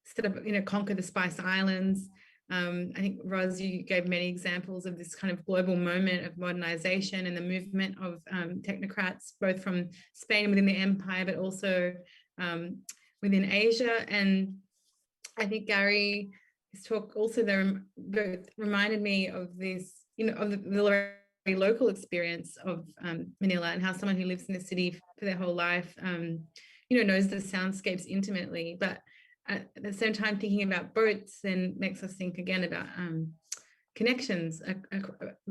sort of conquer the Spice Islands. I think, Roz, you gave many examples of this kind of global moment of modernization and the movement of technocrats, both from Spain within the empire, but also within Asia. And I think Gary's talk also there reminded me of this, of the very local experience of Manila, and how someone who lives in the city for their whole life, knows the soundscapes intimately, but at the same time thinking about boats then makes us think again about connections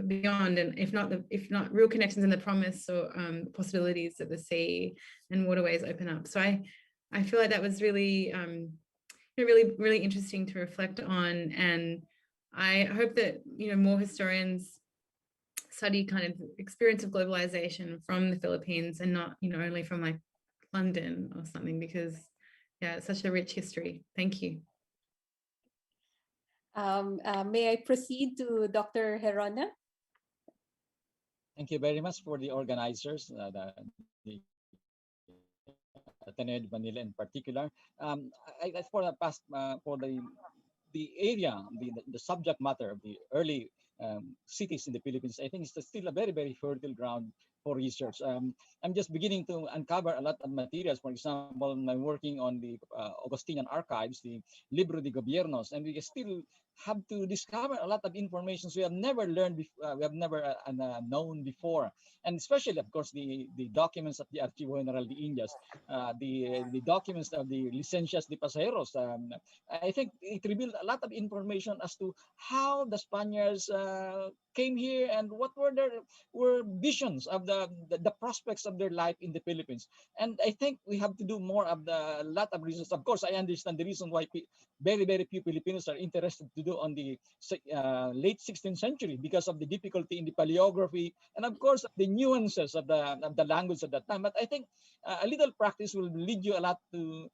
beyond, and if not real connections in the promise or possibilities that the sea and waterways open up. So I feel like that was really really interesting to reflect on, and I hope that more historians study kind of experience of globalization from the Philippines and not only from like London or something, because yeah, it's such a rich history. Thank you. May I proceed to Dr. Hirona? Thank you very much for the organizers, the Ateneo de Manila in particular. For the past, for the area, the subject matter of the early cities in the Philippines, I think it's still a very, very fertile ground for research. I'm just beginning to uncover a lot of materials. For example, I'm working on the Augustinian archives, the Libro de Gobiernos, and we still have to discover a lot of information we have never learned before, we have never known before, and especially, of course, the documents of the Archivo General de Indias, the documents of the Licencias de Pasajeros. I think it revealed a lot of information as to how the Spaniards came here and what were their visions of the prospects of their life in the Philippines. And I think we have to do more of the lot of reasons. Of course, I understand the reason why very, very few Filipinos are interested to do on the late 16th century, because of the difficulty in the paleography and of course the nuances of the language at that time. But I think a little practice will lead you a lot to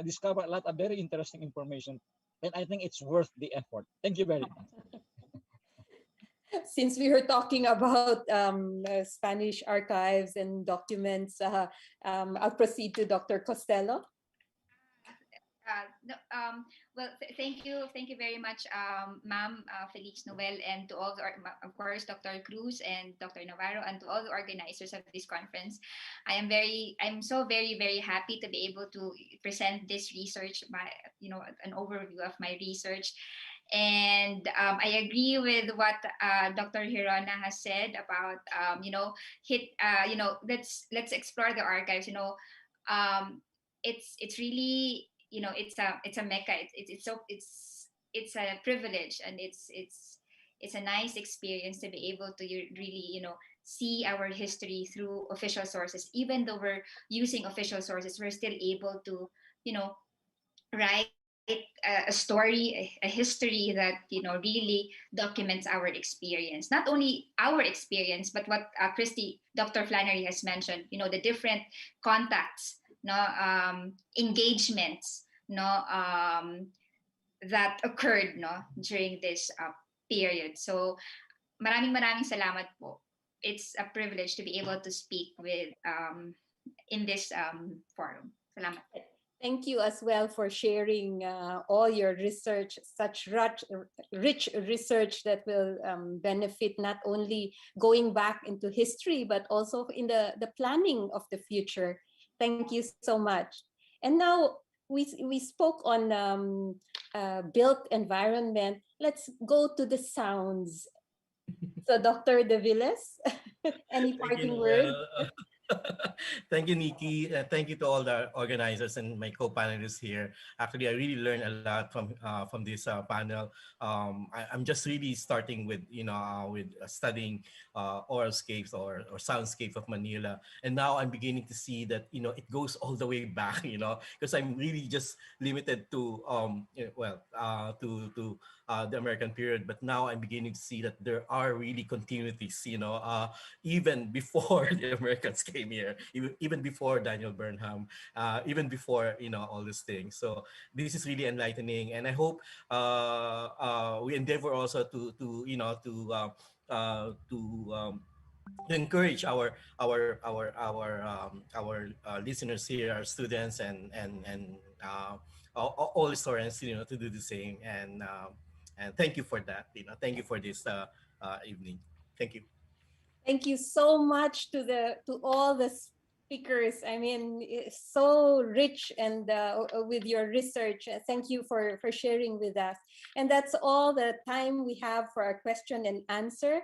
discover a lot of very interesting information, and I think it's worth the effort. Thank you very much. Since we were talking about Spanish archives and documents, I'll proceed to Dr. Costello. No, well, thank you very much, Ma'am Feliz Noel, and to all, of course, Dr. Cruz and Dr. Navarro, and to all the organizers of this conference. I'm so very, very happy to be able to present this research, an overview of my research. And I agree with what Dr. Hirona has said about, let's explore the archives. It's really, it's a mecca. It's a privilege, and it's a nice experience to be able to really see our history through official sources. Even though we're using official sources, we're still able to write a story, a history that really documents our experience. Not only our experience, but what Dr. Flannery has mentioned. The different contacts, engagements, that occurred during this period. So maraming salamat po. It's a privilege to be able to speak with in this forum. Salamat. Thank you as well for sharing all your research, such rich research that will benefit not only going back into history, but also in the planning of the future. Thank you so much. And now we spoke on built environment. Let's go to the sounds. So Dr. De Villes, any parting words? Thank you, Nikki. Thank you to all the organizers and my co-panelists here. Actually, I really learned a lot from this panel. I'm just really starting with with studying oralscapes or soundscape of Manila, and now I'm beginning to see that it goes all the way back. Because I'm really just limited to the American period, but now I'm beginning to see that there are really continuities. Even before the Americans came here, even before Daniel Burnham, even before all these things. So this is really enlightening, and I hope we endeavor also to encourage our listeners here, our students, and all historians, to do the same. And thank you for that. Thank you for this evening. Thank you. Thank you so much to all the speakers. I mean, it's so rich and with your research. Thank you for sharing with us. And that's all the time we have for our question and answer.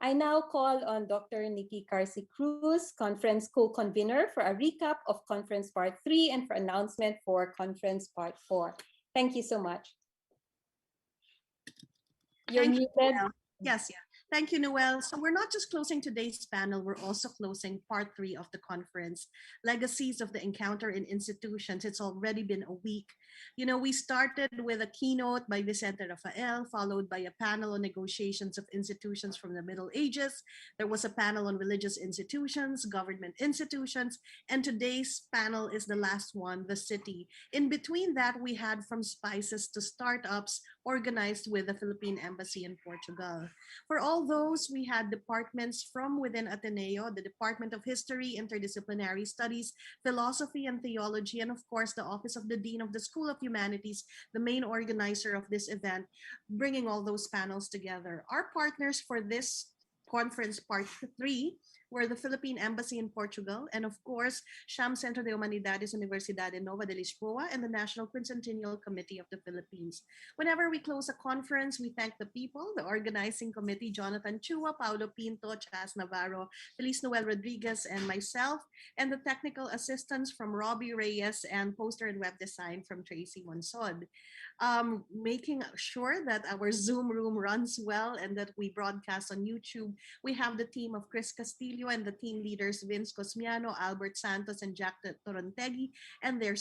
I now call on Dr. Nikki Carci Cruz, conference co-convener, for a recap of conference part 3 and for announcement for conference part 4. Thank you so much. You're Thank you, muted. Noel. Yes, yeah. Thank you, Noel. So we're not just closing today's panel, we're also closing part 3 of the conference, Legacies of the Encounter in Institutions. It's already been a week. You know, we started with a keynote by Vicente Rafael, followed by a panel on negotiations of institutions from the Middle Ages. There was a panel on religious institutions, government institutions, and today's panel is the last one, the city. In between that, we had from spices to startups organized with the Philippine Embassy in Portugal. For all those, we had departments from within Ateneo, the Department of History, Interdisciplinary Studies, Philosophy and Theology, and of course, the Office of the Dean of the School of Humanities, the main organizer of this event, bringing all those panels together. Our partners for this conference part 3 were the Philippine Embassy in Portugal, and of course, Sham Centro de Humanidades Universidad in Nova de Lisboa, and the National Quincentennial Committee of the Philippines. Whenever we close a conference, we thank the people, the organizing committee, Jonathan Chua, Paulo Pinto, Chas Navarro, Feliz Noel Rodriguez, and myself, and the technical assistance from Robbie Reyes and poster and web design from Tracy Monsod. Making sure that our Zoom room runs well and that we broadcast on YouTube. We have the team of Chris Castillo and the team leaders Vince Cosmiano, Albert Santos, and Jack Torontegui, and their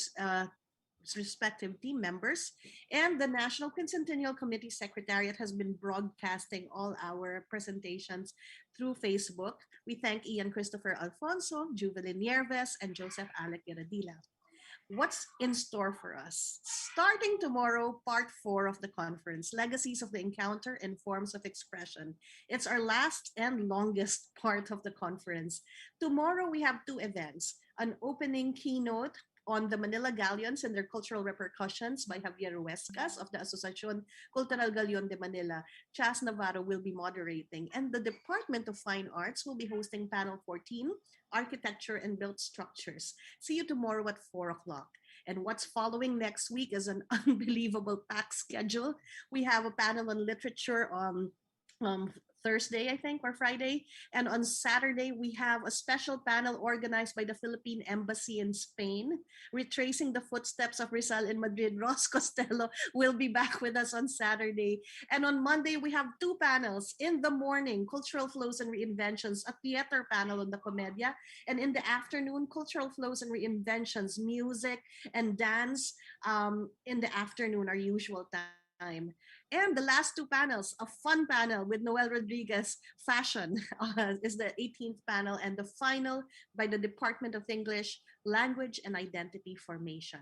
respective team members. And the National Quincentennial Committee Secretariat has been broadcasting all our presentations through Facebook. We thank Ian Christopher Alfonso, Juvelin Nieves, and Joseph Alec Iradila. What's in store for us? Starting tomorrow, part 4 of the conference, Legacies of the Encounter and Forms of Expression. It's our last and longest part of the conference. Tomorrow, we have 2 events, an opening keynote on the Manila Galleons and their cultural repercussions by Javier Huescas of the Asociación Cultural Galeon de Manila. Chas Navarro will be moderating, and the Department of Fine Arts will be hosting panel 14, Architecture and Built Structures. See you tomorrow at 4 o'clock. And what's following next week is an unbelievable packed schedule. We have a panel on literature on Thursday, I think, or Friday. And on Saturday, we have a special panel organized by the Philippine Embassy in Spain, retracing the footsteps of Rizal in Madrid. Ross Costello will be back with us on Saturday. And on Monday, we have 2 panels. In the morning, Cultural Flows and Reinventions, a theater panel on the Comedia. And in the afternoon, Cultural Flows and Reinventions, music and dance in the afternoon, our usual time. And the last 2 panels, a fun panel with Noel Rodriguez, Fashion, is the 18th panel, and the final by the Department of English, Language and Identity Formation.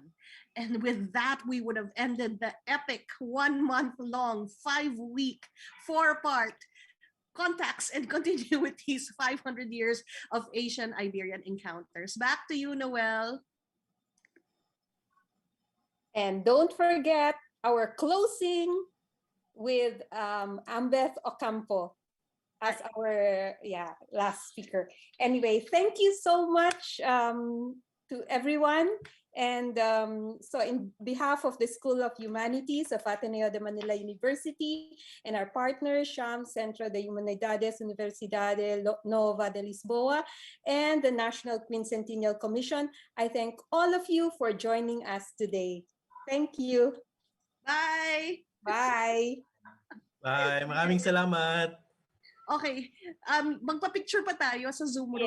And with that, we would have ended the epic 1-month-long, 5-week, 4-part contacts and continuities, 500 years of Asian-Iberian encounters. Back to you, Noel. And don't forget our closing with Ambeth Ocampo as our last speaker. Anyway, thank you so much to everyone. And so in behalf of the School of Humanities of Ateneo de Manila University and our partners, Sham Centro de Humanidades Universidade Nova de Lisboa and the National Quincentennial Commission, I thank all of you for joining us today. Thank you. Bye! Bye! Bye! Maraming salamat! Okay, magpa-picture pa tayo sa Zoom room.